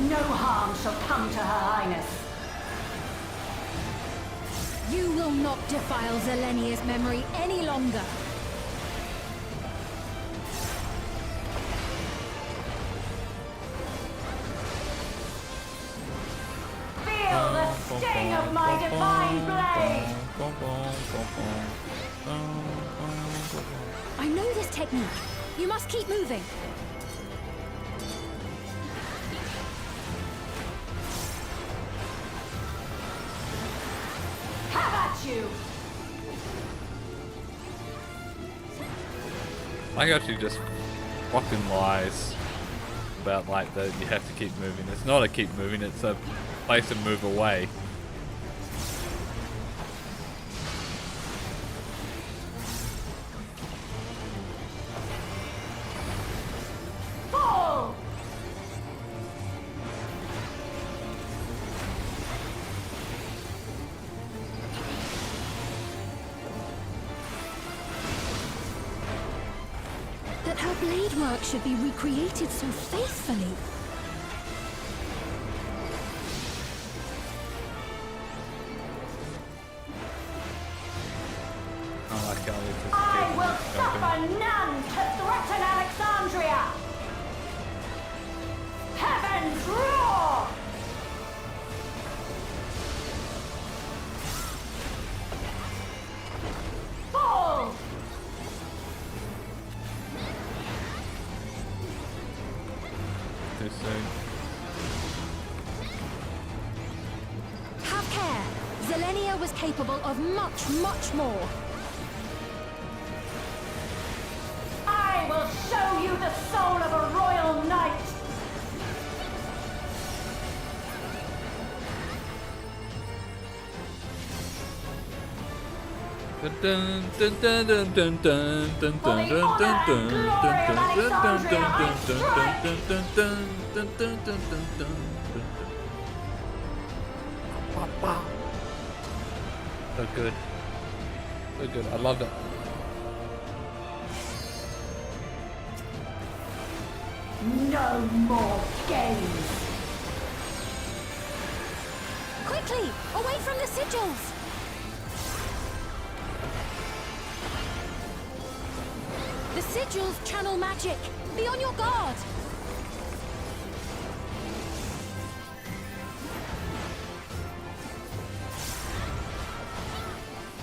no harm shall come to Her Highness. You will not defile Zelenia's memory any longer. Feel the sting of my divine blade! I know this technique. You must keep moving. Have at you! Like how she just fucking lies. about like that you have to keep moving. It's not a keep moving, it's a place to move away. Fall! That her blade work should be recreated so faithfully. I like how we just I keep will jumping. suffer none to threaten Alexandria! Heavens roar! Fall! Too soon. Have care. Zelenia was capable of much, much more. I will show you the soul of a royal knight! Dun dun dun dun dun dun dun dun dun dun dun dun. So good. So good. I love it. No more games! Quickly, away from the sigils! The sigils channel magic. Be on your guard.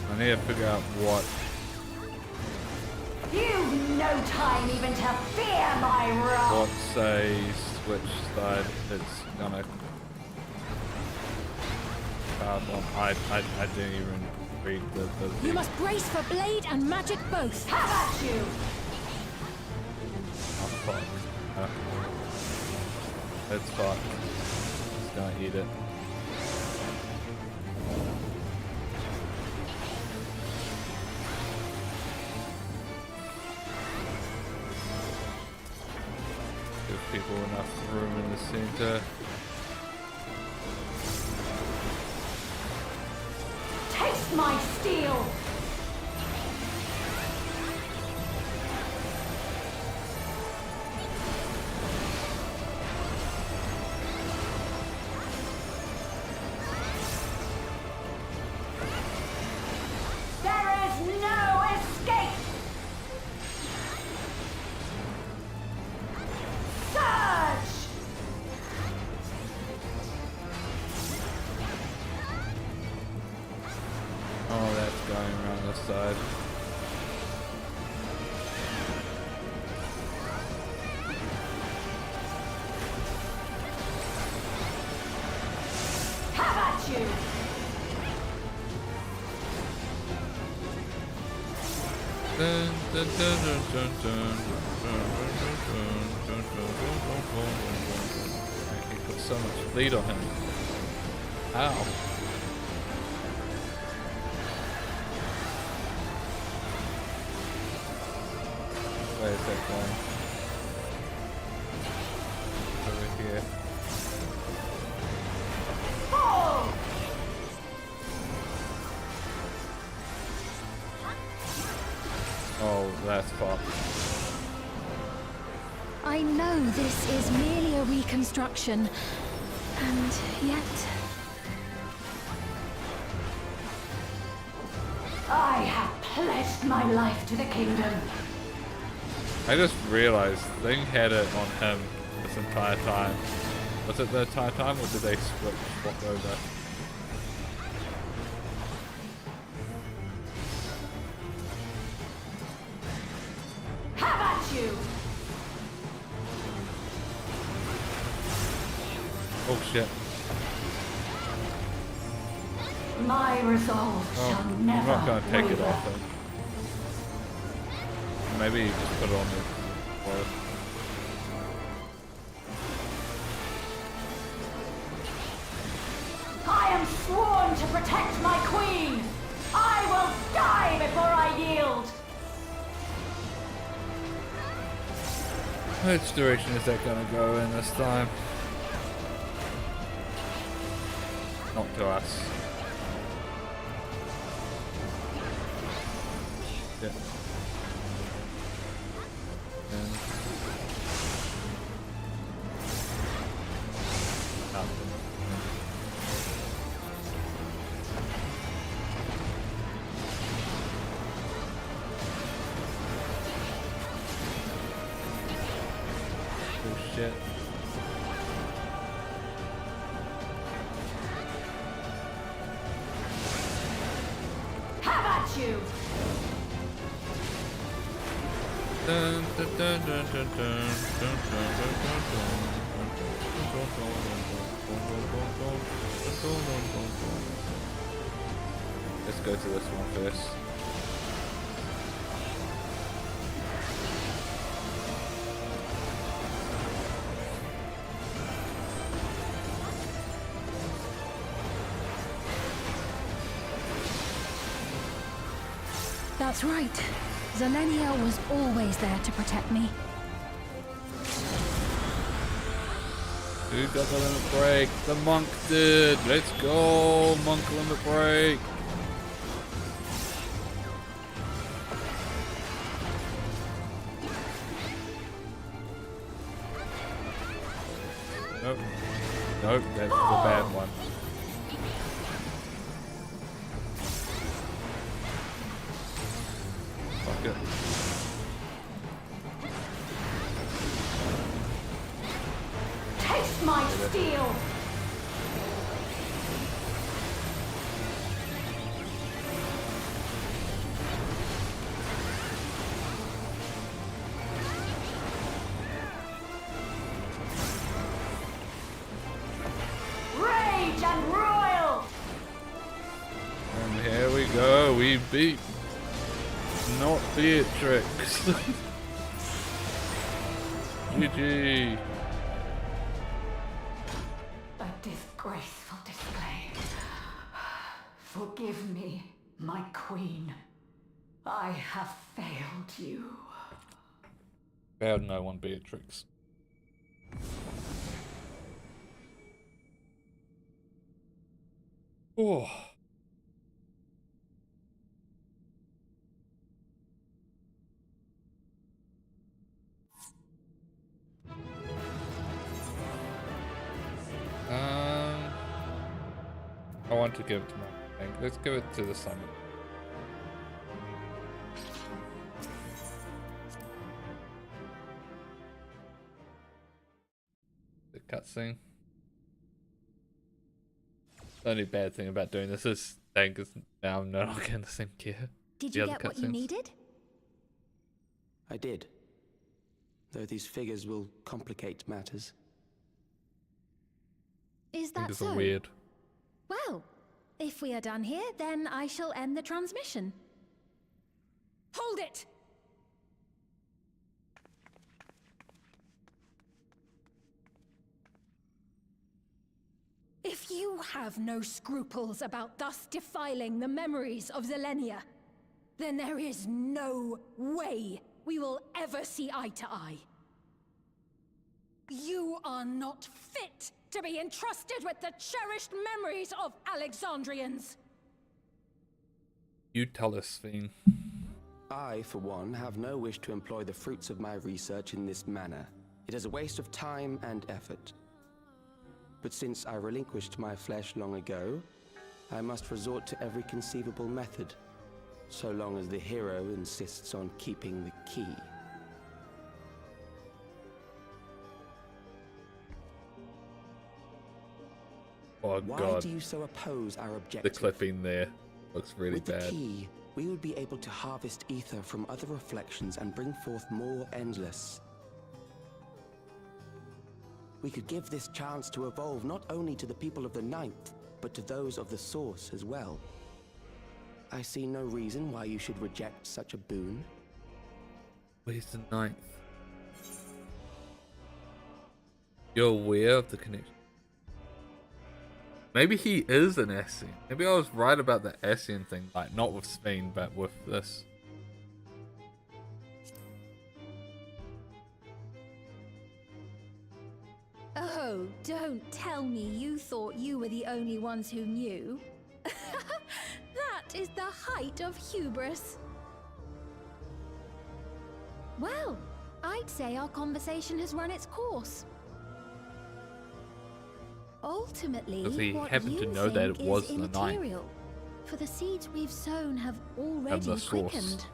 I need to figure out what. You've no time even to fear my wrath! What says which side it's gonna card on. I didn't even read the You must brace for blade and magic both. Have at you! Oh fuck. It's fucked. It's gonna eat it. Give people enough room in the center. Taste my steel! There is no escape! Surge! Oh, that's going around this side. Have at you! Dun, dun, dun, dun, dun, dun, dun, dun, dun, dun. He put so much lead on him. Ow. Where is that going? Over here. Fall! Oh, that's fucked. I know this is merely a reconstruction, and yet I have pledged my life to the kingdom. I just realized they had it on him this entire time. Was it the entire time or did they swap over? Have at you! Oh shit. My resolve shall I'm never not gonna take it waver. off him. Maybe you just put it on the floor. sworn to protect my queen. I will die before I yield. Which direction is that gonna go in this time? Not to us. Yeah. And shit. Have at you! Dun, dun, dun, dun, dun, dun, dun, dun. Let's go to this one first. That's right. Zelenia was always there to protect me. Who got the limit break? The monk did. Let's go, monk limit break. Nope. Nope, that's the bad one. Fuck it. Taste my steel! Rage and royal! And here we go, we beat not Beatrix. GG. A disgraceful display. Forgive me, my queen. I have failed you. Failed no one, Beatrix. Oh. I want to give it to my bank. Let's give it to the summit. The cutscene. The only bad thing about doing this is Tank is now not getting the same gear. Did you get what you needed? I did. Though these figures will complicate matters. Is that Fingers so? are weird. Well, if we are done here, then I shall end the transmission. Hold it! If you have no scruples about thus defiling the memories of Zelenia, then there is no way we will ever see eye to eye. You are not fit to be entrusted with the cherished memories of Alexandrians. You tell us, Fiend. I, for one, have no wish to employ the fruits of my research in this manner. It is a waste of time and effort. But since I relinquished my flesh long ago, I must resort to every conceivable method, so long as the hero insists on keeping the key. Oh Why god. do you so oppose our objective? The clipping there looks really With bad. the key, we would be able to harvest ether from other reflections and bring forth more endless. We could give this chance to evolve not only to the people of the Ninth, but to those of the Source as well. I see no reason why you should reject such a boon. Where's the Ninth? You're aware of the connection? Maybe he is an Essien. Maybe I was right about the Essien thing, like not with Sven, but with this. Oh, don't tell me you thought you were the only ones who knew. That is the height of hubris. Well, I'd say our conversation has run its course. Ultimately, Does he what happen you to know that it think was is the ninth? immaterial, for the seeds we've sown have already source. quickened.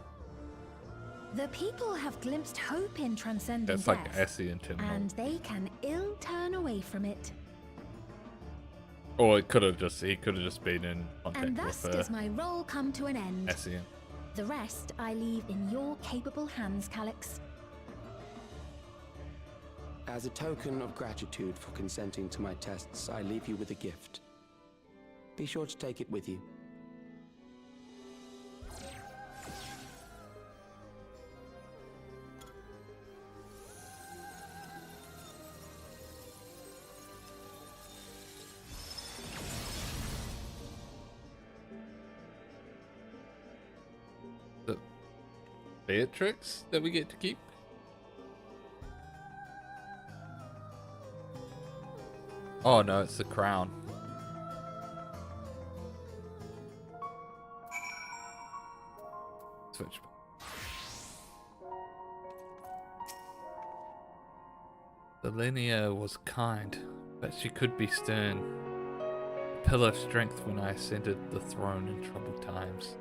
The people have glimpsed hope in transcending That's death, like Essien terminology. and they can ill turn away from it. Or he could have just been in contact And thus with does my role come to an end. Essien. The rest I leave in your capable hands, Calix. As a token of gratitude for consenting to my tests, I leave you with a gift. Be sure to take it with you. The Beatrix that we get to keep? Oh no, it's the crown. Switch. Selenia was kind, but she could be stern. A pillar of strength when I ascended the throne in troubled times.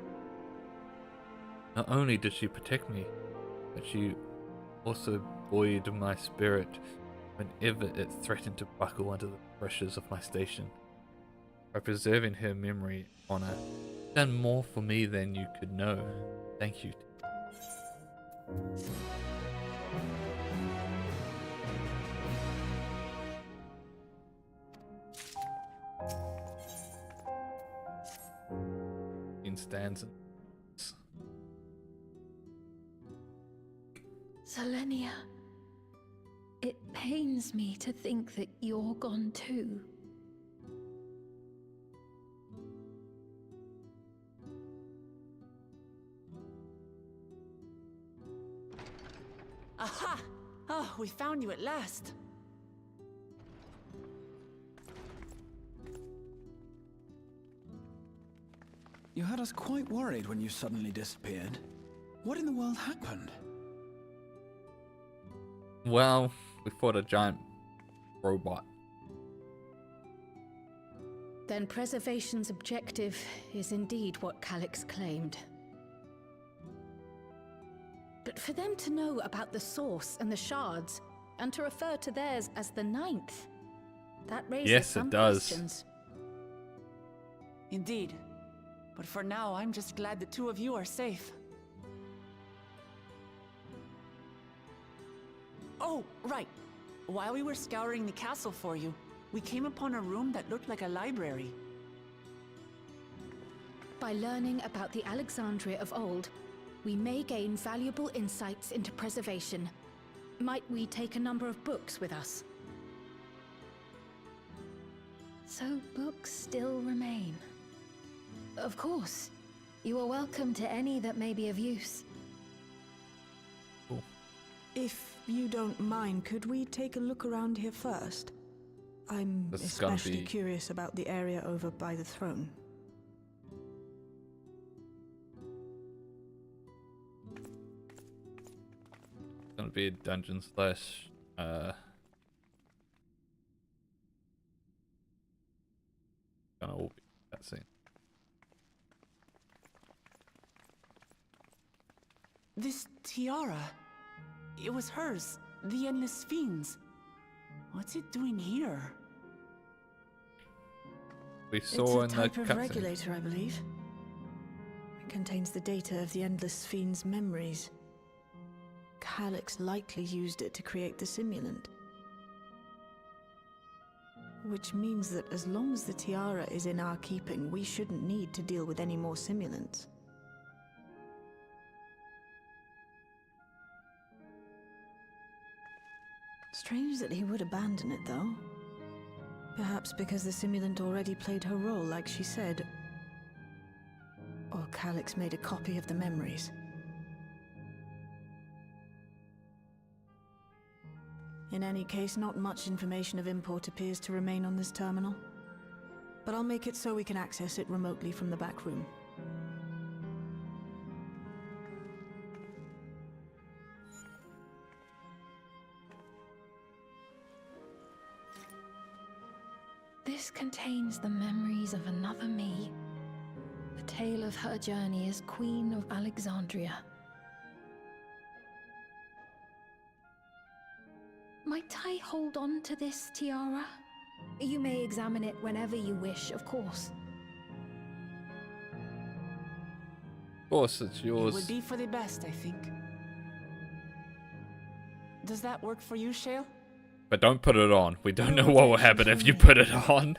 Not only did she protect me, but she also buoyed my spirit whenever it threatened to buckle under the pressures of my station. By preserving her memory and honor, done more for me than you could know. Thank you. In stanza. Selenia, it pains me to think that you're gone too. Aha! Oh, we found you at last. You had us quite worried when you suddenly disappeared. What in the world happened? Well, we fought a giant robot. Then preservation's objective is indeed what Calix claimed. But for them to know about the source and the shards, and to refer to theirs as the ninth, that raises some questions. Indeed. But for now, I'm just glad the two of you are safe. Oh, right. While we were scouring the castle for you, we came upon a room that looked like a library. By learning about the Alexandria of old, we may gain valuable insights into preservation. Might we take a number of books with us? So books still remain. Of course. You are welcome to any that may be of use. Cool. If you don't mind, could we take a look around here first? I'm especially curious about the area over by the throne. It's gonna be a dungeon slash gonna all be that scene. This tiara, it was hers, the Endless Fiend's. What's it doing here? We saw it's in a the type of cutscene. regulator, I believe. It contains the data of the Endless Fiend's memories. Calix likely used it to create the simulant. Which means that as long as the tiara is in our keeping, we shouldn't need to deal with any more simulants. Strange that he would abandon it, though. Perhaps because the simulant already played her role, like she said. Or Calyx made a copy of the memories. In any case, not much information of import appears to remain on this terminal. But I'll make it so we can access it remotely from the back room. This contains the memories of another me. The tale of her journey as Queen of Alexandria. Might I hold on to this tiara? You may examine it whenever you wish, of course. Of course, it's yours. It would be for the best, I think. Does that work for you, Shale? But don't put it on. We don't know what will happen if you put it on.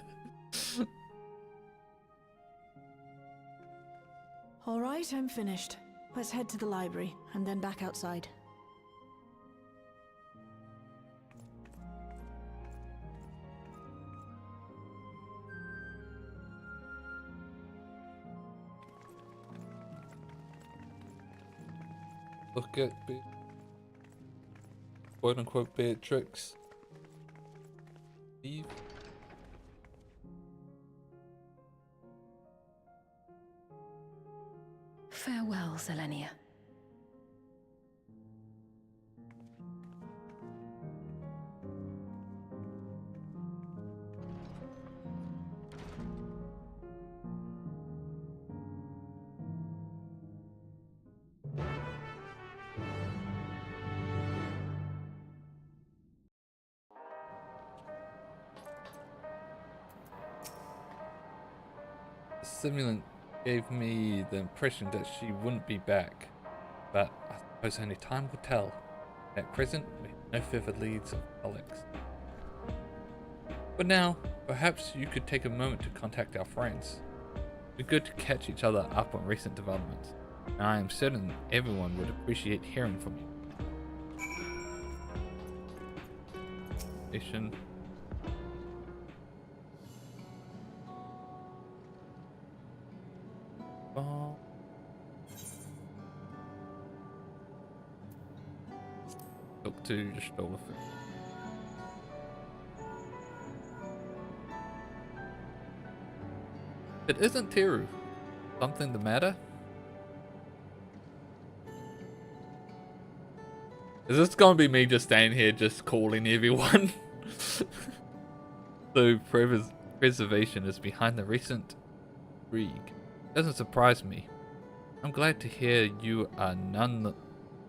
All right, I'm finished. Let's head to the library, and then back outside. Look at quote-unquote Beatrix. Eve. Farewell, Selenia. The simulant gave me the impression that she wouldn't be back, but I suppose only time will tell. At present, we have no further leads of Alex. But now, perhaps you could take a moment to contact our friends. It'd be good to catch each other up on recent developments, and I am certain everyone would appreciate hearing from you. Station. Talk to just all of it. It isn't Teru. Something the matter? Is this gonna be me just standing here just calling everyone? So preservation is behind the recent intrigue. Doesn't surprise me. I'm glad to hear you are none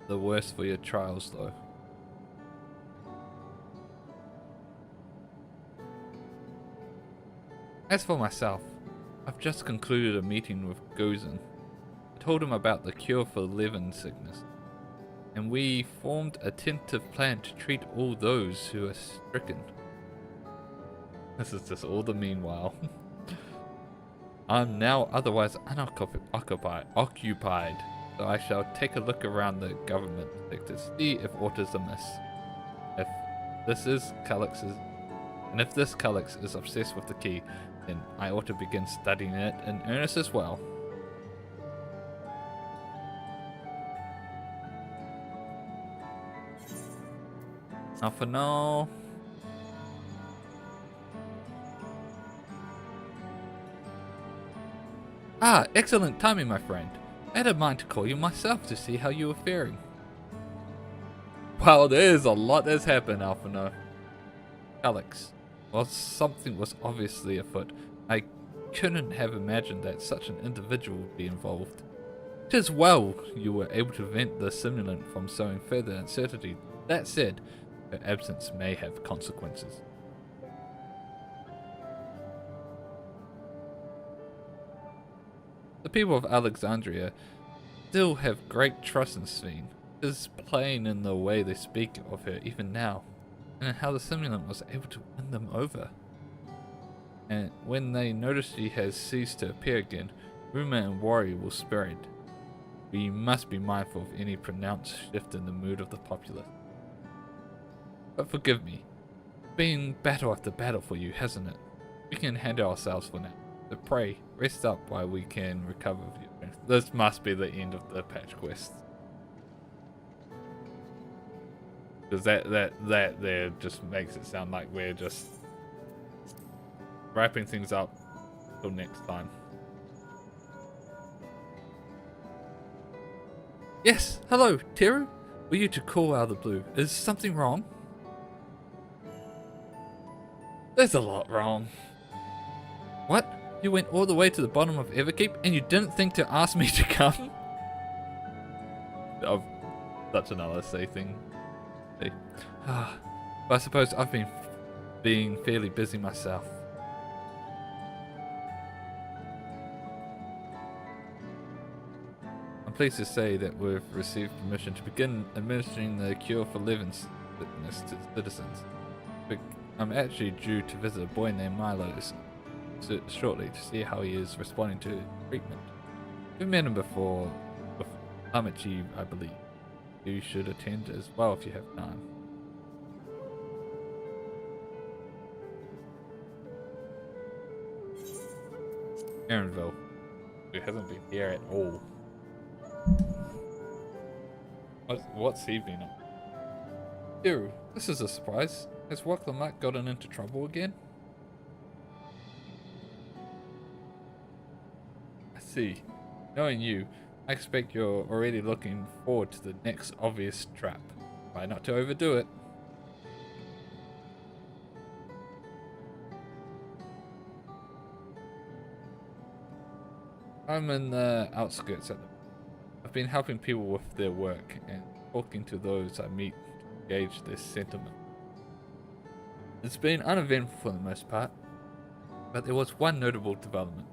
the worse for your trials though. As for myself, I've just concluded a meeting with Gozen. I told him about the cure for Levin sickness, and we formed a tentative plan to treat all those who are stricken. This is just all the meanwhile. I'm now otherwise occupied, so I shall take a look around the government sector to see if aught is amiss. If this Calyx is obsessed with the key, then I ought to begin studying it in earnest as well. Now for now. Ah, excellent timing, my friend. I had a mind to call you myself to see how you were faring. Wow, there's a lot that's happened, Alphino. Calyx. Well, something was obviously afoot. I couldn't have imagined that such an individual would be involved. It is well you were able to prevent the simulant from sowing further uncertainty. That said, her absence may have consequences. The people of Alexandria still have great trust in Sphene. It is plain in the way they speak of her even now, and in how the simulant was able to win them over. And when they notice she has ceased to appear again, rumor and worry will spread. We must be mindful of any pronounced shift in the mood of the populace. But forgive me, been battle after battle for you, hasn't it? We can handle ourselves for now. So pray, rest up while we can recover your strength. This must be the end of the patch quest. Because that there just makes it sound like we're just wrapping things up till next time. Yes, hello, Teru. Were you to call out of the blue? Is something wrong? There's a lot wrong. What? You went all the way to the bottom of Everkeep and you didn't think to ask me to come? Oh, that's an LSA thing. But I suppose I've been being fairly busy myself. I'm pleased to say that we've received permission to begin administering the cure for Levin sickness to citizens. I'm actually due to visit a boy named Milo shortly to see how he is responding to treatment. We've met him before Amici, I believe. You should attend as well if you have time. Aaronville, who hasn't been here at all. What's he been up? Ew, this is a surprise. Has Waklamak gotten into trouble again? I see. Knowing you, I expect you're already looking forward to the next obvious trap. Try not to overdo it. I'm in the outskirts I've been helping people with their work and talking to those I meet to gauge their sentiment. It's been uneventful for the most part, but there was one notable development.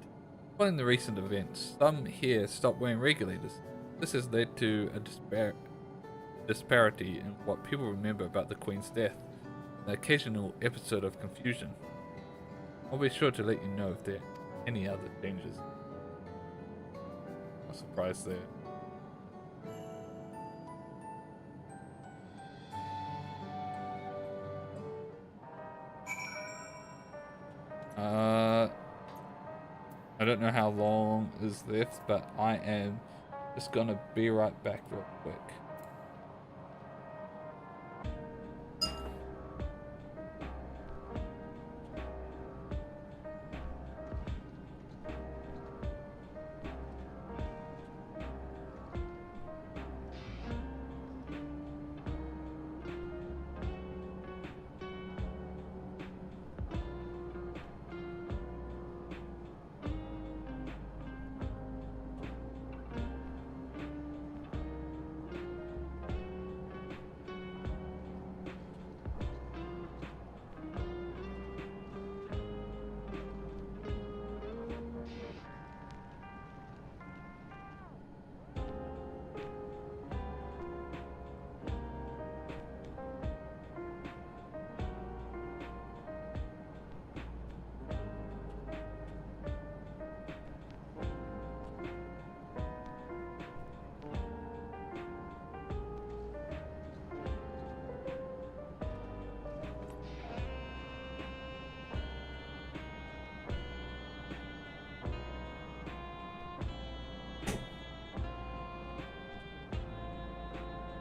Following the recent events, some here stopped wearing regulators. This has led to a disparity in what people remember about the Queen's death, an occasional episode of confusion. I'll be sure to let you know if there are any other changes. I'm surprised there. I don't know how long is left, but I am just gonna be right back real quick.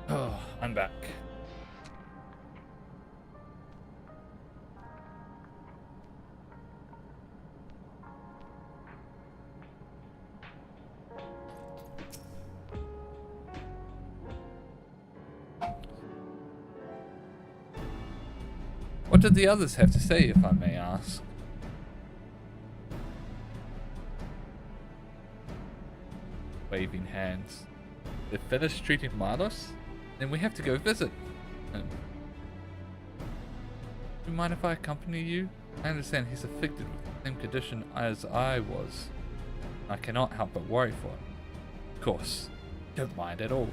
Oh, I'm back. What did the others have to say, if I may ask? Waving hands. They've finished treating Milos? Then we have to go visit him. Do you mind if I accompany you? I understand he's afflicted with the same condition as I was. I cannot help but worry for him. Of course, don't mind at all.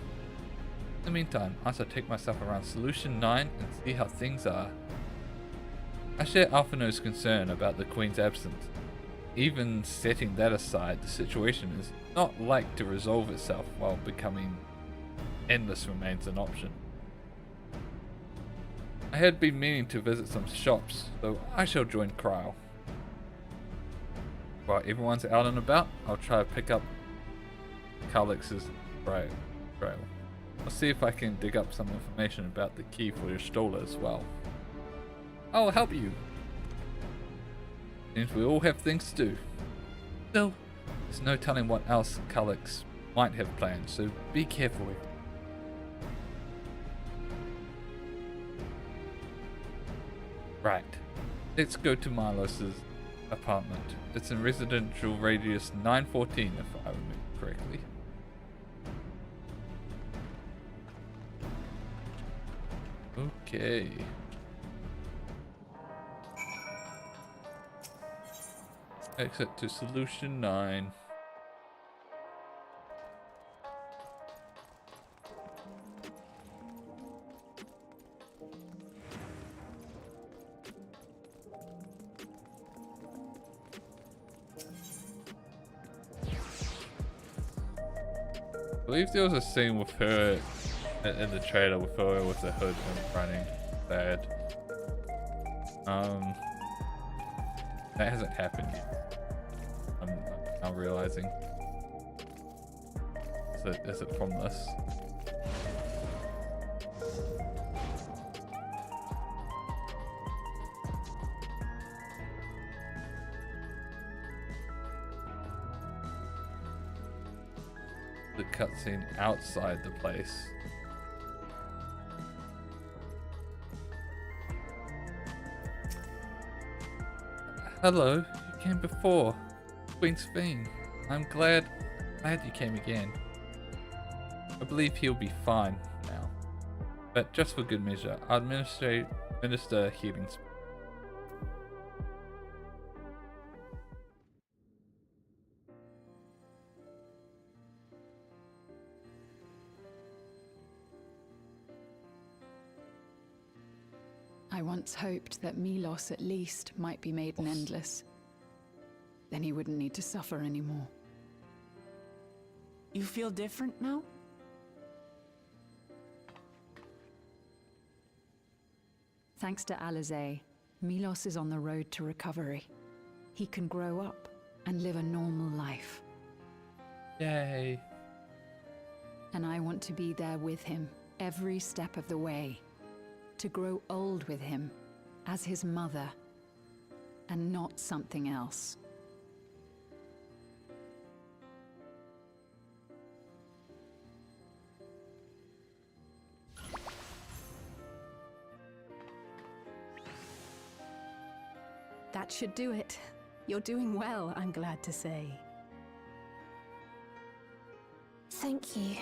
In the meantime, I shall take myself around Solution 9 and see how things are. I share Alphino's concern about the Queen's absence. Even setting that aside, the situation is not like to resolve itself while becoming endless remains an option. I had been meaning to visit some shops, so I shall join Cryle. While everyone's out and about, I'll try to pick up Calix's trail. I'll see if I can dig up some information about the key for your Stola as well. I'll help you. Seems we all have things to do. Still, there's no telling what else Calix might have planned, so be careful. Right, let's go to Milos's apartment. It's in residential radius 914 if I remember correctly. Okay. Exit to solution 9. I believe there was a scene with her in the trailer with her with the hood and running bad. That hasn't happened yet. I'm now realizing. Is it from this? The cutscene outside the place. Hello, you came before. Queen Sphene. I'm glad you came again. I believe he'll be fine now. But just for good measure, I'll administer healing spell. I once hoped that Milos at least might be made an endless. Then he wouldn't need to suffer anymore. You feel different now? Thanks to Alizé, Milos is on the road to recovery. He can grow up and live a normal life. Yay. And I want to be there with him every step of the way. To grow old with him as his mother and not something else. That should do it. You're doing well, I'm glad to say. Thank you,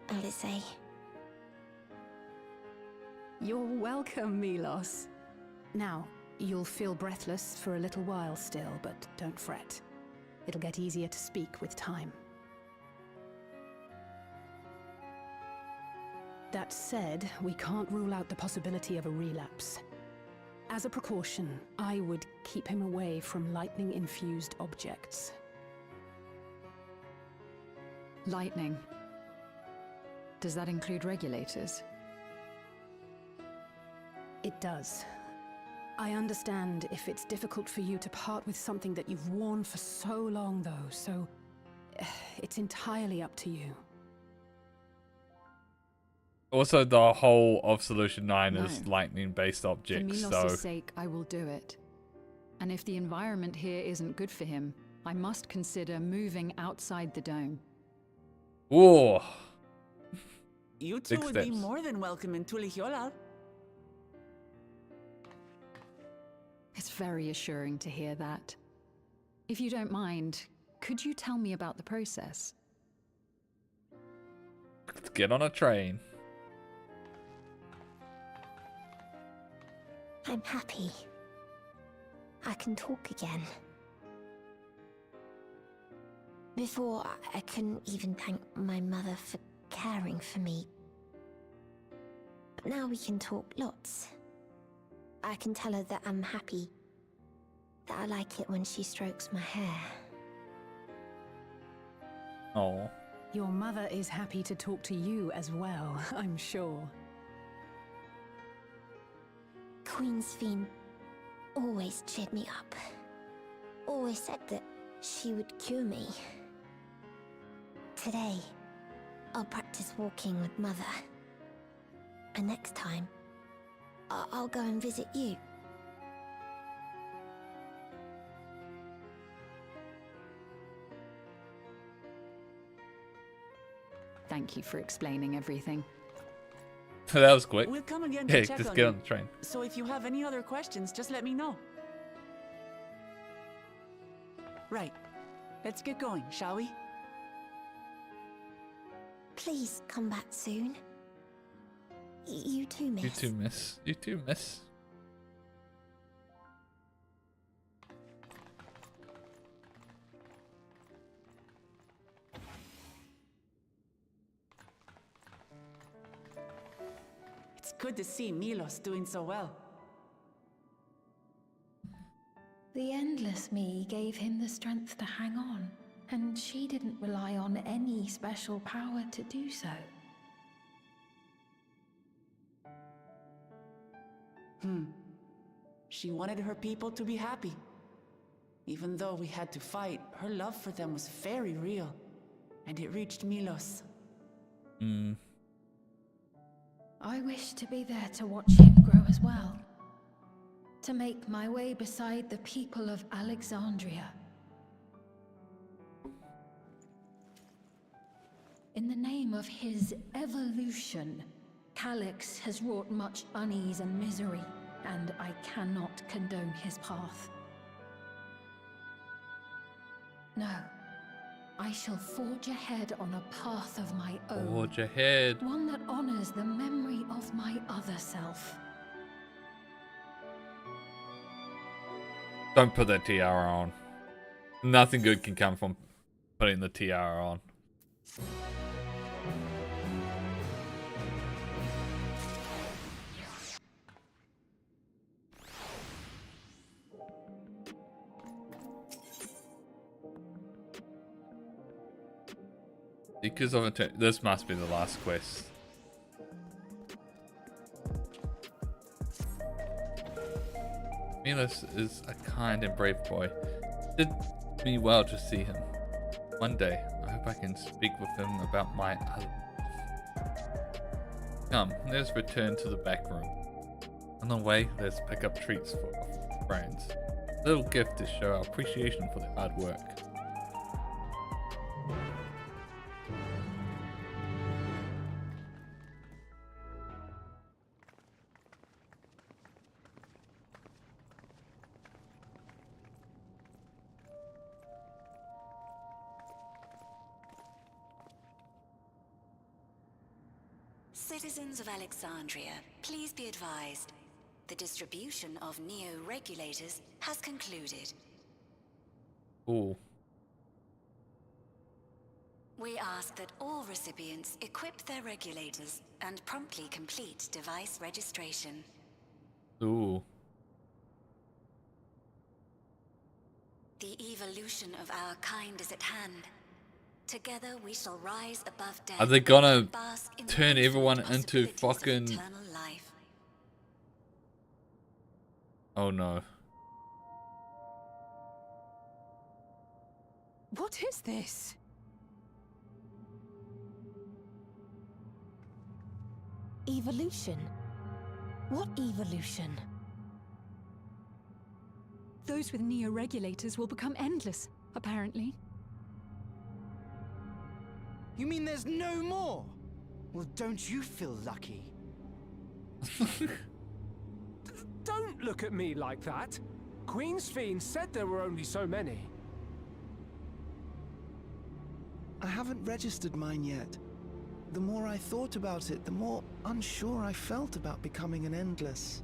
Alizé. You're welcome, Milos. Now, you'll feel breathless for a little while still, but don't fret. It'll get easier to speak with time. That said, we can't rule out the possibility of a relapse. As a precaution, I would keep him away from lightning-infused objects. Lightning. Does that include regulators? It does. I understand if it's difficult for you to part with something that you've worn for so long, though, so it's entirely up to you. Also, the whole of Solution 9 is lightning-based objects, For Milos' sake, I will do it. And if the environment here isn't good for him, I must consider moving outside the dome. Whoa! You two would be more than welcome in Tulihiolal. It's very assuring to hear that. If you don't mind, could you tell me about the process? Let's get on a train. I'm happy. I can talk again. Before, I couldn't even thank my mother for caring for me. But now we can talk lots. I can tell her that I'm happy. That I like it when she strokes my hair. Oh. Your mother is happy to talk to you as well, I'm sure. Queen Sphene always cheered me up. Always said that she would cure me. Today, I'll practice walking with Mother. And next time, I'll go and visit you. Thank you for explaining everything. That was quick. We'll come again Yeah, to check just on get you. on the train. So if you have any other questions, just let me know. Right. Let's get going, shall we? Please come back soon. You too, miss. You too, miss. You too, miss. It's good to see Milos doing so well. The Endless Me gave him the strength to hang on, and she didn't rely on any special power to do so. She wanted her people to be happy. Even though we had to fight, her love for them was very real, and it reached Milos. I wish to be there to watch him grow as well. To make my way beside the people of Alexandria. In the name of his evolution, Calyx has wrought much unease and misery, and I cannot condone his path. No, I shall forge ahead on a path of my own. Forge ahead. One that honors the memory of my other self. Don't put that tiara on. Nothing good can come from putting the tiara on. Because of it, this must be the last quest. Milos is a kind and brave boy. Did me well to see him. One day, I hope I can speak with him about my other. Come, let's return to the back room. On the way, let's pick up treats for our friends. A little gift to show our appreciation for their hard work. Citizens of Alexandria, please be advised. The distribution of neo-regulators has concluded. Ooh. We ask that all recipients equip their regulators and promptly complete device registration. Ooh. The evolution of our kind is at hand. Together we shall rise above death. Are they gonna turn everyone into fucking... Eternal life. Oh no. What is this? Evolution? What evolution? Those with neo-regulators will become endless, apparently. You mean there's no more? Well, don't you feel lucky? Don't look at me like that. Queen Sphene said there were only so many. I haven't registered mine yet. The more I thought about it, the more unsure I felt about becoming an Endless.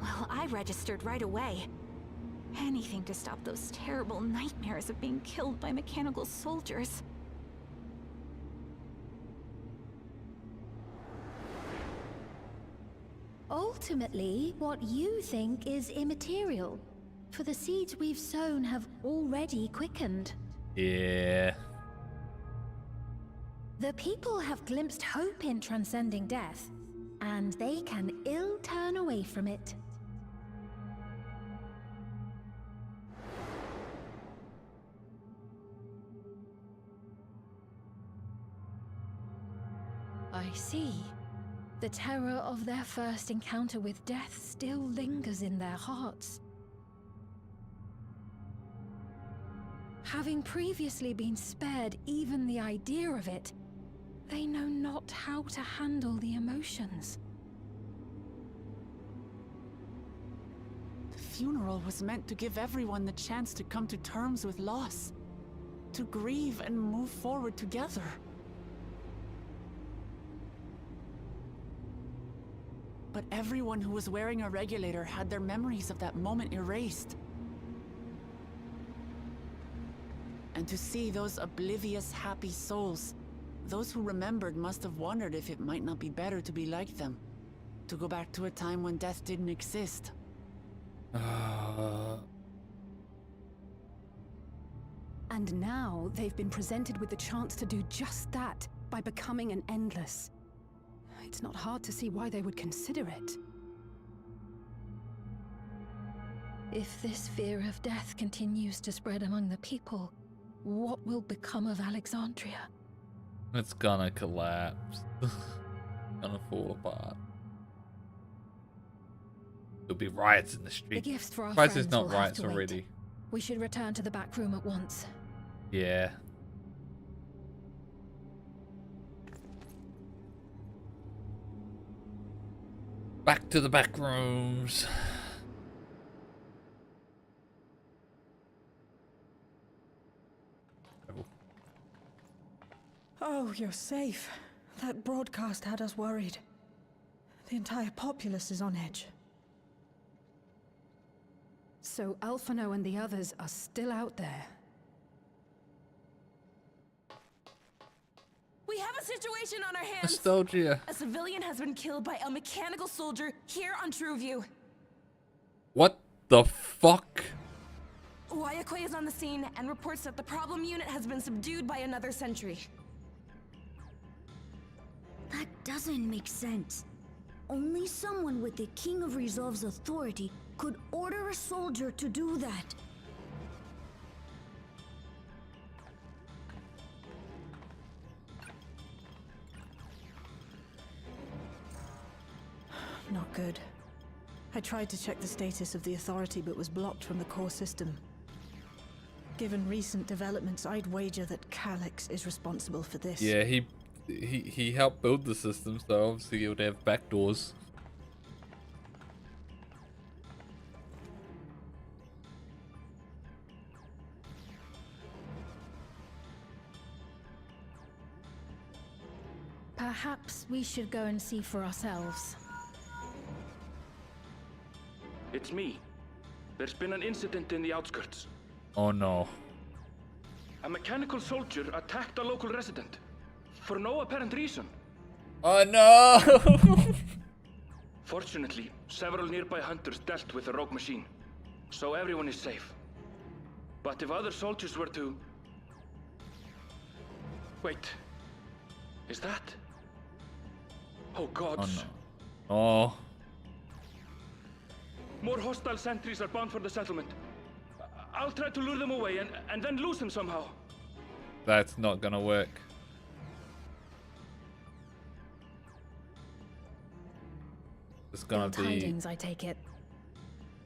Well, I registered right away. Anything to stop those terrible nightmares of being killed by mechanical soldiers. Ultimately, what you think is immaterial, for the seeds we've sown have already quickened. Yeah. The people have glimpsed hope in transcending death, and they can ill turn away from it. I see. The terror of their first encounter with death still lingers in their hearts. Having previously been spared even the idea of it, they know not how to handle the emotions. The funeral was meant to give everyone the chance to come to terms with loss, to grieve and move forward together. But everyone who was wearing a regulator had their memories of that moment erased. And to see those oblivious, happy souls, those who remembered must have wondered if it might not be better to be like them, to go back to a time when death didn't exist. And now they've been presented with the chance to do just that by becoming an Endless. It's not hard to see why they would consider it. If this fear of death continues to spread among the people, what will become of Alexandria? It's gonna collapse. Gonna fall apart. There'll be riots in the street. The gifts for our Surprised friends there's not will have riots to wait. already. We should return to the back room at once. Yeah. Back to the back rooms. Oh, you're safe. That broadcast had us worried. The entire populace is on edge. So Alphino and the others are still out there. We have a situation on our hands. Nostalgia. A civilian has been killed by a mechanical soldier here on Trueview. What the fuck? Wayakwe is on the scene and reports that the problem unit has been subdued by another sentry. That doesn't make sense. Only someone with the King of Resolve's authority could order a soldier to do that. Not good. I tried to check the status of the authority but was blocked from the core system. Given recent developments, I'd wager that Calyx is responsible for this. Yeah, he helped build the system, so obviously he would have backdoors. Perhaps we should go and see for ourselves. It's me. There's been an incident in the outskirts. Oh no. A mechanical soldier attacked a local resident. For no apparent reason. Oh no! Fortunately, several nearby hunters dealt with the rogue machine. So everyone is safe. But if other soldiers were to... Wait. Is that... Oh gods. Oh no. Oh. More hostile sentries are bound for the settlement. I'll try to lure them away and then lose them somehow. That's not gonna work. It's gonna be... tidings, I take it.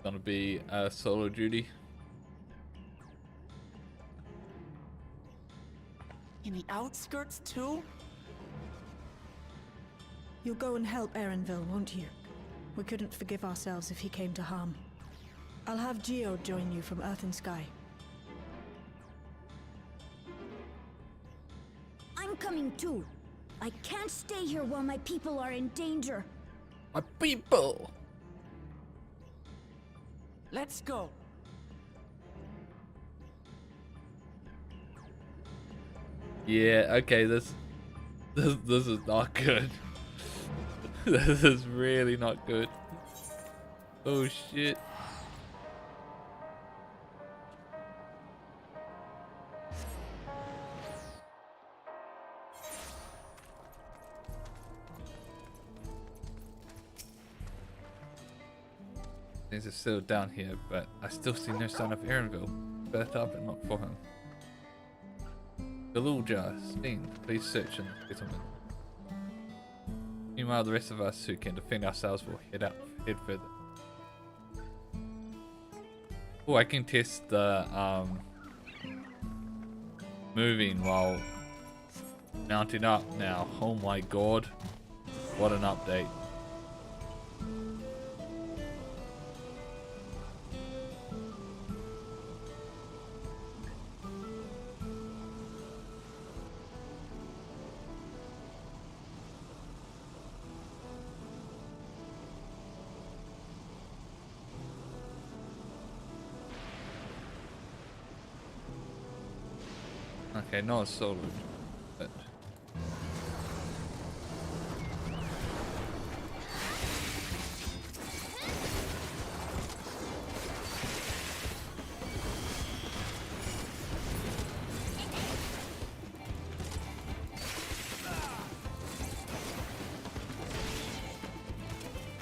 Gonna be solo duty. In the outskirts too? You'll go and help Erenville, won't you? We couldn't forgive ourselves if he came to harm. I'll have Geo join you from Earth and Sky. I'm coming too. I can't stay here while my people are in danger. My people! Let's go. Yeah, okay, this is not good. This is really not good. Oh shit. Things are settled down here, but I still see no sign of ENVille. Better up and look for him. The little jar, Steen, please search in the settlement. Meanwhile, the rest of us who can defend ourselves will head further. Oh, I can test the moving while mounting up now. Oh my god, what an update. Okay, not a solo, but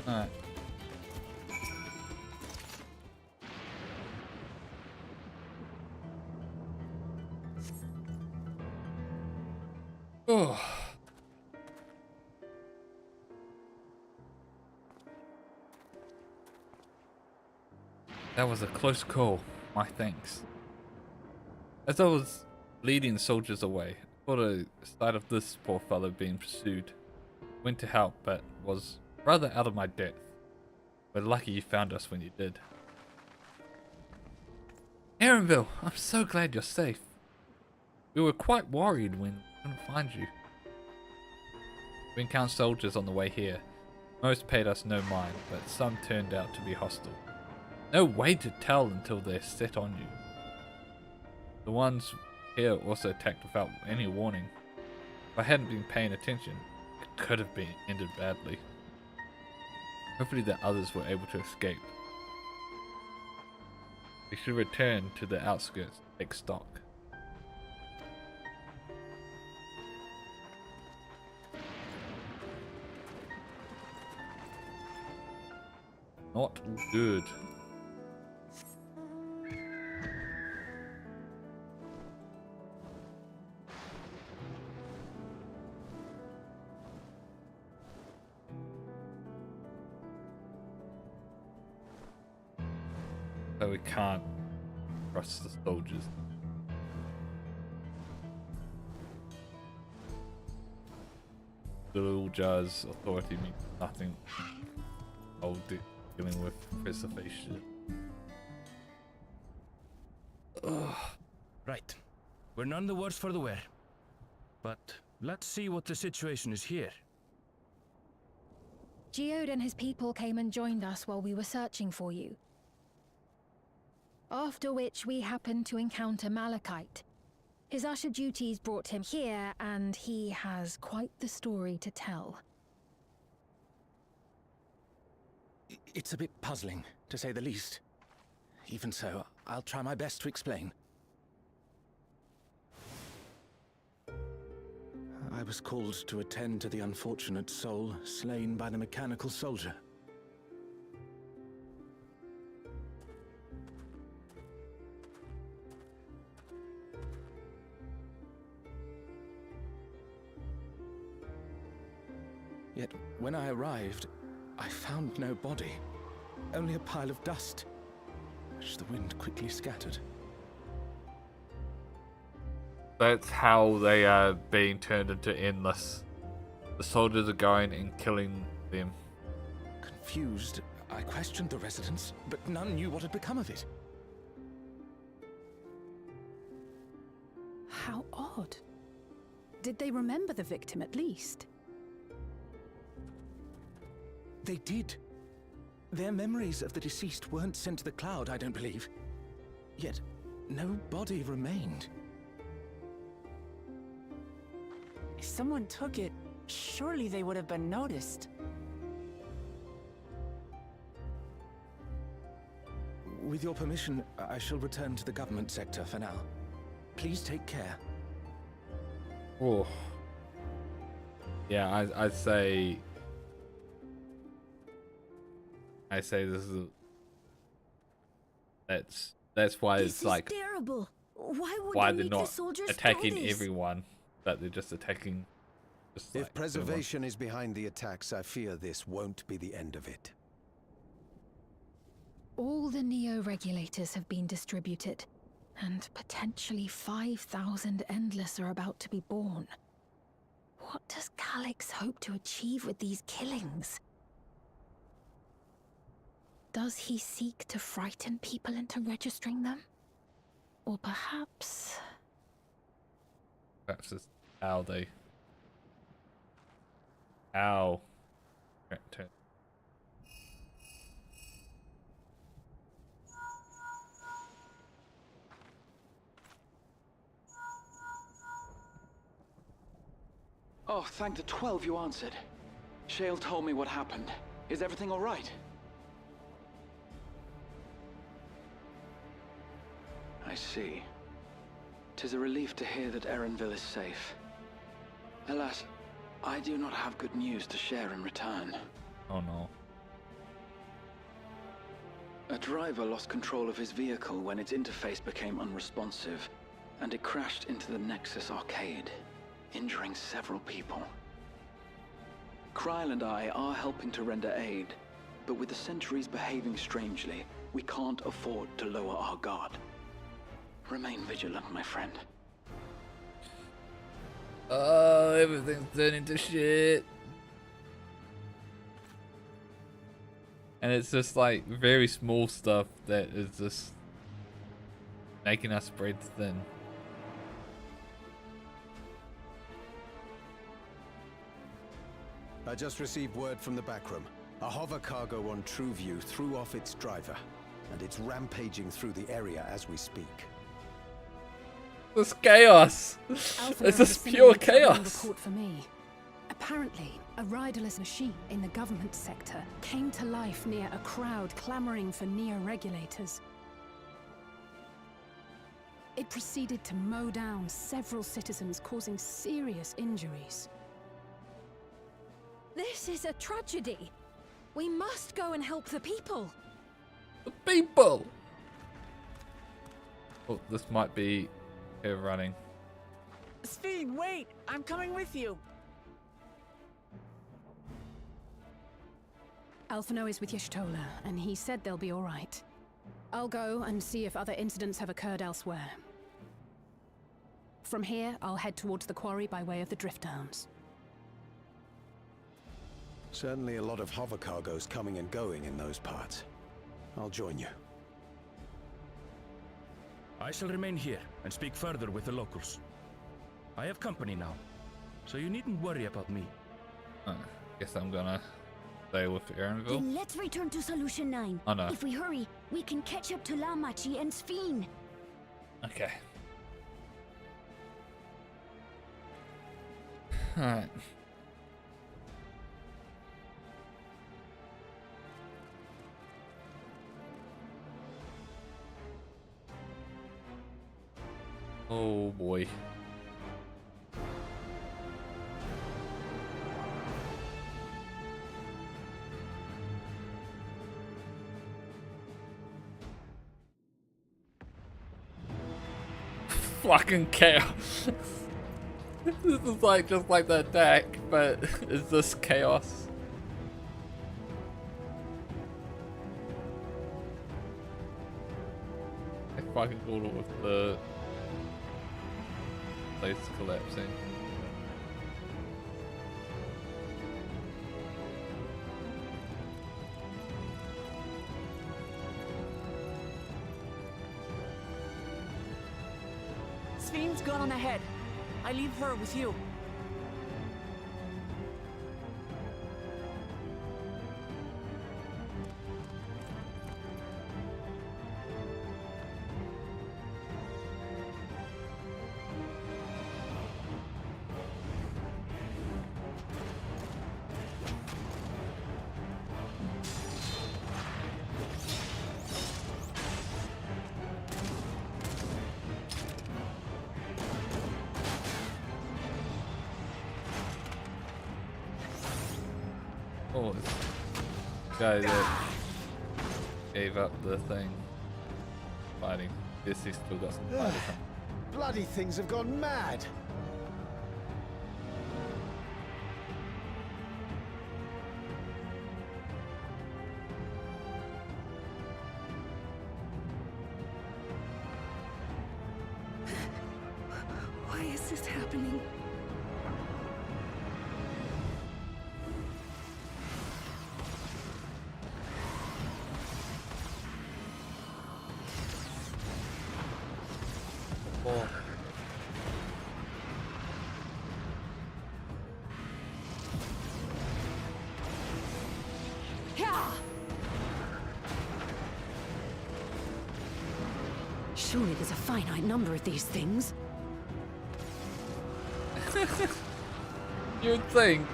alright. Oh. That was a close call. My thanks. As I was leading the soldiers away, I caught a sight of this poor fellow being pursued. Went to help, but was rather out of my depth. We're lucky you found us when you did. ENVille, I'm so glad you're safe. We were quite worried when we couldn't find you. We encountered soldiers on the way here. Most paid us no mind, but some turned out to be hostile. No way to tell until they're set on you. The ones here also attacked without any warning. If I hadn't been paying attention, it could have been ended badly. Hopefully the others were able to escape. We should return to the outskirts to take stock. Not good. So we can't trust the soldiers. The little jar's authority means nothing. I'll dealing with preservation. Right. We're none the worse for the wear. But let's see what the situation is here. Geode and his people came and joined us while we were searching for you. After which we happened to encounter Malachite. His usher duties brought him here, and he has quite the story to tell. It's a bit puzzling, to say the least. Even so, I'll try my best to explain. I was called to attend to the unfortunate soul slain by the mechanical soldier. Yet, when I arrived, I found no body, only a pile of dust, which the wind quickly scattered. That's how they are being turned into endless. The soldiers are going and killing them. Confused, I questioned the residents, but none knew what had become of it. How odd. Did they remember the victim at least? They did. Their memories of the deceased weren't sent to the cloud, I don't believe. Yet, no body remained. If someone took it, surely they would have been noticed. With your permission, I shall return to the government sector for now. Please take care. Oh. Yeah, I say this is That's why This it's is like terrible. Why would why they they're make the not soldiers attacking do this? everyone, but they're just attacking. Just If like preservation is behind the attacks, I fear this won't be the end of it. All the neo-regulators have been distributed, and potentially 5,000 Endless are about to be born. What does Calyx hope to achieve with these killings? Does he seek to frighten people into registering them? Or perhaps it's how they how. Oh, thank the 12 you answered. Shale told me what happened. Is everything all right? I see. 'Tis a relief to hear that Erenville is safe. Alas, I do not have good news to share in return. Oh no. A driver lost control of his vehicle when its interface became unresponsive, and it crashed into the Nexus arcade, injuring several people. Kryl and I are helping to render aid, but with the sentries behaving strangely, we can't afford to lower our guard. Remain vigilant, my friend. Oh, everything's turning to shit. And it's just like very small stuff that is just making us spread thin. I just received word from the backroom. A hover cargo on TrueView threw off its driver, and it's rampaging through the area as we speak. This chaos. It's just pure chaos. Report for me. Apparently, a riderless machine in the government sector came to life near a crowd clamoring for neo-regulators. It proceeded to mow down several citizens, causing serious injuries. This is a tragedy. We must go and help the people. The people! Oh, this might be her running. Sphene, wait! I'm coming with you. Alphino is with Y'shtola, and he said they'll be all right. I'll go and see if other incidents have occurred elsewhere. From here, I'll head towards the quarry by way of the Drift Downs. Certainly a lot of hover cargoes coming and going in those parts. I'll join you. I shall remain here and speak further with the locals. I have company now, so you needn't worry about me. Guess I'm gonna stay with Erenville. Then let's return to Solution 9. Oh no. If we hurry, we can catch up to Lamachi and Sphene. Okay. Alright. Oh boy. Fucking chaos. This is like just like the attack, but is this chaos? I fucking cool with the place collapsing. Sphene's gone on ahead. I leave her with you. Oh, this guy that gave up the thing. fighting. Yes, he's still got some fighters. Bloody things have gone mad. Why is this happening? Oh. Surely there's a finite number of these things. You'd think.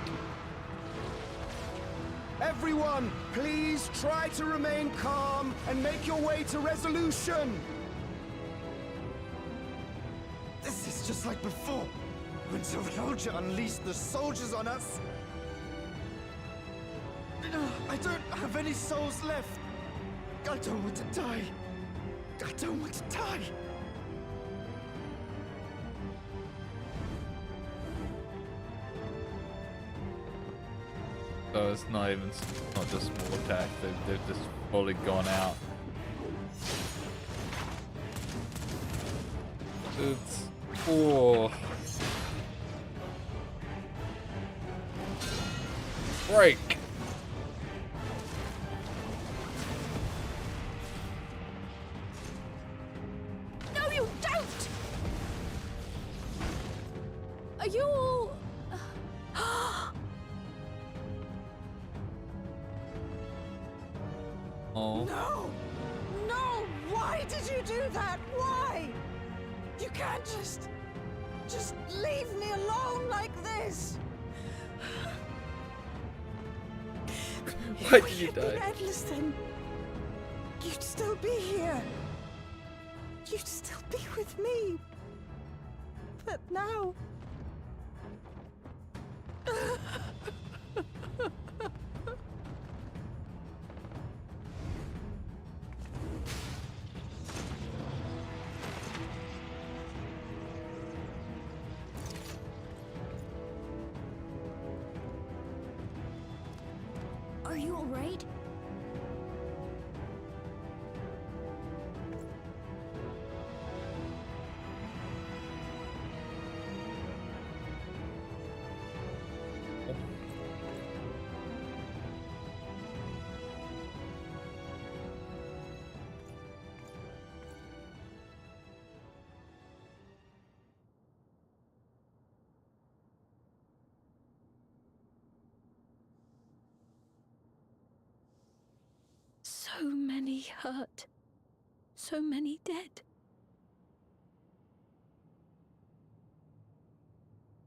Everyone, please try to remain calm and make your way to resolution. This is just like before, when Soldier unleashed the soldiers on us. I don't have any souls left. I don't want to die. I don't want to die. So it's not even, not just small attacks, they've just fully gone out. It's... Oh. Break! No, you don't! Are you all... Oh. No! No! Why did you do that? Why? You can't just leave me alone like this. Why did you If you'd been die? endless, then you'd still be here. You'd still be with me. But now... Are you alright? So many hurt. So many dead.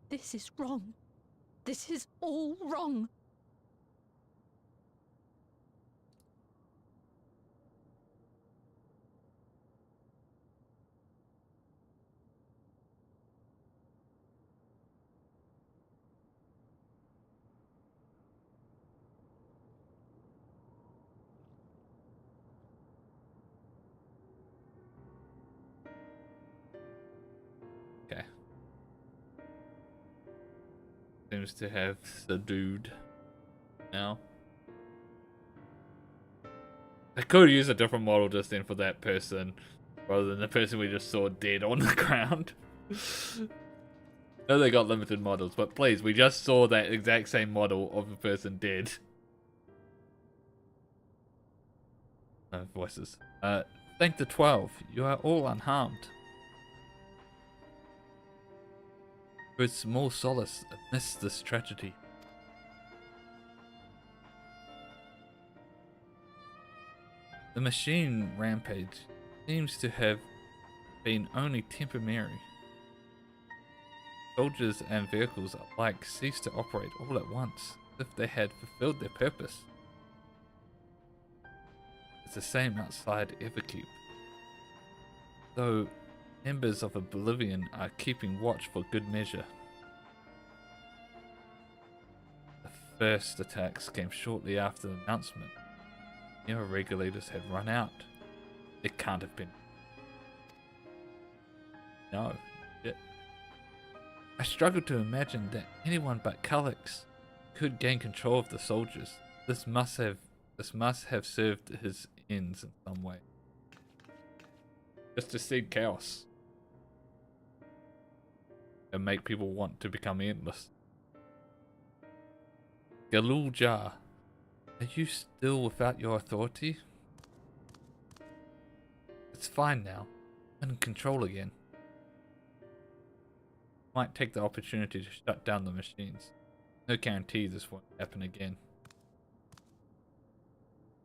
This is wrong. This is all wrong. Okay. Seems to have subdued now. I could use a different model just then for that person, rather than the person we just saw dead on the ground. No, they got limited models, but please, we just saw that exact same model of a person dead. No voices. Thank the 12. You are all unharmed. With small solace amidst this tragedy. The machine rampage seems to have been only temporary. Soldiers and vehicles alike ceased to operate all at once, as if they had fulfilled their purpose. It's the same outside ENVtuber. Though members of Oblivion are keeping watch for good measure. The first attacks came shortly after the announcement. Neo regulators had run out. It can't have been No. Shit. I struggle to imagine that anyone but Calix could gain control of the soldiers. This must have served his ends in some way. Just to seed chaos. And make people want to become endless. Galul Jar, are you still without your authority? It's fine now. I'm in control again. Might take the opportunity to shut down the machines. No guarantee this won't happen again.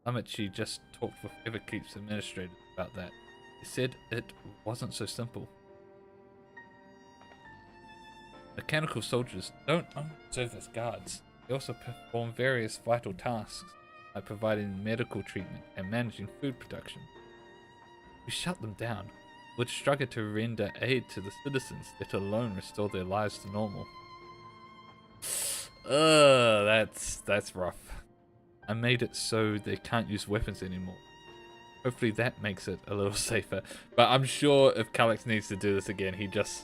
Amici just talked with Everkeep's administrators about that. He said it wasn't so simple. Mechanical soldiers don't only serve as guards. They also perform various vital tasks, like providing medical treatment and managing food production. We shut them down, would struggle to render aid to the citizens, let alone restore their lives to normal. That's rough. I made it so they can't use weapons anymore. Hopefully that makes it a little safer. But I'm sure if Calix needs to do this again, he just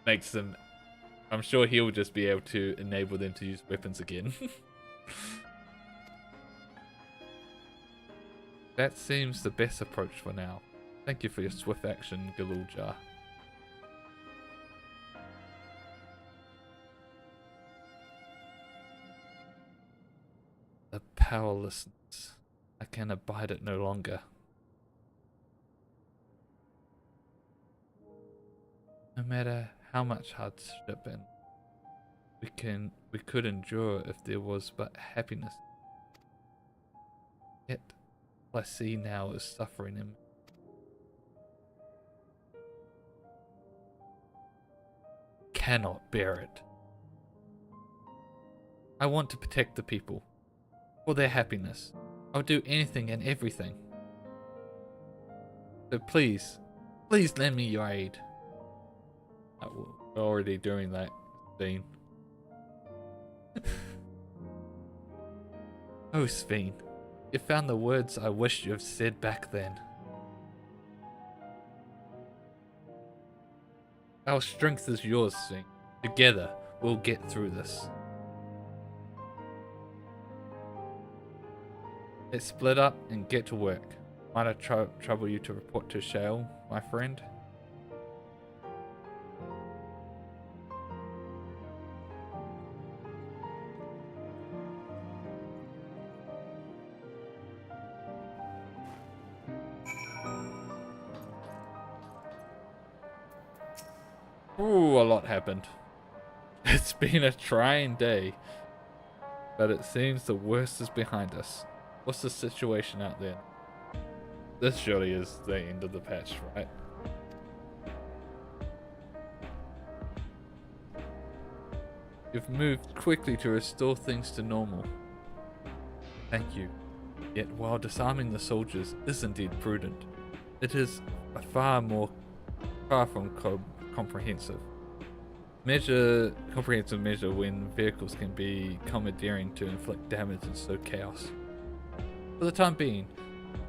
makes them... I'm sure he'll just be able to enable them to use weapons again. That seems the best approach for now. Thank you for your swift action, Galuljar. The powerlessness. I can abide it no longer. No matter how much hardship and we could endure if there was but happiness. Yet, all I see now is suffering in me. Cannot bear it. I want to protect the people. For their happiness. I'll do anything and everything. So please lend me your aid. We're already doing that, Sveen. Oh, Sveen. You found the words I wished you had said back then. Our strength is yours, Sveen. Together, we'll get through this. Let's split up and get to work. Might I trouble you to report to Shale, my friend? Ooh, a lot happened. It's been a trying day, but it seems the worst is behind us. What's the situation out there? This surely is the end of the patch, right? You've moved quickly to restore things to normal. Thank you. Yet while disarming the soldiers is indeed prudent, it is a far from comprehensive measure when vehicles can be commandeering to inflict damage and sow chaos. For the time being,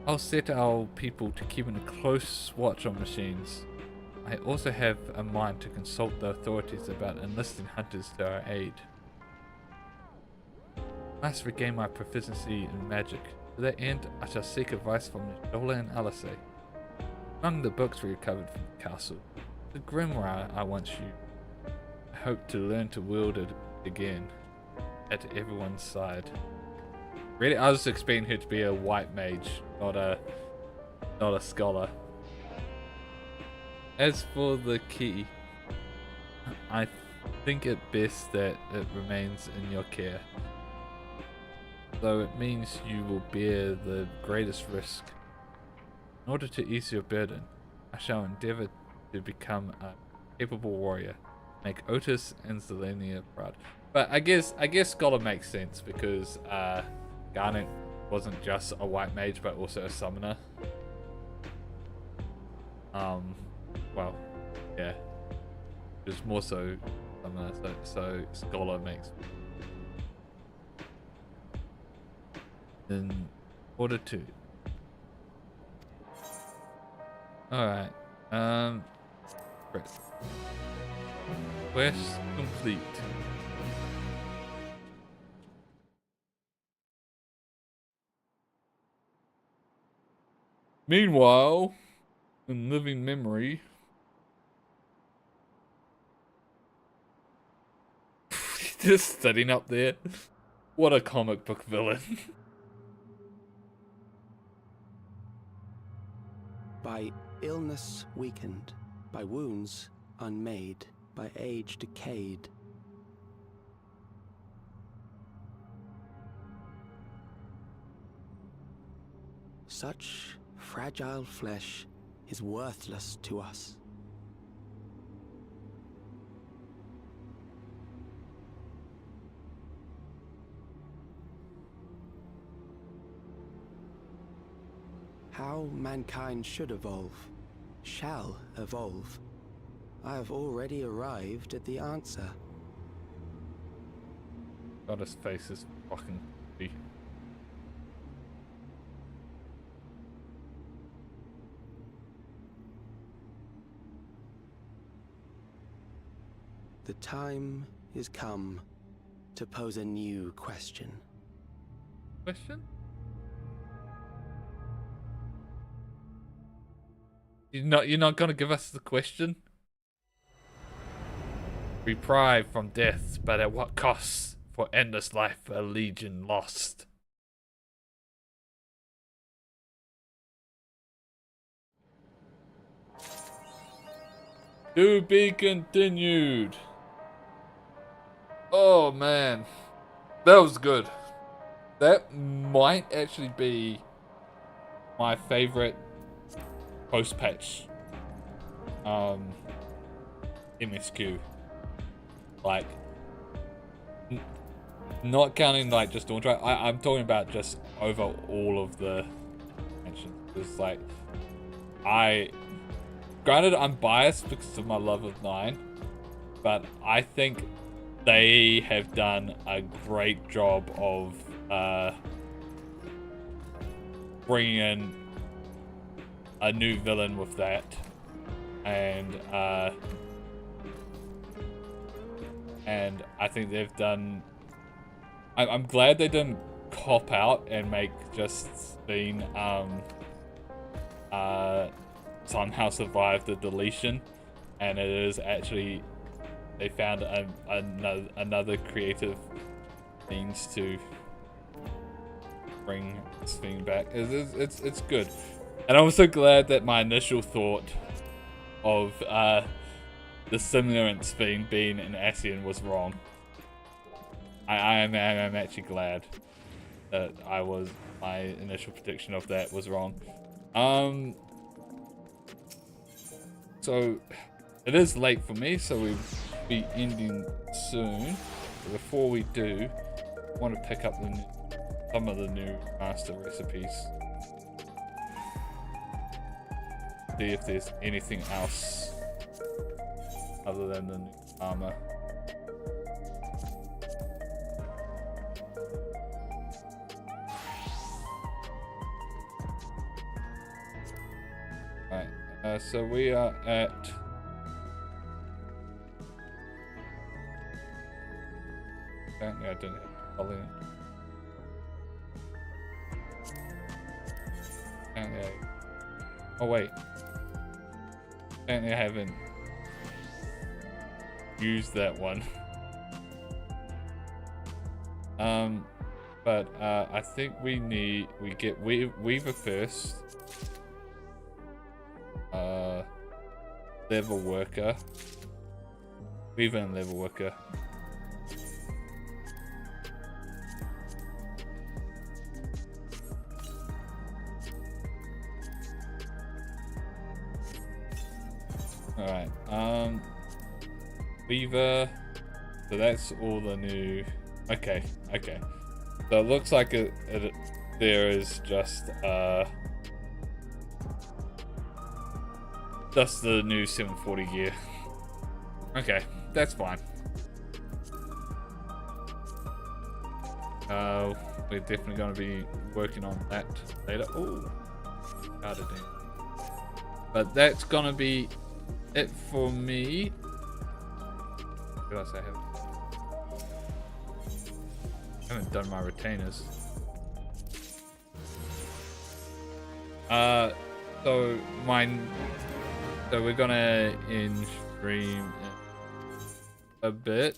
I'll set our people to keeping a close watch on machines. I also have a mind to consult the authorities about enlisting hunters to our aid. I must regain my proficiency in magic. To that end, I shall seek advice from Nishola and Alice. Among the books we recovered from the castle, the grimoire I once used. I hope to learn to wield it again at everyone's side. Really, I was expecting her to be a white mage, not a scholar. As for the key, I think it best that it remains in your care. Though it means you will bear the greatest risk. In order to ease your burden, I shall endeavor to become a capable warrior. Make Otis and Zelenia proud. But I guess scholar makes sense because Garnet wasn't just a white mage but also a summoner. Well, yeah. It was more so summoner, so scholar makes sense. In order to. Alright. Press. Quest complete. Meanwhile, in living memory, just sitting up there. What a comic book villain. By illness weakened, by wounds unmade, by age decayed. Such fragile flesh is worthless to us. How mankind should evolve, shall evolve. I have already arrived at the answer. God, his face is fucking creepy. The time is come to pose a new question. Question? You're not gonna give us the question? We pry from death, but at what cost? For endless life, a legion lost. To be continued. Oh man, that was good. That might actually be my favorite post-patch MSQ. Like, not counting like just Dawntrail. I'm talking about just over all of the mentions. It's like, granted I'm biased because of my love of 9, but I think they have done a great job of bringing in a new villain with that, and I think they've done. I'm glad they didn't cop out and make just Sphene somehow survive the deletion, and it is actually they found another creative means to bring Sphene back. It's good. And I'm so glad that my initial thought of the simulant Sphene being an Ascian was wrong. I am actually glad that my initial prediction of that was wrong. So it is late for me, so we'll be ending soon. But before we do, I want to pick up some of the new master recipes. See if there's anything else other than the new armor. Right, so we are at apparently I didn't have to in. Apparently oh wait. Apparently I haven't used that one. But I think we get Weaver first. Level worker. Weaver and level worker. Alright, Weaver, so that's all the new, okay, so it looks like there is just the new 740 gear. Okay, that's fine. We're definitely going to be working on that later. Oh, but that's going to be it for me. What did I say? I haven't done my retainers. So we're gonna end stream a bit.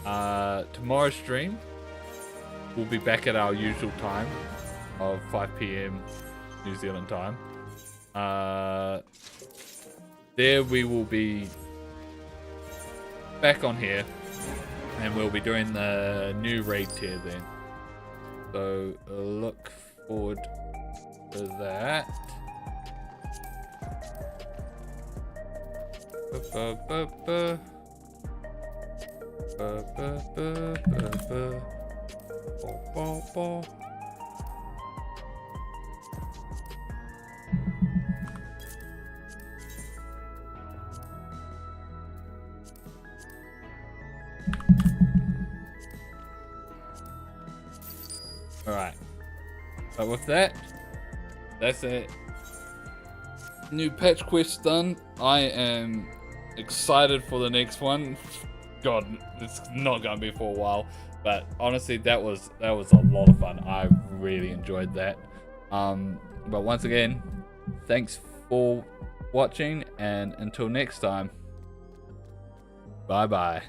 Tomorrow's stream we'll be back at our usual time of 5 PM New Zealand time. There we will be back on here, and we'll be doing the new raid tier then. So look forward to that. Alright. But with that, that's it. New patch quest done. I am excited for the next one. God, it's not gonna be for a while. But honestly, that was a lot of fun. I really enjoyed that. But once again, thanks for watching, and until next time, bye bye.